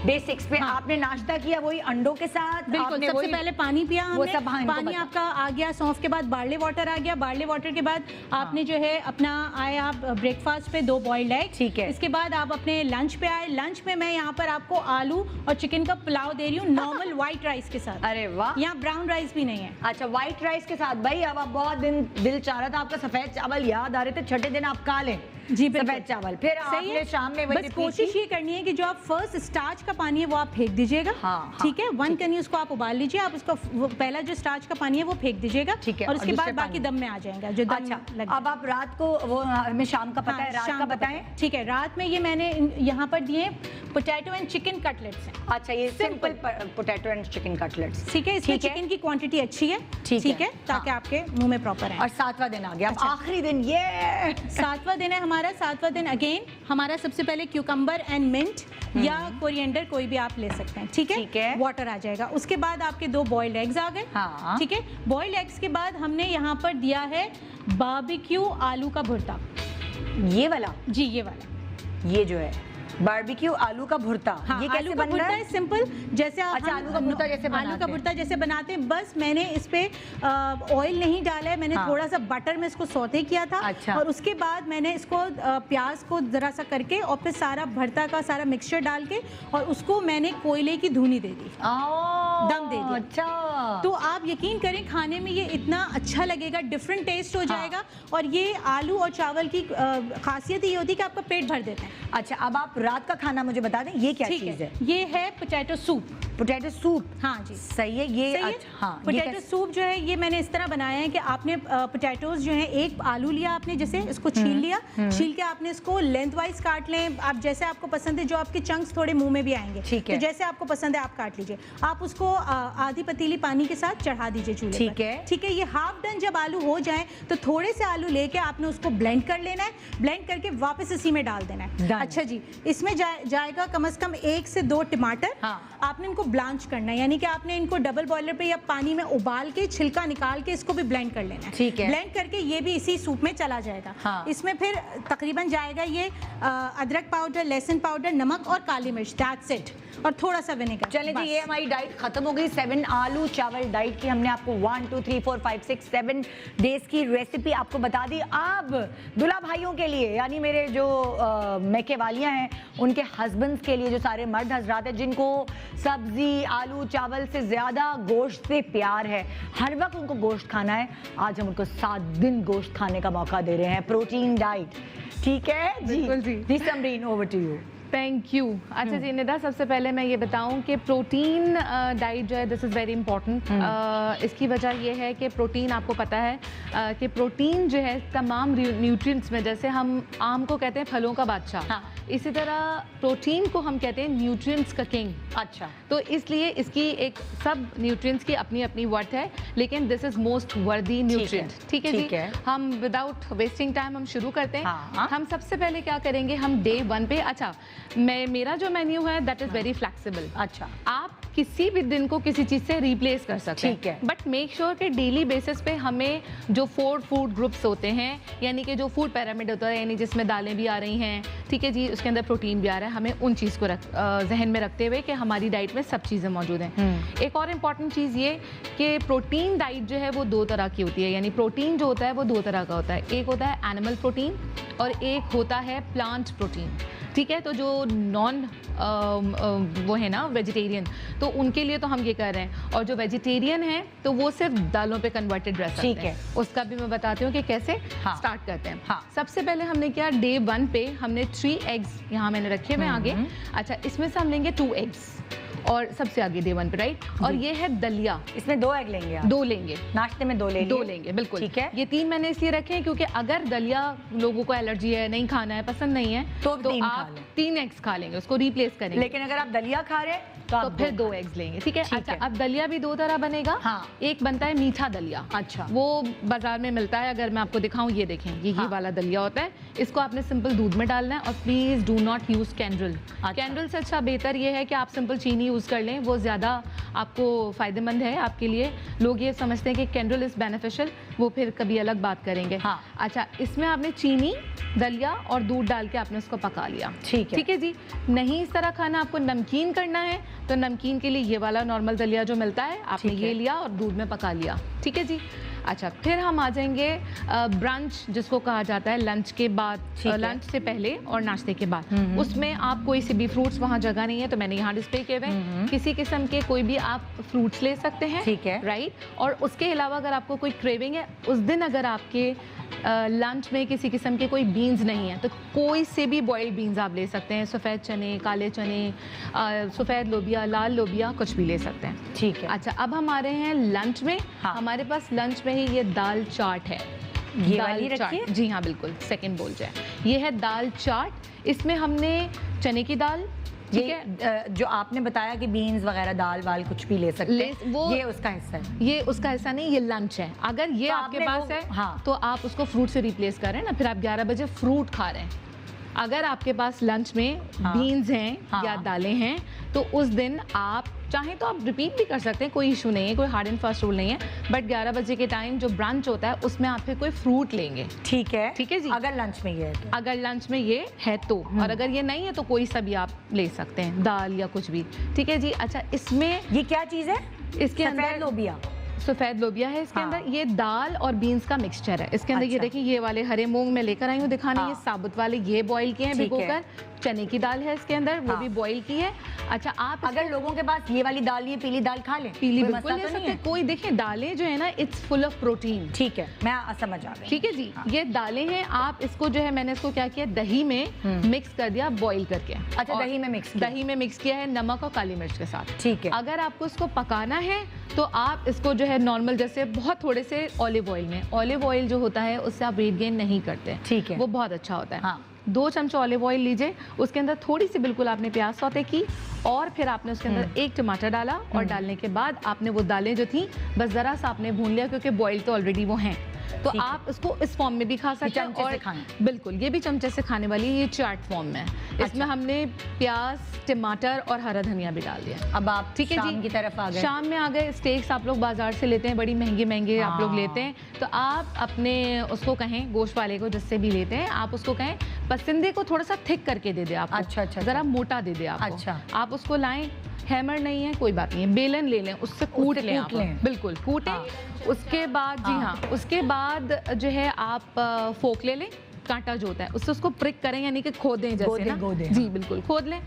डे 6 पे आपने नाश्ता किया वही अंडों के साथ। बिल्कुल। सबसे पहले पानी पिया हमने। वो सब पानी आपका आ गया, सौंफ के बाद बार्ले वाटर आ गया। बार्ले वाटर के बाद आपने जो है अपना आए आप ब्रेकफास्ट पे 2 बॉइल्ड एग। ठीक है। इसके बाद आप अपने लंच पे आए। लंच में मैं यहाँ पर आपको आलू और चिकन का पुलाव दे रही हूँ, नॉर्मल व्हाइट राइस के साथ। अरे वाह, यहाँ ब्राउन राइस भी नहीं है। अच्छा, व्हाइट राइस के साथ। भाई अब आप बहुत दिल चाह रहा था आपका सफेद चावल याद आ रहे थे, छठे दिन आप खा लें जी सफेद चावल। फिर आपने शाम में बस कोशिश ये करनी है कि जो आप फर्स्ट स्टार्च का पानी है वो आप फेंक दीजिएगा। ठीक है। 1 कनी उसको आप उबाल लीजिए। आप उसको पहला जो स्टार्च का पानी है वो फेंक दीजिएगा। ठीक है। और उसके बाद बाकी दम में आ जाएगा जो दम। अच्छा, अब आप रात को, वो हमें शाम का पता है, रात का बताएं। ठीक है। रात में ये मैंने यहाँ पर दिए पोटैटो एंड चिकन कटलेट्स हैं। अच्छा, ये simple potato and chicken cutlets. ठीक है। इसमें चिकन की क्वांटिटी अच्छी है। ठीक है, ताकि आपके मुंह में प्रॉपर है। और 7वां दिन आ गया। आखिरी दिन, ये 7वां दिन है हमारा हमारा 7वां दिन अगेन हमारा सबसे पहले क्यूकम्बर एंड मिंट या कोरिएंडर कोई भी आप ले सकते हैं, ठीक है। वाटर आ जाएगा, उसके बाद आपके 2 बॉइल्ड एग्स आ गए, हाँ। ठीक है। बॉइल्ड एग्स के बाद हमने यहाँ पर दिया है बारबेक्यू आलू का भुर्ता, ये वाला जी ये वाला, ये जो है बारबेक्यू आलू का भुर्ता। हाँ, ये कैसे आलू का बन रहा भुर्ता है? है सिंपल, जैसे आप अच्छा, आलू का भुर्ता जैसे आलू बनाते का हैं। भुर्ता जैसे बनाते हैं, बस मैंने इस पे ऑयल नहीं डाला है, मैंने हाँ। थोड़ा सा बटर में इसको सौते किया था। अच्छा। और उसके बाद मैंने इसको प्याज को जरा सा करके और फिर सारा भरता का सारा मिक्सचर डाल के और उसको मैंने कोयले की धुनी दे दी, दम दे दिया। अच्छा, तो आप यकीन करें खाने में ये इतना अच्छा लगेगा, डिफरेंट टेस्ट हो जाएगा। और ये आलू और चावल की खासियत ये होती है कि आपका पेट भर देता है। अच्छा, अब आप रात का खाना मुझे बता दें, ये क्या ठीक चीज़ है? ये है पोटैटो सूप। पोटैटो सूप, हाँ जी, सही है ये। सही है। अच्छा, हाँ, ये पोटैटो कैसे? सूप जो है ये मैंने इस तरह बनाया है कि आपने पोटैटोज जो है, एक आलू लिया आपने, जैसे इसको छील लिया, छील के आपने इसको लेंथ वाइज काट लें, आप जैसे आपको पसंद है, जो आपके चंक्स थोड़े मुंह में भी आएंगे, ठीक है। तो जैसे आपको पसंद है आप काट लीजिए। आप उसको आधी पतीली पानी के साथ चढ़ा दीजिए चूल्हे पर, ठीक है। ठीक है। ये हाफ डन जब आलू हो जाए तो थोड़े से आलू लेके आपने उसको ब्लेंड कर लेना है, ब्लेंड करके वापस इसी में डाल देना है। Done। अच्छा जी, इसमें जाएगा कम से कम 1 से 2 टमाटर। हाँ। आपने इनको ब्लांच करना है, यानी कि आपने इनको डबल बॉयलर पे या पानी में उबाल के छिलका निकाल के इसको भी ब्लेंड कर लेना है, ठीक है। ब्लेंड करके ये भी इसी सूप में चला जाएगा। हाँ। इसमें फिर तकरीबन जाएगा ये अदरक पाउडर, लहसुन पाउडर, नमक और काली मिर्च, दैट्स इट, और थोड़ा सा विनेगर। चलें जी, ये हमारी डाइट खत्म हो गई। 7 आलू चावल डाइट की हमने आपको 1 2 3 4 5 6 7 डेज की रेसिपी आपको बता दी। अब दुल्हा भाइयों के लिए, यानी मेरे जो मैके वालियाँ हैं, उनके हस्बैंड्स के लिए, जो सारे मर्द हजरात हैं जिनको सब्जी आलू चावल से ज़्यादा गोश्त से प्यार है, हर वक्त उनको गोश्त खाना है, आज हम उनको 7 दिन गोश्त खाने का मौका दे रहे हैं, प्रोटीन डाइट, ठीक है जी। बिल्कुल जी। Samreen, over to you. Thank you. अच्छा जी निदा, सबसे पहले मैं ये बताऊं कि प्रोटीन डाइट जो है दिस इज़ वेरी इंपॉर्टेंट। इसकी वजह ये है कि प्रोटीन, आपको पता है कि प्रोटीन जो है तमाम न्यूट्रिएंट्स में, जैसे हम आम को कहते हैं फलों का बादशाह, हाँ। इसी तरह प्रोटीन को हम कहते हैं न्यूट्रिएंट्स का किंग। अच्छा, तो इसलिए इसकी एक सब न्यूट्रिएंट्स की अपनी अपनी वर्थ है, लेकिन दिस इज मोस्ट वर्दी न्यूट्रिएंट, ठीक है जी। ठीक है। हम विदाउट वेस्टिंग टाइम हम शुरू करते हैं। हाँ। हम सबसे पहले क्या करेंगे, हम डे 1 पे, अच्छा मेरा जो मेन्यू है दैट इज वेरी फ्लेक्सिबल। अच्छा, आप किसी भी दिन को किसी चीज़ से रिप्लेस कर सकते हैं, ठीक है। बट मेक श्योर कि डेली बेसिस पे हमें जो 4 फूड ग्रुप्स होते हैं, यानी कि जो फूड पिरामिड होता है, यानी जिसमें दालें भी आ रही हैं, ठीक है जी, उसके अंदर प्रोटीन भी आ रहा है, हमें उन चीज़ को जहन में रखते हुए कि हमारी डाइट में सब चीज़ें मौजूद हैं। एक और इम्पॉर्टेंट चीज़ ये कि प्रोटीन डाइट जो है वो 2 तरह की होती है, यानी प्रोटीन जो होता है वो 2 तरह का होता है, एक होता है एनिमल प्रोटीन और एक होता है प्लांट प्रोटीन, ठीक है। तो जो नॉन वो है ना वेजिटेरियन, तो उनके लिए तो हम ये कर रहे हैं, और जो वेजिटेरियन है तो वो सिर्फ दालों पे कन्वर्टेड रह सकते ठीक हैं। है। उसका भी मैं बताती हूँ कि कैसे हाँ। स्टार्ट करते हैं। हाँ। सबसे पहले हमने क्या, डे 1 पे हमने 3 एग्स यहाँ मैंने रखे हुए आगे। अच्छा, इसमें से हम लेंगे 2 एग्स, और सबसे आगे डे 1 पे, राइट। और ये है दलिया, इसमें 2 एग लेंगे आप? 2 लेंगे, नाश्ते में 2 ले लिए? 2 लेंगे, बिल्कुल, ठीक है। ये 3 मैंने इसलिए रखे हैं क्योंकि अगर दलिया लोगों को एलर्जी है, नहीं खाना है, पसंद नहीं है, तो 3 खा आप लें। 3 एग्स खा लेंगे, उसको रिप्लेस करेंगे। लेकिन अगर आप दलिया खा रहे हैं तो तो आप फिर 2 2 एग्स लेंगे, ठीक है। ठीक अच्छा, है। अब दलिया भी 2 तरह बनेगा। हाँ। एक बनता है मीठा दलिया, अच्छा। वो बाजार में मिलता है, अगर मैं आपको दिखाऊं, ये देखें, ये हाँ। वाला दलिया होता है। इसको आपने सिंपल दूध में डालना है, और please do not use candle. अच्छा। कैंडल से अच्छा बेहतर ये है कि आप सिंपल चीनी यूज कर लें, वो ज्यादा आपको फायदेमंद है आपके लिए। लोग ये समझते हैं कि कैंडल इज बेनिफिशियल, वो फिर कभी अलग बात करेंगे। हाँ। अच्छा, इसमें आपने चीनी, दलिया और दूध डाल के आपने उसको पका लिया, ठीक है। ठीक है जी। नहीं इस तरह खाना, आपको नमकीन करना है, तो नमकीन के लिए ये वाला नॉर्मल दलिया जो मिलता है, आपने ठीक ये है। लिया और दूध में पका लिया, ठीक है जी। अच्छा, फिर हम आ जाएंगे ब्रंच, जिसको कहा जाता है लंच के बाद, ठीक है। लंच से पहले और नाश्ते के बाद। उसमें आप कोई सी भी फ्रूट्स, वहाँ जगह नहीं है तो मैंने यहाँ डिस्प्ले किए हुए हैं, किसी किस्म के कोई भी आप फ्रूट्स ले सकते हैं, ठीक है। राइट। और उसके अलावा अगर आपको कोई क्रेविंग है उस दिन, अगर आपके लंच में किसी किस्म के कोई बीन्स नहीं है, तो कोई से भी बॉइल्ड बीन्स आप ले सकते हैं, सफ़ेद चने, काले चने, सफ़ेद लोबिया, लाल लोबिया, कुछ भी ले सकते हैं, ठीक है। अच्छा, अब हम आ रहे हैं लंच में। हाँ। हमारे पास लंच में ही ये दाल चाट है, ये दाल वाली चाट, रखिए? जी हाँ बिल्कुल, सेकंड बोल जाए, ये है दाल चाट। इसमें हमने चने की दाल, ठीक है। जो आपने बताया कि बीन्स वगैरह दाल वाल कुछ भी ले सकते हैं, वो ये उसका हिस्सा है। ये उसका हिस्सा नहीं, ये लंच है। अगर ये तो आपके पास है हाँ। तो आप उसको फ्रूट से रिप्लेस कर रहे हैं ना, फिर आप 11 बजे फ्रूट खा रहे हैं। अगर आपके पास लंच में बीन्स हैं या दालें हैं तो उस दिन आप चाहें तो आप रिपीट भी कर सकते हैं, कोई इशू नहीं है, कोई हार्ड एंड फास्ट रूल नहीं है। बट 11 बजे के टाइम जो ब्रंच होता है उसमें आप फिर कोई फ्रूट लेंगे। ठीक है जी। अगर लंच में ये है तो। अगर लंच में ये है तो, और अगर ये नहीं है तो कोई सा भी आप ले सकते हैं, दाल या कुछ भी। ठीक है जी। अच्छा, इसमें ये क्या चीज़ है? इसके अंदर लोबिया, सफ़ेद लोबिया है इसके अंदर। ये दाल और बीन्स का मिक्सचर है इसके अंदर। ये अच्छा। देखिए, ये वाले हरे मूंग में लेकर आई हूँ दिखाने। ये साबुत वाले ये बॉईल किए हैं भिगोकर। चने की दाल है इसके अंदर, वो भी बॉईल की है। अच्छा, आप अगर लोगों के पास ये वाली दाल, ये पीली दाल खा लें, पीली कोई बिल्कुल मसला ले तो नहीं सकते है? हैं। कोई देखिए, दालें जो है ना, इट्स फुल ऑफ प्रोटीन। ठीक है, मैं समझ आ गई। ठीक है जी। ये दालें हैं, आप इसको जो है, मैंने इसको क्या किया, दही में मिक्स कर दिया बॉईल करके। अच्छा, दही में मिक्स किया। दही में मिक्स किया है नमक और काली मिर्च के साथ। ठीक है। अगर आपको इसको पकाना है तो आप इसको जो है नॉर्मल, जैसे बहुत थोड़े से ऑलिव ऑयल में, ऑलिव ऑयल जो होता है उससे आप वेट गेन नहीं करते। ठीक है। वो बहुत अच्छा होता है। हाँ। 2 चम्मच ऑलिव ऑयल लीजिए, उसके अंदर थोड़ी सी बिल्कुल आपने प्याज सौते की, और फिर आपने उसके अंदर 1 टमाटर डाला, और डालने के बाद आपने वो दालें जो थी बस ज़रा सा आपने भून लिया, क्योंकि बॉईल तो ऑलरेडी वो हैं। तो आप इसको इस फॉर्म में भी खा सकते हैं, चमचे और से खाएं। बिल्कुल ये भी चमचे से खाने वाली, ये चाट फॉर्म में है। इसमें हमने प्याज, टमाटर और हरा धनिया भी डाल दिया। अब आप ठीक है शाम जी, की तरफ आ गए। शाम में आ गए। स्टेक्स आप लोग बाजार से लेते हैं, बड़ी महंगे महंगे आप लोग लेते हैं, तो आप अपने उसको कहें, गोश्त वाले को जिससे भी लेते हैं, आप उसको कहें पसंदे को थोड़ा सा थिक करके दे दे आपको। अच्छा। जरा मोटा दे दे आपको। अच्छा। आप उसको लाएं, हैमर नहीं है कोई बात नहीं है, बेलन ले लें, उससे कूट लें आप। बिल्कुल कूटें। उसके बाद जी हाँ, उसके बाद जो है आप फोक ले लें, कांटा जो होता है उससे उसको प्रिक करें, यानी कि खोदें जैसे ना। जी बिल्कुल, खोद लें।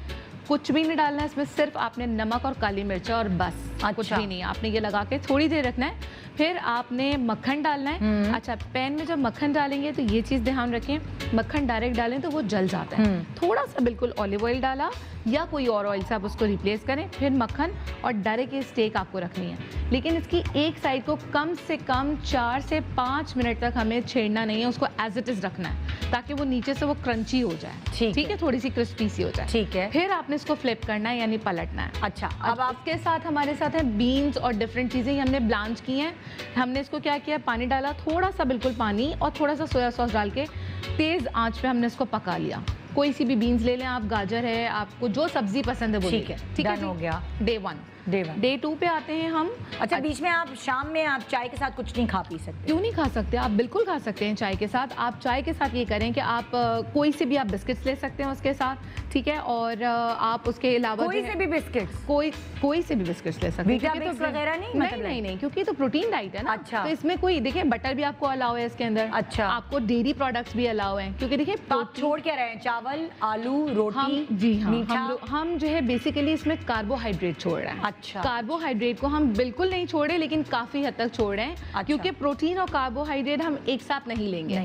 कुछ भी नहीं डालना है इसमें, सिर्फ आपने नमक और काली मिर्च और बस। कुछ भी नहीं, आपने ये लगा के थोड़ी देर रखना है। फिर आपने मक्खन डालना है। अच्छा, पैन में जब मक्खन डालेंगे तो ये चीज़ ध्यान रखें, मक्खन डायरेक्ट डालें तो वो जल जाता है। थोड़ा सा बिल्कुल ऑलिव ऑयल डाला या कोई और ऑयल से आप उसको रिप्लेस करें, फिर मक्खन, और डायरेक्ट ये स्टेक आपको रखनी है। लेकिन इसकी एक साइड को कम से कम 4 से 5 मिनट तक हमें छेड़ना नहीं है, उसको एज इट इज़ रखना है, ताकि वो नीचे से वो क्रंची हो जाए। ठीक है, थोड़ी सी क्रिस्पी सी हो जाए। ठीक है। फिर आपने इसको फ्लिप करना है, यानी पलटना है। अच्छा, अब आपके साथ हमारे साथ है बीन्स और डिफरेंट चीज़ें हमने ब्लांच की हैं। हमने इसको क्या किया, पानी डाला, थोड़ा सा बिल्कुल पानी, और थोड़ा सा सोया सॉस डाल के तेज़ आंच पे हमने इसको पका लिया। कोई सी भी बीन्स ले लें आप, गाजर है, आपको जो सब्जी पसंद है वो। ठीक है, ठीक है, हो गया। डे 1। डे 2 पे आते हैं हम। अच्छा, बीच में आप शाम में आप चाय के साथ कुछ नहीं खा पी सकते? क्यों नहीं खा सकते, आप बिल्कुल खा सकते हैं चाय के साथ। आप चाय के साथ ये करें कि आप कोई से भी आप बिस्किट्स ले सकते हैं उसके साथ। ठीक है, और आप उसके अलावा कोई से भी बिस्किट्स, कोई से भी बिस्किट्स ले सकते हैं। विटामिक्स वगैरह नहीं? नहीं, क्योंकि तो प्रोटीन डाइट है ना। अच्छा। तो इसमें कोई, देखिए, बटर भी आपको अलाउ है इसके अंदर। अच्छा। आपको डेयरी प्रोडक्ट्स भी अलाउ हैं, क्योंकि देखिए आप छोड़ क्या रहे हैं? चावल, आलू, रोटी? जी हाँ, मीठा? हम जो है बेसिकली इसमें कार्बोहाइड्रेट छोड़ रहे हैं। अच्छा। कार्बोहाइड्रेट को हम बिल्कुल नहीं छोड़े, लेकिन काफी हद तक छोड़ रहे हैं। अच्छा। क्योंकि प्रोटीन और कार्बोहाइड्रेट हम एक साथ नहीं लेंगे।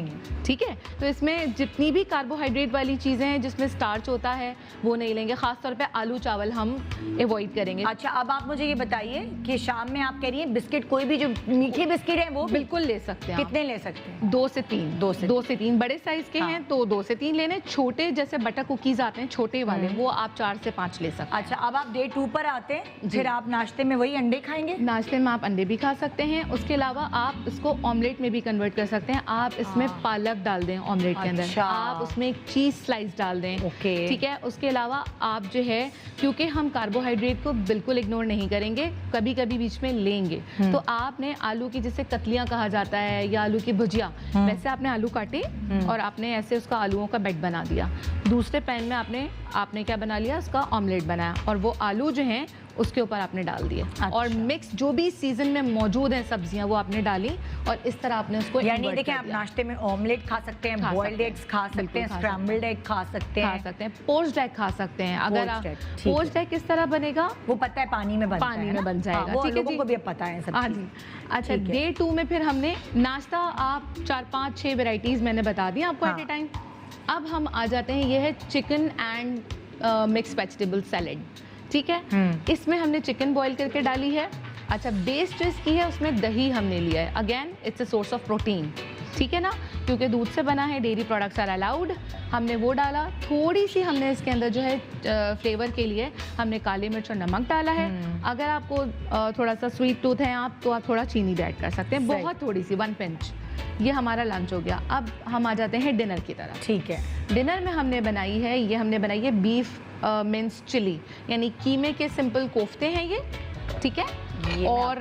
ठीक है, तो इसमें जितनी भी कार्बोहाइड्रेट वाली चीजें हैं जिसमें स्टार्च होता है वो नहीं लेंगे। खासतौर पे आलू चावल हम अवॉइड करेंगे। अच्छा, अब आप मुझे ये बताइए कि शाम में आप कह रही हैं बिस्किट, कोई भी जो मीठे बिस्किट है वो बिल्कुल ले सकते हैं। कितने ले सकते हैं? 2 से 3 बड़े साइज के हैं तो 2 से 3 लेने। छोटे जैसे बटर कुकीज आते हैं छोटे वाले, वो आप 4 से 5 ले सकते हैं। अच्छा, अब आप डे 2 पर आते हैं, फिर आप नाश्ते में वही अंडे खाएंगे? नाश्ते में आप अंडे भी खा सकते हैं। उसके अलावा आप इसको ऑमलेट में भी कन्वर्ट कर सकते हैं। आप इसमें पालक डाल दें ऑमलेट के अंदर। अच्छा। आप उसमें एक चीज़ स्लाइस डाल दें। ओके। ठीक है, उसके अलावा आप जो है, क्योंकि हम कार्बोहाइड्रेट को बिल्कुल इग्नोर नहीं करेंगे, कभी कभी बीच में लेंगे, तो आपने आलू की, जिसे कतलियाँ कहा जाता है, या आलू की भुजिया, वैसे आपने आलू काटे और आपने ऐसे उसका आलूओं का बेड बना दिया। दूसरे पैन में आपने क्या बना लिया, उसका ऑमलेट बनाया, और वो आलू जो हैं उसके ऊपर आपने डाल दिए। अच्छा। और मिक्स जो भी सीजन में मौजूद हैं सब्जियां वो आपने डाली, और इस तरह आपने उसको यानी देखिए, आप नाश्ते में ऑमलेट खा सकते हैं, बॉइल्ड एग्स खा सकते हैं, स्क्रैम्बल्ड एग खा सकते हैं, पोच्ड एग खा सकते हैं। अगर पोच्ड एग किस तरह बनेगा वो पता है, पानी में बनता है। पानी में बन जाएगा। वो ठीक है लोगों जी, को भी अब पता है सब। हाँ जी। अच्छा, डे 2 में फिर हमने नाश्ता, आप 4, 5, 6 वेराइटीज मैंने बता दी आपको एट ए टाइम। अब हम आ जाते हैं, ये है chicken and mix vegetable salad. ठीक है, इसमें हमने चिकन बॉईल करके डाली है। अच्छा, बेस जो इसकी है उसमें दही हमने लिया है। Again it's a source of protein. ठीक है ना, क्योंकि दूध से बना है, डेयरी प्रोडक्ट्स आर अलाउड। हमने वो डाला, थोड़ी सी हमने इसके अंदर जो है फ्लेवर के लिए हमने काली मिर्च और नमक डाला है। अगर आपको थोड़ा सा स्वीट टूथ है आप, तो आप थोड़ा चीनी भी ऐड कर सकते हैं, बहुत थोड़ी सी, 1 पिंच। ये हमारा लंच हो गया। अब हम आ जाते हैं डिनर की तरफ। ठीक है, डिनर में हमने बनाई है, ये हमने बनाई है बीफ मिन्स चिली, यानी कीमे के सिंपल कोफ्ते हैं ये, ठीक है। और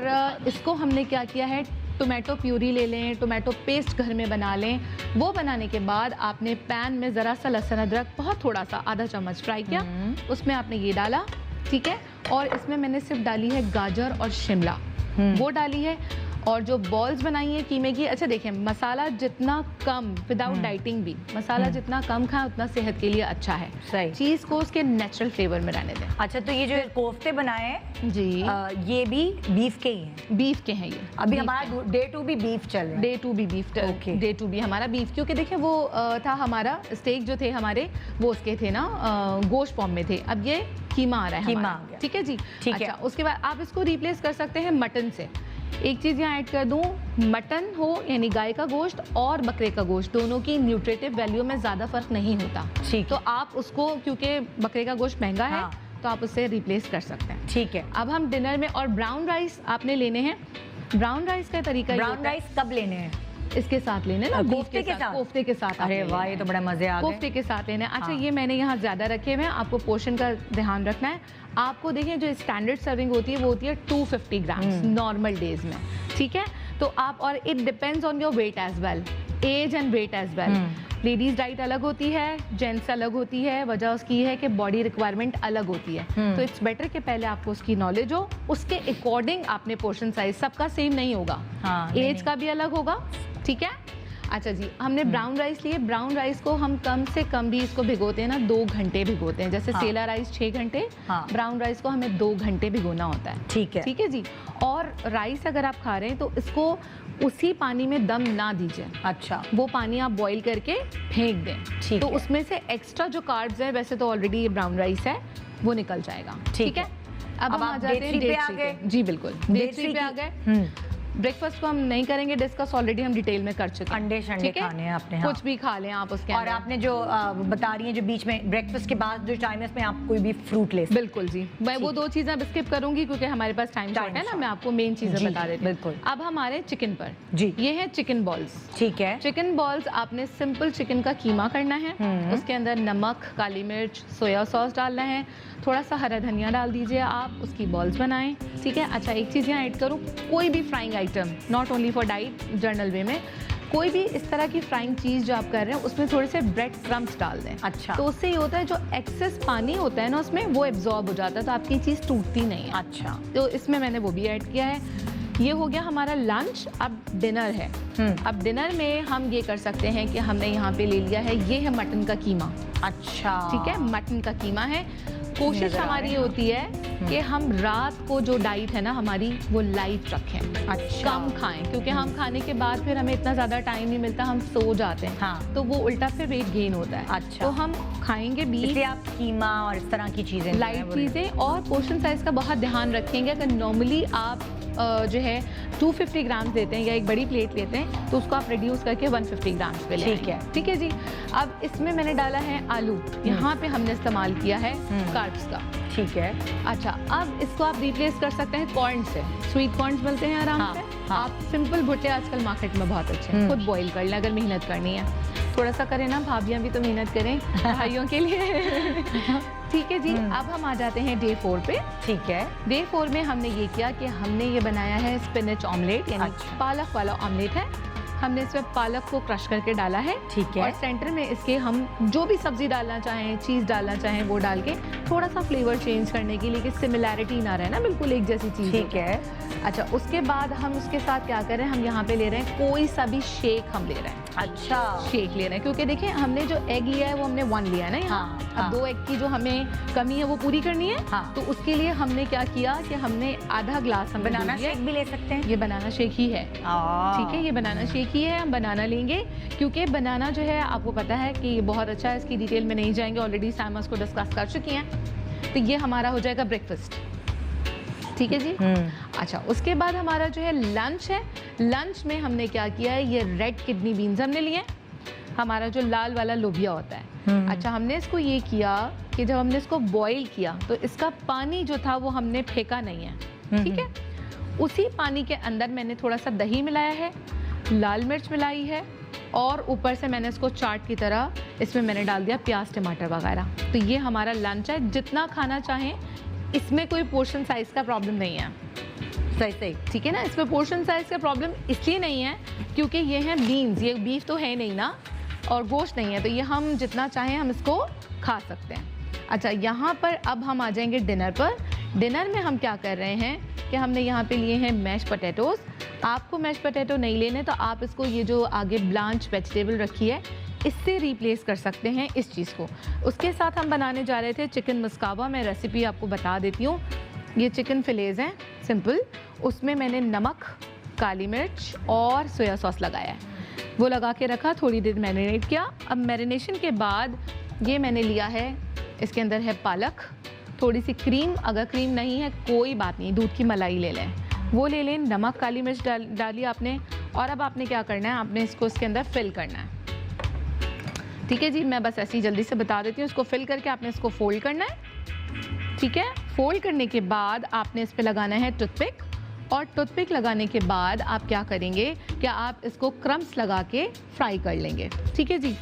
इसको हमने क्या किया है, टोमेटो प्यूरी ले लें, टोमेटो पेस्ट घर में बना लें। वो बनाने के बाद आपने पैन में ज़रा सा लहसुन अदरक बहुत थोड़ा सा आधा चम्मच फ्राई किया, उसमें आपने ये डाला, ठीक है। और इसमें मैंने सिर्फ डाली है गाजर और शिमला, वो डाली है। और जो बॉल्स बनाई है कीमे की, अच्छा देखें, मसाला जितना कम, विदाउट डाइटिंग भी, मसाला जितना कम खाएं उतना सेहत के लिए अच्छा है। सही। चीज़ को उसके नेचुरल फ्लेवर में रहने दें। अच्छा, तो ये जो कोफ्ते बनाए हैं जी, ये भी बीफ के ही हैं? बीफ के हैं ये। अभी हमारा डे 2 भी बीफ चल रहा है। डे 2 भी बीफ, Okay. डे 2 भी हमारा बीफ, क्योंकि देखिए वो था हमारा स्टेक जो थे हमारे, वो उसके थे ना गोश्त फॉर्म में थे। अब ये कीमा आ रहा है कीमा हमारा, आ गया। ठीक है जी। ठीक है। अच्छा, उसके बाद आप इसको रिप्लेस कर सकते हैं मटन से। एक चीज़ यहाँ ऐड कर दूँ, मटन हो यानी गाय का गोश्त और बकरे का गोश्त, दोनों की न्यूट्रिटिव वैल्यू में ज़्यादा फर्क नहीं होता। ठीक। तो आप उसको, क्योंकि बकरे का गोश्त महंगा है, हाँ। तो आप उससे रिप्लेस कर सकते हैं। ठीक है। अब हम डिनर में, और ब्राउन राइस आपने लेने हैं। ब्राउन राइस का तरीका ये ब्राउन होता है, राइस कब लेने हैं? इसके साथ लेने ना, कोफ्ते के साथ? कोफ्ते के साथ। अरे आपने वाह, लेना ये है। तो बड़ा मजे आ गए। कोफ्ते के साथ लेना है। अच्छा, हाँ। ये मैंने यहाँ ज़्यादा रखे हुए हैं, आपको पोर्शन का ध्यान रखना है। आपको देखिए जो स्टैंडर्ड सर्विंग होती है वो होती है 250 ग्राम्स नॉर्मल डेज में, ठीक है। तो आप, और it depends on your weight as well, age and weight as well. Ladies diet अलग होती है, जेंट्स अलग होती है, वजह उसकी है कि बॉडी रिक्वायरमेंट अलग होती है। तो इट्स बेटर कि पहले आपको उसकी नॉलेज हो, उसके अकॉर्डिंग आपने पोर्शन साइज, सबका सेम नहीं होगा, हाँ, एज का भी अलग होगा, ठीक है। अच्छा जी, हमने ब्राउन राइस लिए। ब्राउन राइस को हम कम से कम भी इसको भिगोते हैं ना, 2 घंटे भिगोते हैं। जैसे सेला राइस 6 घंटे, ब्राउन राइस को हमें 2 घंटे भिगोना होता है। ठीक है। ठीक है जी। और राइस अगर आप खा रहे हैं तो इसको उसी पानी में दम ना दीजिए। अच्छा, वो पानी आप बॉईल करके फेंक दें, ठीक तो है। उसमें से एक्स्ट्रा जो कार्ब्स है, वैसे तो ऑलरेडी ये ब्राउन राइस है, वो निकल जाएगा। ठीक है। अब हम आप आ जाते day हैं 3 पे डे आ 3 गए। पे। जी बिल्कुल, डे 3 पे आ गए। ब्रेकफास्ट को हम नहीं करेंगे डिस्कस, ऑलरेडी हम डिटेल में कर चुके हैं। अंडे शंडे ठीक है? खाने हैं आपने, हाँ। कुछ भी खा लें आप उसके और अंदर। आपने जो बता रही हैं, जो बीच में ब्रेकफास्ट के बाद जो टाइम है, इसमें आप कोई भी फ्रूट ले सकते हैं। बिल्कुल जी, मैं वो 2 चीज़ें अब स्किप करूंगी क्योंकि हमारे पास टाइम शॉर्ट है ना। short। मैं आपको मेन जी, चीज़ें बता देती हूँ। बिल्कुल। अब हमारे चिकन पर, जी। ये है चिकन बॉल्स। ठीक है। चिकन बॉल्स आपने सिंपल चिकन का कीमा करना है, उसके अंदर नमक, काली मिर्च, सोया सॉस डालना है, थोड़ा सा हरा धनिया डाल दीजिए, आप उसकी बॉल्स बनाएं, ठीक है। अच्छा, एक चीज़ यहाँ ऐड करूँ, कोई भी frying item, not only for diet, general way में, कोई भी इस तरह की फ्राइंग चीज़ जो आप कर रहे हैं उसमें थोड़े से ब्रेड क्रम्स डाल दें। अच्छा। तो उससे ये होता है जो एक्सेस पानी होता है ना उसमें, वो एब्जॉर्ब हो जाता है, तो आपकी चीज़ टूटती नहीं है। अच्छा, तो इसमें मैंने वो भी ऐड किया है। ये हो गया हमारा लंच। अब डिनर है। अब डिनर में हम ये कर सकते हैं कि हमने यहाँ पे ले लिया है, ये है मटन का कीमा। अच्छा, ठीक है, मटन का कीमा है। कोशिश हमारी ये होती है कि हम रात को जो डाइट है ना हमारी, वो लाइट रखें, अच्छा, कम खाएं, क्योंकि हम खाने के बाद फिर हमें इतना ज़्यादा टाइम नहीं मिलता, हम सो जाते हैं। हाँ। तो वो उल्टा फिर वेट गेन होता है। अच्छा। तो हम खाएंगे बीफ, इसलिए आप कीमा और इस तरह की चीजें, लाइट चीज़ें, और पोर्शन साइज का बहुत ध्यान रखेंगे। अगर नॉर्मली आप जो है 250 ग्राम देते हैं या एक बड़ी प्लेट लेते हैं, तो उसको आप रिड्यूस करके 150 ग्राम्स पे ले ठीक है। आएंगे। ठीक है जी। अब इसमें मैंने डाला है आलू, यहाँ पे हमने इस्तेमाल किया है कार्ब्स का। ठीक है। अच्छा, अब इसको आप रिप्लेस कर सकते हैं कॉर्न से। स्वीट कॉर्न्स मिलते हैं आराम हाँ, से। हाँ। आप सिंपल भुट्टे आजकल मार्केट में बहुत अच्छे हैं, खुद बॉईल कर लें अगर मेहनत करनी है। थोड़ा सा करें ना, भाभियाँ भी तो मेहनत करें भाइयों के लिए। ठीक है जी। अब हम आ जाते हैं डे 4 पे। ठीक है। डे 4 में हमने ये किया कि हमने ये बनाया है स्पिनच ऑमलेट, यानी अच्छा। पालक वाला ऑमलेट है। हमने इसमें पालक को क्रश करके डाला है। ठीक है। और सेंटर में इसके हम जो भी सब्जी डालना चाहें, चीज़ डालना चाहें, वो डाल के थोड़ा सा फ्लेवर चेंज करने के लिए कि सिमिलैरिटी ना रहे ना, बिल्कुल एक जैसी चीज़। ठीक है। अच्छा, उसके बाद हम उसके साथ क्या कर रहे हैं, हम यहाँ पे ले रहे हैं कोई सा भी शेक हम ले रहे हैं। अच्छा, शेक ले रहे हैं क्योंकि देखिए हमने जो एग लिया है वो हमने 1 लिया है ना यहाँ। हाँ, अब हाँ। 2 एग की जो हमें कमी है वो पूरी करनी है। हाँ। तो उसके लिए हमने क्या किया कि हमने आधा ग्लास हमने बनाना दूध लिया। शेक भी ले सकते हैं। ये बनाना शेक ही है। ठीक है, ये बनाना शेक ही है। हम बनाना लेंगे क्योंकि बनाना जो है आपको पता है कि ये बहुत अच्छा है, इसकी डिटेल में नहीं जाएंगे, ऑलरेडी साइमा उसको डिस्कस कर चुकी हैं। तो ये हमारा हो जाएगा ब्रेकफास्ट। ठीक है जी। अच्छा, उसके बाद हमारा जो है लंच है। लंच में हमने क्या किया है, ये रेड किडनी बीन्स हमने लिए, हमारा जो लाल वाला लोबिया होता है। अच्छा, हमने इसको ये किया कि जब हमने इसको बॉईल किया तो इसका पानी जो था वो हमने फेंका नहीं है, ठीक है। उसी पानी के अंदर मैंने थोड़ा सा दही मिलाया है, लाल मिर्च मिलाई है, और ऊपर से मैंने इसको चाट की तरह इसमें मैंने डाल दिया प्याज टमाटर वगैरह। तो ये हमारा लंच है। जितना खाना चाहें, इसमें कोई पोर्शन साइज़ का प्रॉब्लम नहीं है। सही सही, ठीक है ना। इसमें पोर्शन साइज़ का प्रॉब्लम इसलिए नहीं है क्योंकि ये हैं बीन्स, ये बीफ तो है नहीं ना, और गोश्त नहीं है, तो ये हम जितना चाहें हम इसको खा सकते हैं। अच्छा, यहाँ पर अब हम आ जाएंगे डिनर पर। डिनर में हम क्या कर रहे हैं कि हमने यहाँ पे लिए हैं मैश पोटैटोज़। आपको मैश पोटैटो नहीं लेने तो आप इसको ये जो आगे ब्लांच वेजिटेबल रखी है इससे रिप्लेस कर सकते हैं इस चीज़ को। उसके साथ हम बनाने जा रहे थे चिकन मस्काबा। मैं रेसिपी आपको बता देती हूँ। ये चिकन फिलेज़ हैं सिंपल, उसमें मैंने नमक, काली मिर्च और सोया सॉस लगाया है, वो लगा के रखा, थोड़ी देर मैरिनेट किया। अब मैरिनेशन के बाद ये मैंने लिया है, इसके अंदर है पालक, थोड़ी सी क्रीम, अगर क्रीम नहीं है कोई बात नहीं, दूध की मलाई ले लें, वो ले लें, नमक काली मिर्च डाली आपने, और अब आपने क्या करना है, आपने इसको इसके अंदर फिल करना है। ठीक है जी, मैं बस ऐसे ही जल्दी से बता देती हूँ। इसको फिल करके आपने इसको फोल्ड करना है, ठीक है। फोल्ड करने के बाद आपने इस पर लगाना है टूथपिक, और टूथपिक लगाने के बाद आप क्या करेंगे कि आप इसको क्रम्स लगा के फ्राई कर लेंगे, ठीक है जी।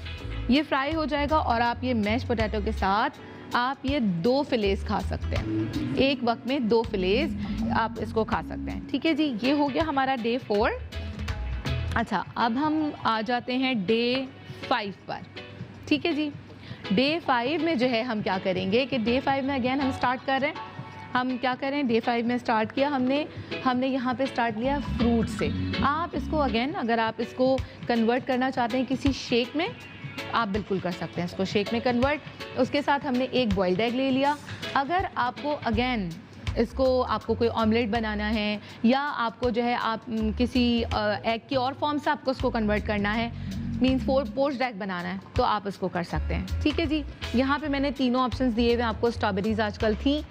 ये फ्राई हो जाएगा और आप ये मैश पोटैटो के साथ आप ये 2 फिलेज खा सकते हैं, एक वक्त में 2 फिलेज आप इसको खा सकते हैं, ठीक है जी। ये हो गया हमारा डे 4। अच्छा, अब हम आ जाते हैं डे 5 पर, ठीक है जी। डे 5 में जो है हम क्या करेंगे कि डे 5 में अगेन हम स्टार्ट कर रहे हैं। हम क्या करें, डे 5 में स्टार्ट किया हमने यहाँ पे स्टार्ट लिया फ्रूट से। आप इसको अगेन अगर आप इसको कन्वर्ट करना चाहते हैं किसी शेक में, आप बिल्कुल कर सकते हैं इसको शेक में कन्वर्ट। उसके साथ हमने एक बॉइल्ड एग ले लिया। अगर आपको अगेन इसको आपको कोई ऑमलेट बनाना है या आपको जो है आप किसी एग की और फॉर्म से आपको उसको कन्वर्ट करना है, मीन्स पोच्ड एग बनाना है, तो आप इसको कर सकते हैं, ठीक है जी। यहाँ पे मैंने तीनों ऑप्शंस दिए हुए आपको। स्ट्रॉबेरीज आजकल थी,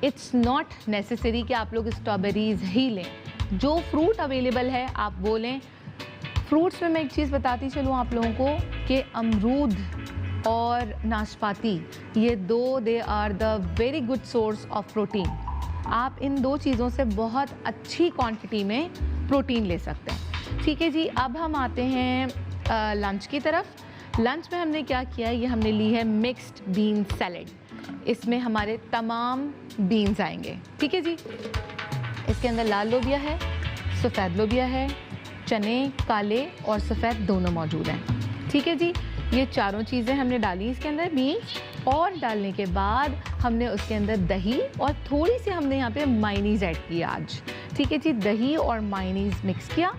इट्स नॉट नेसेसरी कि आप लोग स्ट्रॉबेरीज ही लें, जो फ्रूट अवेलेबल है आप वो लें। फ्रूट्स में मैं एक चीज़ बताती चलूँ आप लोगों को कि अमरूद और नाशपाती, ये 2 they are the very good source of protein. आप इन 2 चीज़ों से बहुत अच्छी क्वांटिटी में प्रोटीन ले सकते हैं, ठीक है जी। अब हम आते हैं लंच की तरफ। लंच में हमने क्या किया है, ये हमने ली है मिक्स्ड बीन सैलेड। इसमें हमारे तमाम बीन्स आएंगे, ठीक है जी। इसके अंदर लाल लोबिया है, सफ़ेद लोबिया है, चने काले और सफ़ेद दोनों मौजूद हैं, ठीक है जी। ये चारों चीज़ें हमने डाली इसके अंदर बीन्स, और डालने के बाद हमने उसके अंदर दही और थोड़ी सी हमने यहाँ पे मायोनीज़ ऐड किया आज, ठीक है जी। दही और मायोनीज़ मिक्स किया,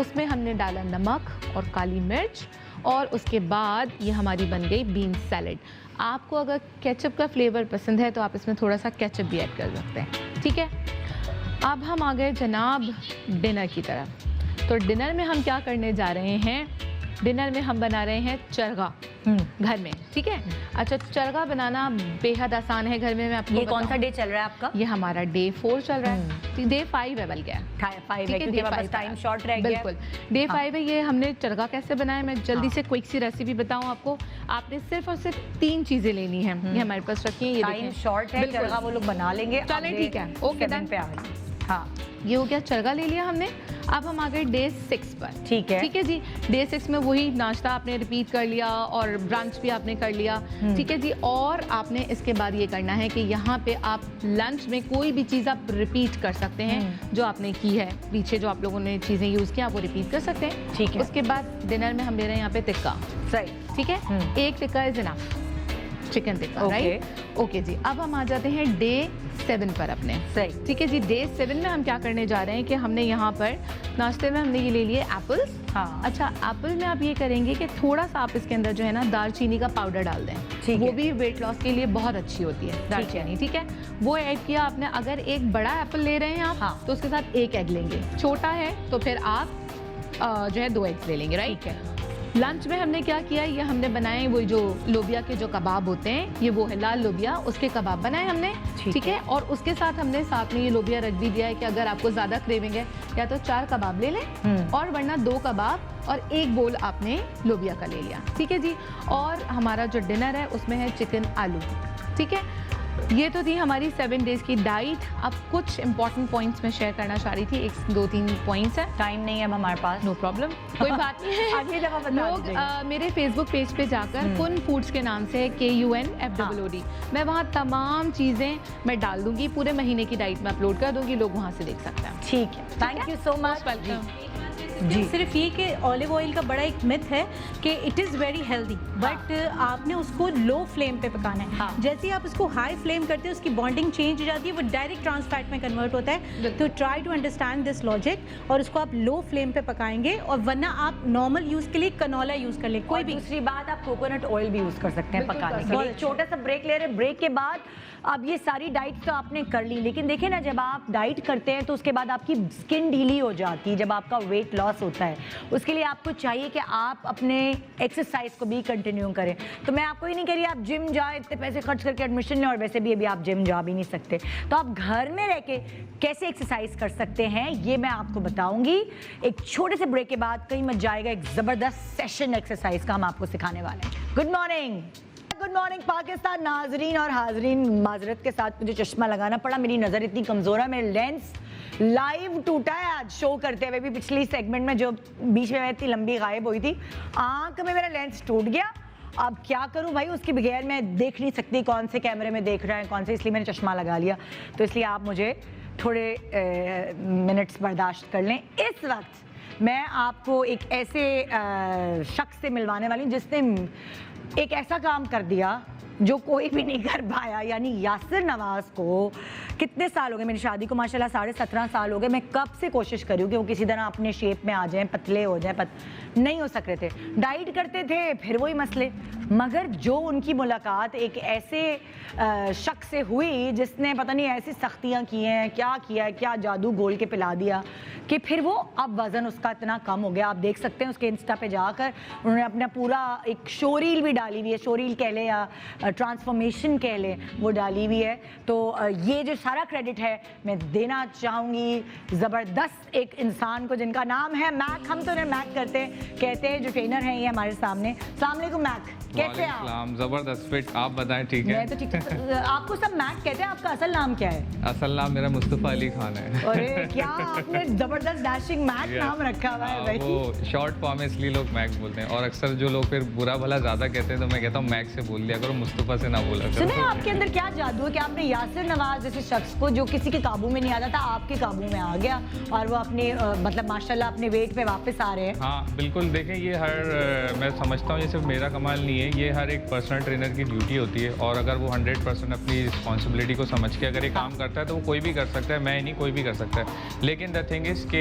उसमें हमने डाला नमक और काली मिर्च, और उसके बाद ये हमारी बन गई बीन सैलेड। आपको अगर केचप का फ्लेवर पसंद है तो आप इसमें थोड़ा सा केचप भी ऐड कर सकते हैं, ठीक है। अब हम आ गए जनाब डिनर की तरफ। तो डिनर में हम क्या करने जा रहे हैं, डिनर में हम बना रहे हैं चरगा घर में, ठीक है। अच्छा, चरगा बनाना बेहद आसान है घर में। मैं आपको ये कौन सा डे चल रहा है आपका? ये हमारा डे 4 चल रहा है, डे 5 है बल्कि 5 है क्योंकि हमारे पास टाइम शॉर्ट रह गया। बिल्कुल, डे 5 है। ये हमने चरगा कैसे बनाया, मैं जल्दी से क्विक सी रेसिपी बताऊं आपको। आपने सिर्फ और सिर्फ 3 चीजें लेनी है, ये हमारे पास रखी है, ये टाइम शॉर्ट है, चरगा वो लोग बना लेंगे। चलें, ठीक है, ओके डन पे आ गए। हाँ, ये हो गया चरगा ले लिया हमने। अब हम आ गए डे 6 पर, ठीक है, ठीक है जी। डे 6 में वही नाश्ता आपने रिपीट कर लिया और ब्रंच भी आपने कर लिया, ठीक है जी। और आपने इसके बाद ये करना है कि यहाँ पे आप लंच में कोई भी चीज़ आप रिपीट कर सकते हैं जो आपने की है पीछे, जो आप लोगों ने चीज़ें यूज़ की आप वो रिपीट कर सकते हैं, ठीक है। उसके बाद डिनर में हम ले रहे हैं यहाँ पे टिक्का, सही, ठीक है। एक tikka is enough, chicken tikka, right, okay जी। अब हम आ जाते हैं डे 7 पर अपने, सही, ठीक है जी। डे 7 में हम क्या करने जा रहे हैं कि हमने यहाँ पर नाश्ते में हमने ये ले लिए एप्पल्स। हाँ, अच्छा, एप्पल में आप ये करेंगे कि थोड़ा सा आप इसके अंदर जो है ना दालचीनी का पाउडर डाल दें, ठीक वो है। भी वेट लॉस के लिए बहुत अच्छी होती है दालचीनी, ठीक है। वो ऐड किया आपने। अगर एक बड़ा एप्पल ले रहे हैं आप, हाँ, तो उसके साथ 1 एग लेंगे, छोटा है तो फिर आप जो है 2 एग्स ले लेंगे, राइट। लंच में हमने क्या किया, ये हमने बनाए वो जो लोबिया के जो कबाब होते हैं, ये वो है लाल लोबिया, उसके कबाब बनाए हमने, ठीक है। और उसके साथ हमने साथ में ये लोबिया रख भी दिया है कि अगर आपको ज़्यादा क्रेविंग है या तो 4 कबाब ले लें और वरना 2 कबाब और 1 बोल आपने लोबिया का ले लिया, ठीक है जी। और हमारा जो डिनर है उसमें है चिकन आलू, ठीक है। ये तो थी हमारी 7 डेज़ की डाइट। अब कुछ इंपॉर्टेंट पॉइंट्स मैं शेयर करना चाह रही थी, 1-2-3 पॉइंट्स है। टाइम नहीं है अब हमारे पास। नो प्रॉब्लम, कोई बात नहीं है। अगली दफा बता लोग मेरे फेसबुक पेज पे जाकर कुन फूड्स के नाम से KUNFOOD, मैं वहाँ तमाम चीज़ें मैं डाल दूंगी, पूरे महीने की डाइट में अपलोड कर दूंगी, लोग वहाँ से देख सकते हैं। ठीक है, thank you so much. Welcome. जी, सिर्फ ये कि ऑलिव ऑयल का बड़ा एक मिथ है कि it is very healthy, but आपने उसको लो फ्लेम पे पकाना है। हाँ। जैसे ही आप उसको हाई फ्लेम करते हैं उसकी बॉन्डिंग चेंज हो जाती है, वो डायरेक्ट ट्रांस फैट में कन्वर्ट होता है। तो try to understand this logic, और उसको आप लो फ्लेम पे पकाएंगे, और वरना आप नॉर्मल यूज़ के लिए कनोला यूज़ कर लें। कोई भी दूसरी बात, आप कोकोनट ऑयल भी यूज़ कर सकते हैं बिल्कुल पकाने कर के लिए। सकते हैं। छोटा सा ब्रेक ले रहे हैं, ब्रेक के बाद अब ये सारी डाइट तो आपने कर ली, लेकिन देखिए ना, जब आप डाइट करते हैं तो उसके बाद आपकी स्किन ढीली हो जाती है, जब आपका वेट लॉस होता है, उसके लिए आपको चाहिए कि आप अपने एक्सरसाइज को भी कंटिन्यू करें। तो मैं आपको ही नहीं कह रही आप जिम जाए, इतने पैसे खर्च करके एडमिशन लें, और वैसे भी अभी आप जिम जा भी नहीं सकते, तो आप घर में रह के कैसे एक्सरसाइज कर सकते हैं ये मैं आपको बताऊंगी। एक छोटे से ब्रेक के बाद कहीं मत जाएगा, एक ज़बरदस्त सेशन एक्सरसाइज का हम आपको सिखाने वाले हैं। Good morning, good morning Pakistan. नाजरीन और हाजरीन, माजरत के साथ मुझे चश्मा लगाना पड़ा, मेरी नज़र इतनी कमज़ोर है, मेरे लेंस लाइव टूटा है आज शो करते हुए भी। पिछली सेगमेंट में जो बीच में मैं इतनी लंबी गायब हुई थी, आंख में मेरा लेंस टूट गया। अब क्या करूं भाई, उसके बगैर मैं देख नहीं सकती कौन से कैमरे में देख रहा है कौन से, इसलिए मैंने चश्मा लगा लिया। तो इसलिए आप मुझे थोड़े मिनट्स बर्दाश्त कर लें। इस वक्त मैं आपको एक ऐसे शख्स से मिलवाने वाली हूँ जिसने एक ऐसा काम कर दिया जो कोई भी नहीं कर पाया, यानी यासिर नवाज को कितने साल हो गए, मेरी शादी को माशाल्लाह 17.5 साल हो गए। मैं कब से कोशिश करी हूँ कि वो किसी तरह अपने शेप में आ जाएं, पतले हो जाएं, नहीं हो सक रहे थे, डाइट करते थे, फिर वही मसले। मगर जो उनकी मुलाकात एक ऐसे शख्स से हुई जिसने पता नहीं ऐसी सख्तियाँ की हैं, क्या किया है, क्या जादू घोल के पिला दिया कि फिर वो अब वज़न उसका इतना कम हो गया। आप देख सकते हैं उसके इंस्टा पे जाकर उन्होंने अपना पूरा एक शोरील भी डाली हुई है, शोरील कह लें या ट्रांसफॉर्मेशन कह लें, वो डाली हुई है। तो ये जो सारा क्रेडिट है मैं देना चाहूँगी ज़बरदस्त एक इंसान को जिनका नाम है मैक। हम तो उन्हें मैक कहते हैं, जो ट्रेनर हैं ये हमारे सामने। अस्सलाम वालेकुम मैक, कैसे हैं आप? जबरदस्त फिट, आप बताएं ठीक है? मैं तो ठीक आपको सब मैक कहते हैं, आपका असल नाम क्या है? असल नाम मेरा मुस्तफ़ा अली खान है। अरे क्या आपने जबरदस्त डैशिंग मैक नाम रखा हुआ है भाई। वो शॉर्ट फॉर्म में इसलिए लोग मैक बोलते हैं, और अक्सर जो लोग फिर बुरा भला ज़्यादा कहते हैं तो मैं कहता हूँ मैक से बोल दिया करो, मुस्तफ़ा से ना बोला करो। सुने, आपके अंदर क्या जादू है कि आपने यासिर नवाज जैसे शख्स को जो किसी के काबू में नहीं आता था, आपके काबू में आ गया और वो अपने मतलब माशाल्लाह अपने वेट पे वापस आ रहे हैं। हाँ बिल्कुल, देखें ये मैं समझता हूँ ये सिर्फ मेरा कमाल नहीं है, ये हर एक पर्सनल ट्रेनर की ड्यूटी होती है, और अगर वो 100% अपनी रिस्पॉन्सिबिलिटी को समझ के अगर ये काम करता है तो वो कोई भी कर सकता है, मैं नहीं कोई भी कर सकता है। लेकिन द थिंग इज के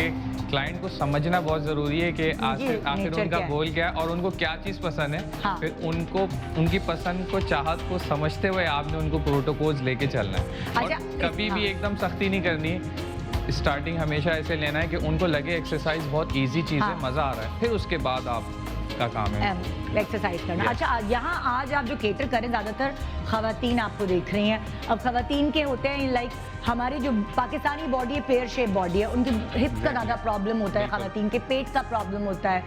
क्लाइंट को समझना बहुत ज़रूरी है कि आखिर उनका गोल क्या है और उनको क्या चीज़ पसंद है। हाँ। फिर उनको उनकी पसंद को, चाहत को समझते हुए आपने उनको प्रोटोकॉल्स लेके चलना है, और कभी भी एकदम सख्ती नहीं करनी है। स्टार्टिंग हमेशा ऐसे लेना है कि उनको लगे एक्सरसाइज बहुत इजी चीज़ है, मज़ा आ रहा है, फिर उसके बाद आप का काम है एक्सरसाइज करना। अच्छा, यहाँ आज आप जो केटर करें ज़्यादातर ख़वातीन आपको देख रही हैं। अब ख़वातीन के होते हैं लाइक हमारी जो पाकिस्तानी बॉडी है, पेयर शेप बॉडी है, उनकी हिप्स का ज़्यादा प्रॉब्लम होता है, ख़वातीन के पेट का प्रॉब्लम होता है,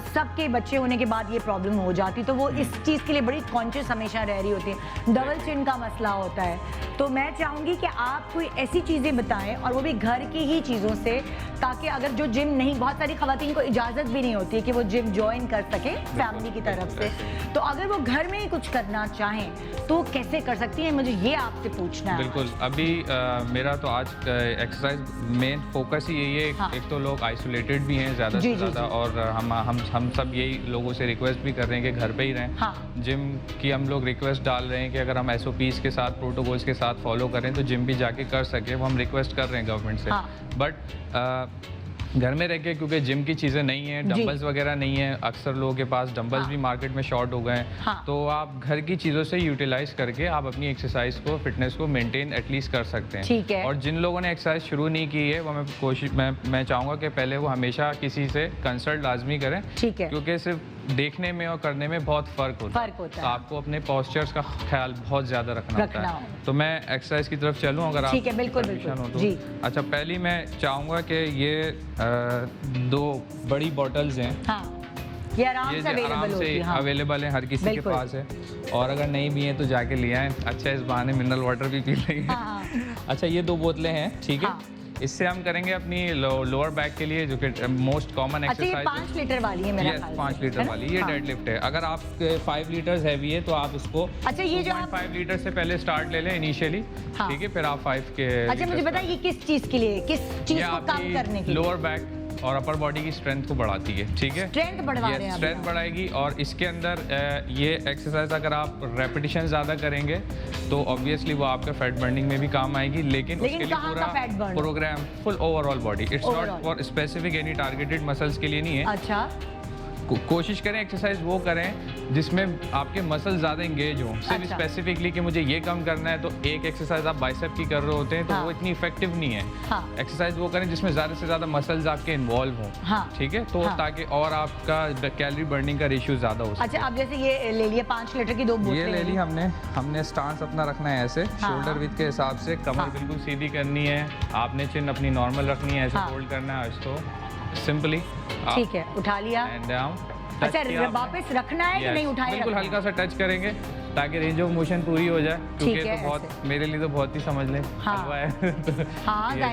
सबके बच्चे होने के बाद ये प्रॉब्लम हो जाती, तो वो इस चीज़ के लिए बड़ी कॉन्शियस हमेशा रह रही होती है। डबल चिन का मसला होता है। तो मैं चाहूँगी कि आप कोई ऐसी चीज़ें बताएं, और वो भी घर की ही चीज़ों से, ताकि अगर जो जिम नहीं, बहुत सारी ख़वातीन को इजाज़त भी नहीं होती है कि वो जिम ज्वाइन कर सके फैमिली की तरफ से, तो अगर वो घर में ही कुछ करना चाहें तो कैसे कर सकती हैं, मुझे ये आपसे पूछना है। बिल्कुल, अभी मेरा तो आज एक्सरसाइज मेन फोकस ही यही है। हाँ। एक तो लोग आइसोलेटेड भी हैं ज़्यादा से ज़्यादा, और हम सब यही लोगों से रिक्वेस्ट भी कर रहे हैं कि घर पे ही रहें। हाँ। जिम की हम लोग रिक्वेस्ट डाल रहे हैं कि अगर हम SOPs के साथ, प्रोटोकॉल्स के साथ फॉलो करें तो जिम भी जाके कर सके, वो हम रिक्वेस्ट कर रहे हैं गवर्नमेंट से। हाँ। बट घर में रह के, क्योंकि जिम की चीज़ें नहीं है, डंबल्स वगैरह नहीं है, अक्सर लोगों के पास डंबल्स भी मार्केट में शॉर्ट हो गए हैं। हाँ। तो आप घर की चीज़ों से यूटिलाइज करके आप अपनी एक्सरसाइज को, फिटनेस को मेंटेन एटलीस्ट कर सकते हैं। ठीक है। और जिन लोगों ने एक्सरसाइज शुरू नहीं की है वो मैं चाहूँगा कि पहले वो हमेशा किसी से कंसल्ट लाजमी करें। ठीक है। क्योंकि सिर्फ देखने में और करने में बहुत फर्क होता है। तो आपको अपने पोस्चर्स का ख्याल बहुत ज़्यादा रखना होता है। तो मैं एक्सरसाइज की तरफ चलूँ अगर आप? ठीक है, बिल्कुल बिल्कुल जी। अच्छा, पहली मैं चाहूँगा कि ये 2 बड़ी बॉटल्स हैं। हाँ, ये आराम से अवेलेबल है, हर किसी के पास है, और अगर नहीं भी है तो जाके ले आए। अच्छा, इस बहाने मिनरल वाटर भी पी लेंगे। अच्छा, ये 2 बोतलें हैं, ठीक है। इससे हम करेंगे अपनी लोअर बैक के लिए, जो कि मोस्ट कॉमन एक्सरसाइज है। 5 लीटर वाली है मेरा ख्याल से। 5 लीटर वाली ये डेड लिफ्ट है। अगर आप 5 लीटर्स हैवी है तो आप इसको 2.5 लीटर से पहले स्टार्ट ले लें इनिशियली, ठीक है, फिर आप 5 के। अच्छा, मुझे बताइए किस चीज़ के लिए, किस चीज़ को काम करने के लिए? लोअर बैक और अपर बॉडी की स्ट्रेंथ को बढ़ाती है, ठीक है। स्ट्रेंथ बढ़वा रहे हैं, स्ट्रेंथ बढ़ाएगी। और इसके अंदर ये एक्सरसाइज अगर आप रेपिटेशन ज़्यादा करेंगे तो ऑब्वियसली वो आपका फैट बर्निंग में भी काम आएगी, लेकिन उसके लिए पूरा program full overall body, it's not for specific any targeted muscles के लिए नहीं है। अच्छा, कोशिश करें एक्सरसाइज वो करें जिसमें आपके मसल ज़्यादा इंगेज हों। सिर्फ स्पेसिफिकली कि मुझे ये कम करना है तो एक एक्सरसाइज आप बाइसेप की कर रहे होते हैं तो वो इतनी इफेक्टिव नहीं है। एक्सरसाइज वो करें जिसमें ज़्यादा से ज़्यादा मसल्स आपके इन्वॉल्व हों, ठीक है, तो ताकि और आपका कैलोरी बर्निंग का रेशियो ज़्यादा हो सके। अच्छा, अब जैसे ये ले लिए 5 लीटर की 2 बोतलें, ये ले ली हमने स्टांस अपना रखना है ऐसे, शोल्डर विड्थ के हिसाब से, कमर बिल्कुल सीधी करनी है, आपने चिन अपनी नॉर्मल रखनी है, ऐसे होल्ड करना है इसको सिंपली, ठीक है, उठा लिया एंड डाउन। अच्छा, वापस रखना है कि नहीं उठाए? बिल्कुल हल्का सा टच करेंगे ताकि रेंज ऑफ मोशन पूरी हो जाए, क्योंकि तो बहुत मेरे लिए तो बहुत ही समझ लें हलवा है।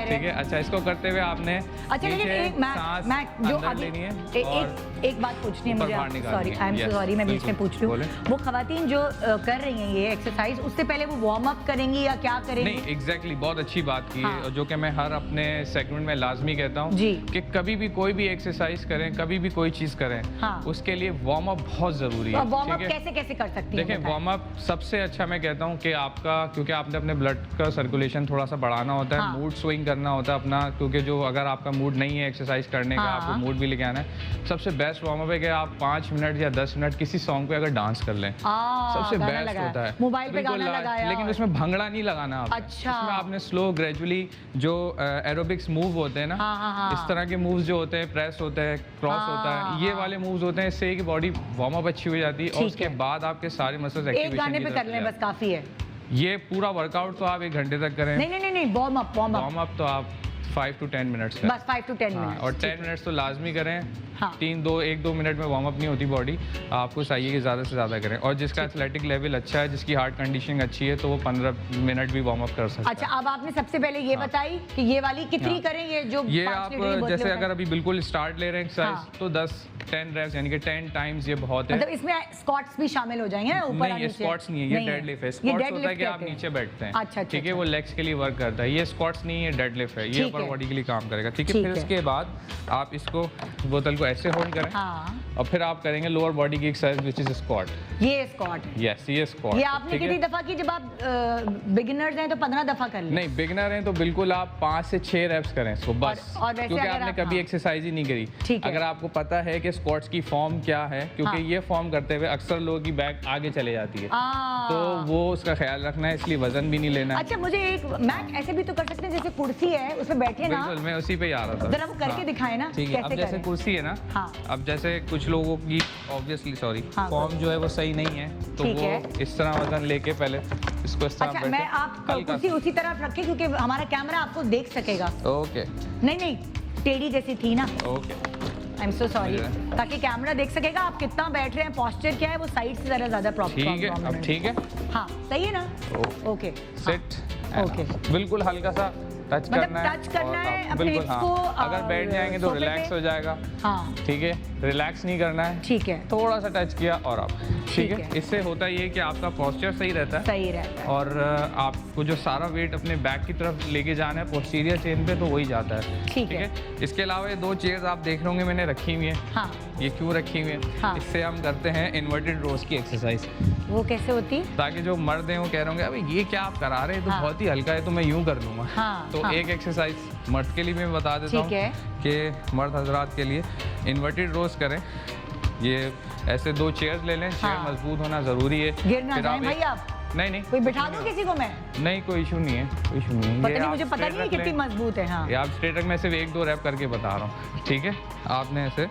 ठीक है। अच्छा, इसको करते हुए आपने मैं जो लेनी है और एक बात पूछनी है मुझे, sorry I am so sorry, मैं बीच में पूछ रही हूँ। वो खवातीन जो कर रही हैं ये एक्सरसाइज, उससे पहले वो वार्म अप करेंगी या क्या करेंगी? नहीं, एग्जैक्टली, बहुत अच्छी बात की, जो कि मैं हर अपने सेगमेंट में लाजमी कहता हूँ कि कभी भी कोई भी एक्सरसाइज करें, कभी भी कोई चीज करें, उसके लिए वार्म अप बहुत जरूरी है। वार्म अप कैसे कैसे कर सकती हैं? देखिए, वार्म अप सबसे अच्छा मैं कहता हूँ कि आपका, क्योंकि आपने अपने ब्लड का सर्कुलेशन थोड़ा सा बढ़ाना होता है, मूड स्विंग करना होता है अपना, क्योंकि जो अगर आपका मूड नहीं है एक्सरसाइज करने का, आपको मूड भी लेके आना है, सबसे बेस्ट वार्म अप है कि आप 5 मिनट या 10 मिनट किसी सॉन्ग पे अगर डांस कर लें, सबसे बेस्ट होता है। मोबाइल पे गाना लगाया, लेकिन उसमें भंगड़ा नहीं लगाना आपने। अच्छा, उसमें आपने स्लो ग्रेजुअली जो एरोबिक्स मूव होते हैं ना, इस तरह के मूव्स जो होते हैं, प्रेस होता है, क्रॉस होता है, ये वाले मूव्स होते हैं, इससे कि बॉडी वार्म अप अच्छी हो जाती है और उसके बाद आपके सारे मसल्स एक्टिवेशन एक गाने पे कर लें बस काफी है। ये पूरा वर्कआउट तो आप 1 घंटे तक करें। नहीं, वार्म अप तो आप 5 to 10 मिनट्स बस 5 to 10 मिनट्स, और 10 मिनट्स तो लाजमी करें। 1-2 मिनट में वार्म अप नहीं होती बॉडी, आपको चाहिए कि ज़्यादा से ज़्यादा करें। और जिसका एथलेटिक लेवल अच्छा है, जिसकी हार्ट कंडीशनिंग अच्छी है, तो वो 15 मिनट भी वार्म अप कर सकता है। अच्छा, अब आपने सबसे पहले ये बताई कि ये वाली कितनी करें, ये जो ये आप जैसे अगर अभी बिल्कुल स्टार्ट ले रहे हैं एक्सरसाइज तो 10 रेप्स यानी कि 10 टाइम्स ये बहुत है। मतलब इसमें स्क्वाट्स भी शामिल हो जाएंगे ना? ऊपर नहीं, ये स्क्वाट्स नहीं है, ये डेडलिफ्ट है। स्क्वाट्स होता है कि आप नीचे बैठते हैं, अच्छा, ठीक है, वो लेग्स के लिए वर्क करता है। ये स्क्वाट्स नहीं है, डेडलिफ्ट है, ये अपर बॉडी के लिए काम करेगा, ठीक है। फिर उसके बाद आप इसको बोतल को ऐसे होल्ड करें और फिर आप करेंगे लोअर बॉडी की एक्सरसाइज विच इज स्क्वाट। ये स्क्वाट है? यस, ये स्क्वाट। ये आपने कितनी दफा की? जब आप बिगिनर्स हैं तो 15 दफा कर लें। नहीं, बिगिनर हैं तो बिल्कुल आप 5 से 6 रेप्स करें इसको बस, क्योंकि आपने कभी एक्सरसाइज ही नहीं करी। अगर आपको पता है कि स्क्वाट्स की फॉर्म क्या है, क्योंकि ये फॉर्म करते हुए अक्सर लोगों की बैक आगे चले जाती है, तो वो उसका ख्याल रखना है, इसलिए वजन भी नहीं लेना है। अच्छा, मुझे एक मैट ऐसे भी तो कर सकते हैं, जैसे कुर्सी है उसमें बैठे ना। बिल्कुल, मैं उसी पे ही आ रहा था, जरा वो करके दिखाएं ना। ठीक है, अब जैसे कुर्सी है ना, अब जैसे कुछ लोगों की ऑब्वियसली फॉर्म जो है वो सही नहीं है, तो वो इस तरह वजन लेके पहले इसको इस तरह बैठे। मैं आप कुर्सी उसी तरफ रखें क्योंकि हमारा कैमरा आपको देख सकेगा। ओके, नहीं, टेढ़ी जैसी थी ना। Okay, I am so sorry, ताकि कैमरा देख सकेगा आप कितना बैठ रहे हैं, पोस्चर क्या है, वो साइड से जरा ज्यादा प्रॉब्लम। ठीक है, अब ठीक है, हाँ सही है ना? ओके, सिट, ओके, बिल्कुल हल्का सा टच करना है, टच करना है अपने हिप्स को। अगर बैठ जाएंगे तो रिलैक्स हो जाएगा, ठीक है, रिलैक्स नहीं करना है, ठीक है, थोड़ा सा टच किया और आप, ठीक है। इससे होता ये कि आपका पोस्चर सही रहता है, और आपको जो सारा वेट अपने बैक की तरफ लेके जाना है पोस्टीरियर चेन पे, तो वही जाता है, ठीक है। इसके अलावा ये 2 चेयर्स आप देख रहे होंगे मैंने रखी हुई है, ये क्यों रखी हुई है? इससे हम करते हैं इन्वर्टेड रोज की एक्सरसाइज। वो कैसे होती है? ताकि जो मर्द हैं वो कह रहे होंगे अबे ये क्या आप करा रहे हैं, तो बहुत ही हल्का है, तो मैं यूं कर लूंगा। तो एक एक्सरसाइज मर्द के लिए मैं बता देता हूँ कि मर्द हजरात के लिए इन्वर्टेड रोज करें। ये ऐसे 2 चेयर्स ले लें, चेयर मजबूत होना जरूरी है। गिर ना जाए भाई आप। नहीं, कोई बिठा दूं किसी को मैं? नहीं, कोई इशू नहीं है, कोई इशू नहीं है। पता नहीं, मुझे पता नहीं है कितनी मजबूत है। ये आप स्ट्रेट रख, मैं सिर्फ 1-2 रैप करके बता रहा हूँ, ठीक है। आपने ऐसे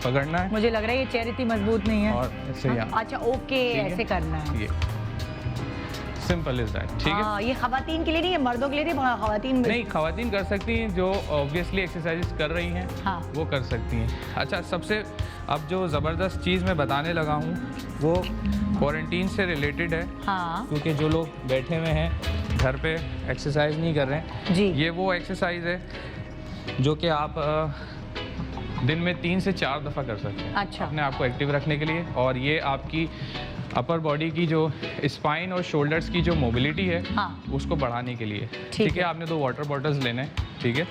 पकड़ना है मुझे लग रहा है ये चेयर इतनी मजबूत नहीं है। और ऐसे यहाँ अच्छा ओके, ठीक है? ऐसे करना है। ये सिंपल इज दैट, ठीक है। ये खवातीन के लिए नहीं है, मर्दों के लिए नहीं, खवातीन नहीं, खवातीन कर सकती हैं जो ऑब्वियसली एक्सरसाइज कर रही हैं, हाँ। वो कर सकती हैं। अच्छा, सबसे अब जो ज़बरदस्त चीज़ मैं बताने लगा हूँ वो क्वारंटीन से रिलेटेड है, हाँ क्योंकि जो लोग बैठे हुए हैं घर पे एक्सरसाइज नहीं कर रहे हैं जी, ये वो एक्सरसाइज है जो कि आप दिन में 3 से 4 दफ़ा कर सकते हैं अच्छा। अपने आप को एक्टिव रखने के लिए। और ये आपकी अपर बॉडी की जो स्पाइन और शोल्डर्स की जो मोबिलिटी है, हाँ। उसको बढ़ाने के लिए। ठीक ठीक है, आपने 2 वाटर बॉटल्स लेने हैं, ठीक है,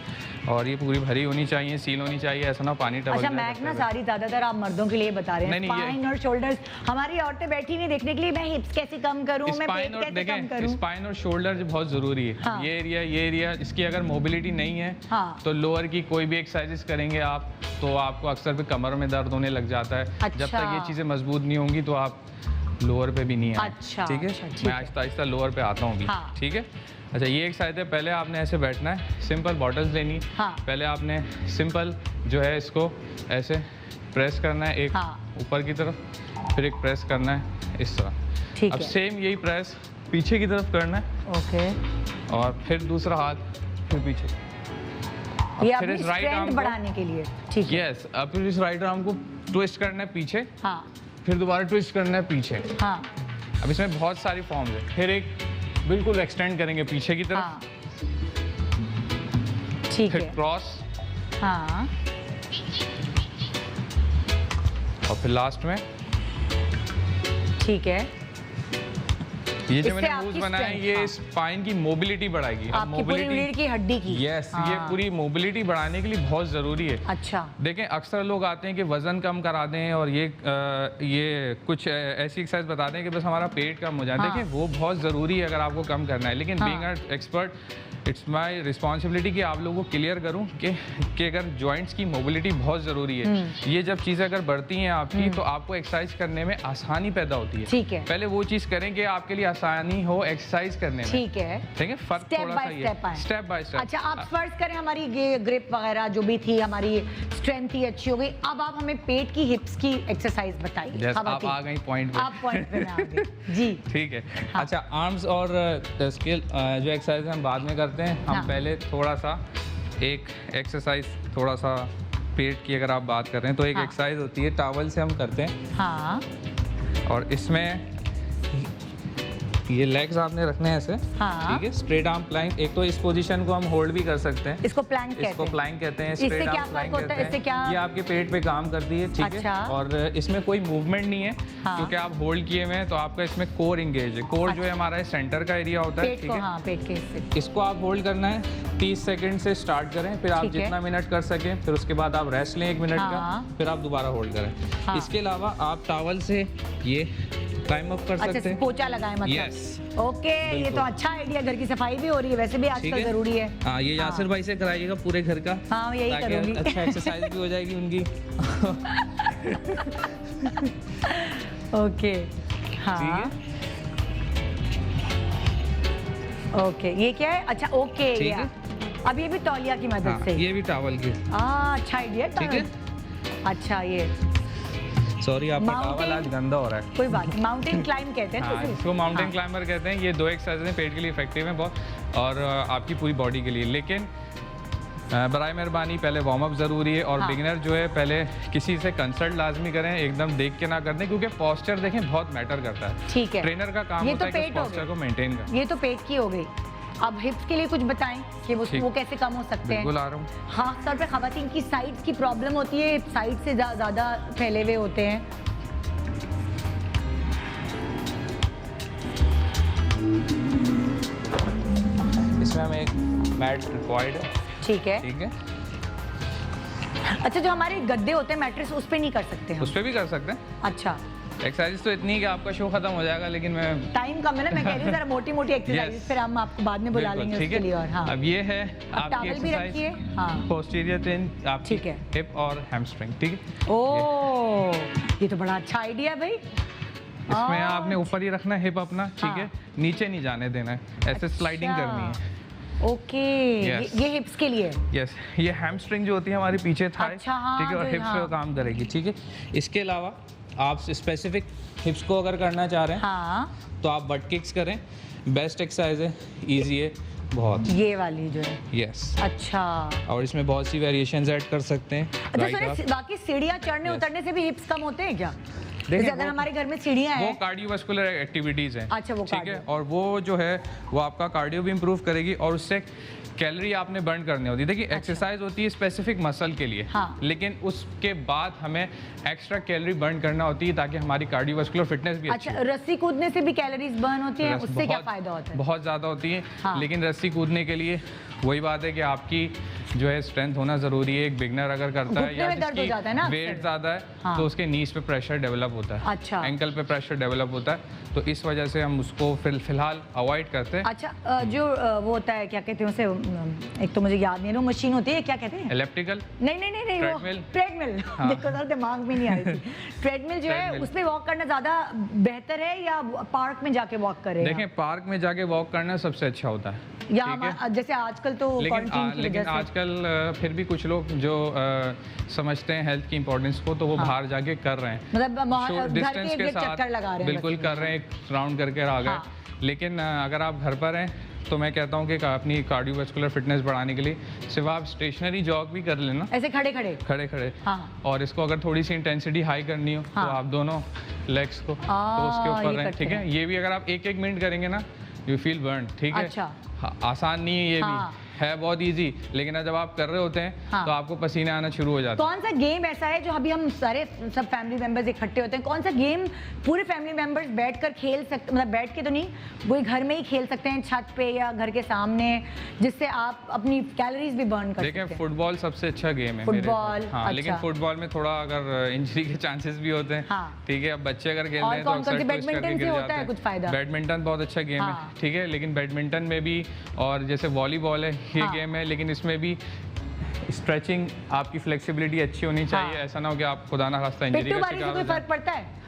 और ये पूरी भरी होनी चाहिए, सील होनी चाहिए, ऐसा ना पानी टपक अच्छा जाए मैक करते ना हुए। सारी ज्यादातर आप मर्दों के लिए बता रहे हैं, नहीं, ये- स्पाइन और शोल्डर्स। हमारी औरतें बैठी नहीं देखने के लिए, मैं हिप्स कैसे कम करूं, मैं पेट स्पाइन और कैसे कम देखें, करूं। स्पाइन और शोल्डर बहुत ज़रूरी है। हाँ। ये एरिया इसकी अगर मोबिलिटी नहीं है, हाँ। तो लोअर की कोई भी एक्सरसाइजेस करेंगे आप, तो आपको अक्सर पे कमर में दर्द होने लग जाता है। जब अच्छा। तक ये चीज़ें मजबूत नहीं होंगी तो आप लोअर पे भी नहीं आए। अच्छा, ठीक है, अच्छा, ठीक मैं है। आहिस्ता आहिस्ता लोअर पे आता हूँ अभी। हाँ। ठीक है। अच्छा, ये एक्सरसाइज है, पहले आपने ऐसे बैठना है, सिंपल बॉटल्स लेनी है। हाँ। पहले आपने सिंपल जो है इसको ऐसे प्रेस करना है, एक हाँ। ऊपर की तरफ, फिर एक प्रेस करना है इस तरह। ठीक अब है। सेम यही प्रेस पीछे की तरफ करना है, ओके, और फिर दूसरा हाथ फिर पीछे। ये फिर अपनी इस राइट स्ट्रेंथ आर्म को, बढ़ाने के लिए। ठीक है। यस, अब फिर इस राइट आर्म को ट्विस्ट करना है पीछे, हाँ फिर दोबारा ट्विस्ट करना है पीछे। हाँ अब इसमें बहुत सारी फॉर्म्स है। फिर एक बिल्कुल एक्सटेंड करेंगे पीछे की तरफ, हाँ ठीक फिर है। क्रॉस, हाँ और फिर लास्ट में ठीक है। ये जो इससे मैंने आपकी मूव्स बनाए हैं, strength, ये हाँ। स्पाइन की मोबिलिटी बढ़ाएगी। अब आपकी पूरी रीढ़ की हड्डी की। यस, ये हाँ। पूरी मोबिलिटी बढ़ाने के लिए बहुत ज़रूरी है। अच्छा देखें, अक्सर लोग आते हैं कि वज़न कम करा दें और ये कुछ ऐसी एक्सरसाइज बता दें कि बस हमारा पेट कम हो जाए। हाँ। देखें, वो बहुत ज़रूरी है अगर आपको कम करना है, लेकिन हाँ। Being an expert it's my responsibility कि आप लोगों को क्लियर करूं कि अगर जॉइंट्स की मोबिलिटी बहुत ज़रूरी है। ये जब चीज़ें अगर बढ़ती हैं आपकी, तो आपको एक्सरसाइज करने में आसानी पैदा होती है। ठीक है। पहले वो चीज़ करें कि आपके लिए आसानी हो एक्सरसाइज करने में। ठीक है। ठीक है, फर्क स्टेप थोड़ा सा बाय ये स्टेप आए। Step by step. अच्छा, आप फर्ज करें हमारी ग्रिप वगैरह जो भी थी, हमारी स्ट्रेंथ ही अच्छी हो गई, अब आप हमें पेट की हिप्स की एक्सरसाइज बताइए। Yes, आप खवातीन। आ गई पॉइंट पे। आप पॉइंट पे मैं आ गई। जी ठीक है। हाँ। अच्छा, आर्म्स और स्किल जो एक्सरसाइज हम बाद में करते हैं, हम हाँ। पहले थोड़ा सा एक एक्सरसाइज, थोड़ा सा पेट की अगर आप बात कर रहे हैं तो एक हाँ। एक्सरसाइज होती है, टॉवल से हम करते हैं, हाँ और इसमें ये लेग्स आपने रखने हैं ऐसे। हाँ। ठीक है, स्ट्रेट आर्म प्लैंक। एक तो इस पोजीशन को हम होल्ड भी कर सकते हैं, इसको प्लैंक कहते इसको हैं। प्लैंक कहते हैं, इससे स्ट्रेट क्या आर्म प्लैंक फर्क होता है? कहते इससे क्या- हैं। ये आपके पेट पे काम करती है, ठीक अच्छा। है, और इसमें कोई मूवमेंट नहीं है, हाँ। क्योंकि आप होल्ड किए हुए हैं, तो आपका इसमें कोर इंगेज है। कोर जो है हमारा सेंटर का एरिया होता है, पेट ठीक को, है। हाँ पेट के हिस्से। इसको आप होल्ड करना है, 30 सेकंड से स्टार्ट करें, फिर आप ठीक है। जितना मिनट कर सकें, फिर उसके बाद आप रेस्ट लें 1 मिनट हाँ। का, फिर आप दोबारा होल्ड करें। हाँ। इसके अलावा आप टॉवल से ये क्लाइम अप कर सकते अच्छा, हैं। पोचा लगाए मतलब। Yes. ओके, ये बिल्कुल। तो अच्छा आइडिया, घर की सफाई भी हो रही है, वैसे भी ठीक आजकल जरूरी है। हाँ, ये यासिर भाई से कराइएगा पूरे घर का, हाँ, यही ताकि करूंगी। अच्छा एक्सरसाइज भी हो जाएगी उनकी। ओके हाँ ठीक है, ओके, ये क्या है? अच्छा ओके, ठीक ये है। अब ये भी तौलिया की मदद हाँ, से। ये भी टॉवल की। अच्छा आइडिया। ठीक है। अच्छा, ये सॉरी, आपका Mountain- टॉवल आज गंदा हो रहा है। कोई बात नहीं, माउंटेन क्लाइंब कहते हैं ना हाँ, इसे? इसको माउंटेन हाँ। क्लाइंबर कहते हैं। ये 2 एक्सरसाइज हैं, पेट के लिए इफेक्टिव हैं बहुत, और आपकी पूरी बॉडी के लिए। लेकिन बराए मेहरबानी पहले वार्म अप ज़रूरी है, और हाँ। बिगिनर जो है पहले किसी से कंसल्ट लाजमी करें, एकदम देख के ना कर दें, क्योंकि पोस्चर देखें बहुत मैटर करता है। ठीक है। ट्रेनर का काम ये होता तो है कि पेट हो पोस्चर गई। को मेंटेन करना। ये तो पेट की हो गई। अब हिप्स के लिए कुछ बताएं कि ठीक। वो कैसे कम हो सकते बिल्कुल हैं। आ रहा हूँ। हाँ, सर पे खवातीन की साइड्स की प्रॉब्लम होती है, साइड से ज़्यादा फैले हुए होते हैं। इसमें हमें एक मैट रिक्वायर्ड है। ठीक है। ठीक है, अच्छा, जो हमारे गद्दे होते हैं मैट्रेस, उस पे नहीं कर सकते हम? उस पर भी कर सकते हैं। अच्छा, एक्सरसाइज तो इतनी है कि आपका शो खत्म हो जाएगा, लेकिन मैं टाइम कम है ना, मैं कह रही हूँ जरा मोटी मोटी एक्सरसाइज, Yes. फिर हम आपको बाद में बुला बिल्कुल, लेंगे ठीक उसके लिए। है। और हाँ, अब ये है अब आपकी टॉवल भी रखिए। एक्सरसाइज, हाँ, पोस्टीरियर ट्रेन आपकी ठीक है। हिप और हैमस्ट्रिंग। ठीक है, ओ ये तो बड़ा अच्छा आइडिया है भाई। इसमें आ, आपने ऊपर ही रखना है हिप अपना, ठीक हाँ। है, नीचे नहीं जाने देना है, ऐसे स्लाइडिंग अच्छा। करनी है। Okay Yes. ये हिप्स के लिए है। यस, ये हैमस्ट्रिंग जो होती है हमारी पीछे थाई, अच्छा, हाँ, ठीक है, और जो हिप्स हाँ। पे काम करेगी, ठीक है। इसके अलावा आप स्पेसिफिक हिप्स को अगर करना चाह रहे हैं हाँ तो आप बट किक्स करें, बेस्ट एक्सरसाइज है, इजी है बहुत। ये वाली जो है, यस, अच्छा और इसमें बहुत सी वेरिएशंस ऐड कर सकते हैं। अच्छा Right सुनिए, up। बाकी सीढ़ियाँ चढ़ने Yes. उतरने से भी हिप्स कम होते हैं क्या? देखिए, जैसे अगर वो- हमारे घर में सीढ़ियाँ वो हैं, कार्डियोवास्कुलर एक्टिविटीज़ हैं, अच्छा, वो ठीक है, cardio। और वो जो है वो आपका कार्डियो भी इम्प्रूव करेगी और उससे कैलोरी आपने बर्न करनी होती है। देखिए, एक्सरसाइज होती है स्पेसिफिक मसल के लिए, हाँ। लेकिन उसके बाद हमें एक्स्ट्रा कैलोरी बर्न करना होती है ताकि हमारी कार्डियोवास्कुलर फिटनेस भी अच्छी अच्छा हो। रस्सी कूदने से भी कैलोरीज बर्न होती हैं, रस- उससे क्या बहुत- फायदा होता है? बहुत ज़्यादा होती है, हाँ। लेकिन रस्सी कूदने के लिए वही बात है कि आपकी जो है स्ट्रेंथ होना ज़रूरी है। एक बिगनर अगर करता है घुटने या में दर्द हो जाता है ना अक्सर। वेट ज़्यादा है हाँ। तो उसके नीज पे प्रेशर डेवलप होता है, अच्छा। एंकल पे प्रेशर डेवलप होता है, तो इस वजह से हम उसको फिलहाल अवॉइड करते हैं। अच्छा जो वो होता है, क्या कहते हैं उसे, एक तो मुझे याद नहीं है, वो मशीन होती है, क्या कहते हैं? एलिप्टिकल, नहीं नहीं नहीं नहीं, वो Treadmill? ट्रेडमिल हाँ। देखो सर दिमाग में नहीं आ रही थी। ट्रेडमिल जो है Treadmill। उसमें वॉक करना ज्यादा बेहतर है या पार्क में जाके वॉक करें? देखें, पार्क में जाके वॉक करना सबसे अच्छा होता है, या ठीक है? जैसे आजकल तो क्वारंटीन की लेकिन वजह से आजकल फिर भी कुछ लोग जो समझते हैं हेल्थ की इंपॉर्टेंस को, तो वो हाँ। बाहर जाके कर रहे हैं, मतलब घर के डिस्टेंस इर्द के गिर्द साथ चक्कर लगा रहे हैं, बिल्कुल बस। कर रहे हैं, एक राउंड करके आ गए। हाँ। लेकिन अगर आप घर पर हैं तो मैं कहता हूँ कि अपनी कार्डियोवास्कुलर फिटनेस बढ़ाने के लिए सिर्फ आप स्टेशनरी जॉग भी कर लेना, ऐसे खड़े खड़े। खड़े खड़े, हाँ। और इसको अगर थोड़ी सी इंटेंसिटी हाई करनी हो हाँ। तो आप दोनों लेग्स को तो उसके ये ऊपर रहें, करते ठीक है। हैं। ये भी अगर आप एक एक मिनट करेंगे ना, यू फील बर्न, ठीक है। अच्छा। हाँ, आसान नहीं है ये हाँ। भी, है बहुत इजी, लेकिन जब आप कर रहे होते हैं हाँ। तो आपको पसीने आना शुरू हो जाता है। कौन सा गेम ऐसा है जो अभी हम सारे सब फैमिली मेंबर्स इकट्ठे होते हैं, कौन सा गेम पूरे फैमिली मेंबर्स बैठकर खेल सकते, मतलब बैठ के तो नहीं, वही घर में ही खेल सकते हैं, छत पे या घर के सामने, जिससे आप अपनी कैलोरीज भी बर्न कर देखिए, सकते हैं? फुटबॉल सबसे अच्छा गेम है फुटबॉल, हाँ, अच्छा। लेकिन फुटबॉल में थोड़ा अगर इंजरी के चांसेस भी होते हैं, हाँ। ठीक है। अब बच्चे अगर खेल और रहे हैं तो कौन-कौन अक्सर से twist करके बैडमिंटन से गिर होता जाते है हैं। कुछ फायदा? बैडमिंटन बहुत अच्छा गेम हाँ। है, ठीक है, लेकिन बैडमिंटन में भी, और जैसे वॉलीबॉल है ये हाँ। गेम है, लेकिन इसमें भी स्ट्रेचिंग, आपकी फ्लेक्सिबिलिटी अच्छी होनी चाहिए। हाँ। ऐसा ना हो कि आप खुदा ना खास्ता इंजरी पिट्टू का बारी से शिकार कोई हो जाए। फर्क पड़ता है?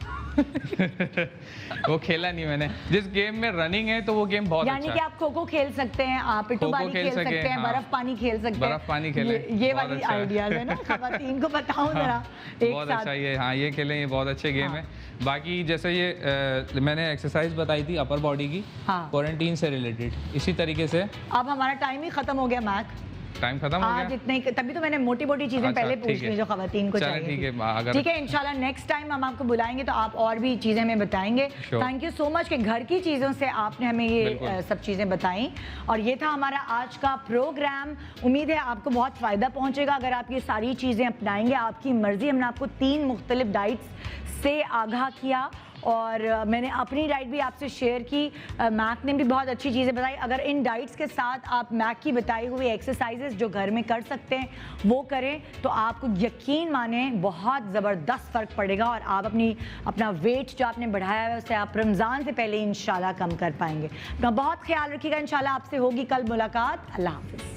वो खेला नहीं मैंने। जिस गेम में रनिंग है तो वो गेम बहुत यानी अच्छा कि है। आप खो खो खेल सकते हैं, आप पिट्टू खो-खो बारी खेल खेल सकते सके, हैं, हाँ। बर्फ पानी खेल सकते हैं। बर्फ पानी खेलें, ये बहुत वाली अच्छा है। आइडियाज है ना, खवातीन को बताऊं जरा एक बहुत साथ। अच्छा ये, हाँ, ये खेलें, ये बहुत अच्छे गेम हाँ। है। बाकी जैसे ये मैंने एक्सरसाइज बताई थी अपर बॉडी की, हाँ। क्वारंटीन से रिलेटेड, इसी तरीके से अब हमारा टाइम ही खत्म हो गया मैक, टाइम खत्म हो आज गया। इतने तभी तो मैंने मोटी मोटी चीजें अच्छा, पहले ठीक पूछ ली है। जो खवातीन को चलें, चाहिए ठीक थी। है, अगर- ठीक है, इंशाल्लाह नेक्स्ट टाइम हम आपको बुलाएंगे तो आप और भी चीजें हमें बताएंगे। Sure. Thank you so much कि घर की चीजों से आपने हमें ये बिल्कुल। सब चीजें बताई, और ये था हमारा आज का प्रोग्राम। उम्मीद है आपको बहुत फायदा पहुंचेगा अगर आप ये सारी चीजें अपनाएंगे। आपकी मर्जी, हमने आपको 3 मुख्तलिफ डाइट्स से आगाह किया, और मैंने अपनी डाइट भी आपसे शेयर की। मैक ने भी बहुत अच्छी चीज़ें बताई। अगर इन डाइट्स के साथ आप मैक की बताई हुई एक्सरसाइजेस जो घर में कर सकते हैं वो करें तो आपको यकीन माने बहुत ज़बरदस्त फ़र्क पड़ेगा, और आप अपना वेट जो आपने बढ़ाया है उसे आप रमज़ान से पहले इंशाल्लाह कम कर पाएंगे। अपना बहुत ख्याल रखिएगा, इंशाल्लाह आपसे होगी कल मुलाकात। अल्लाह हाफ़िज़।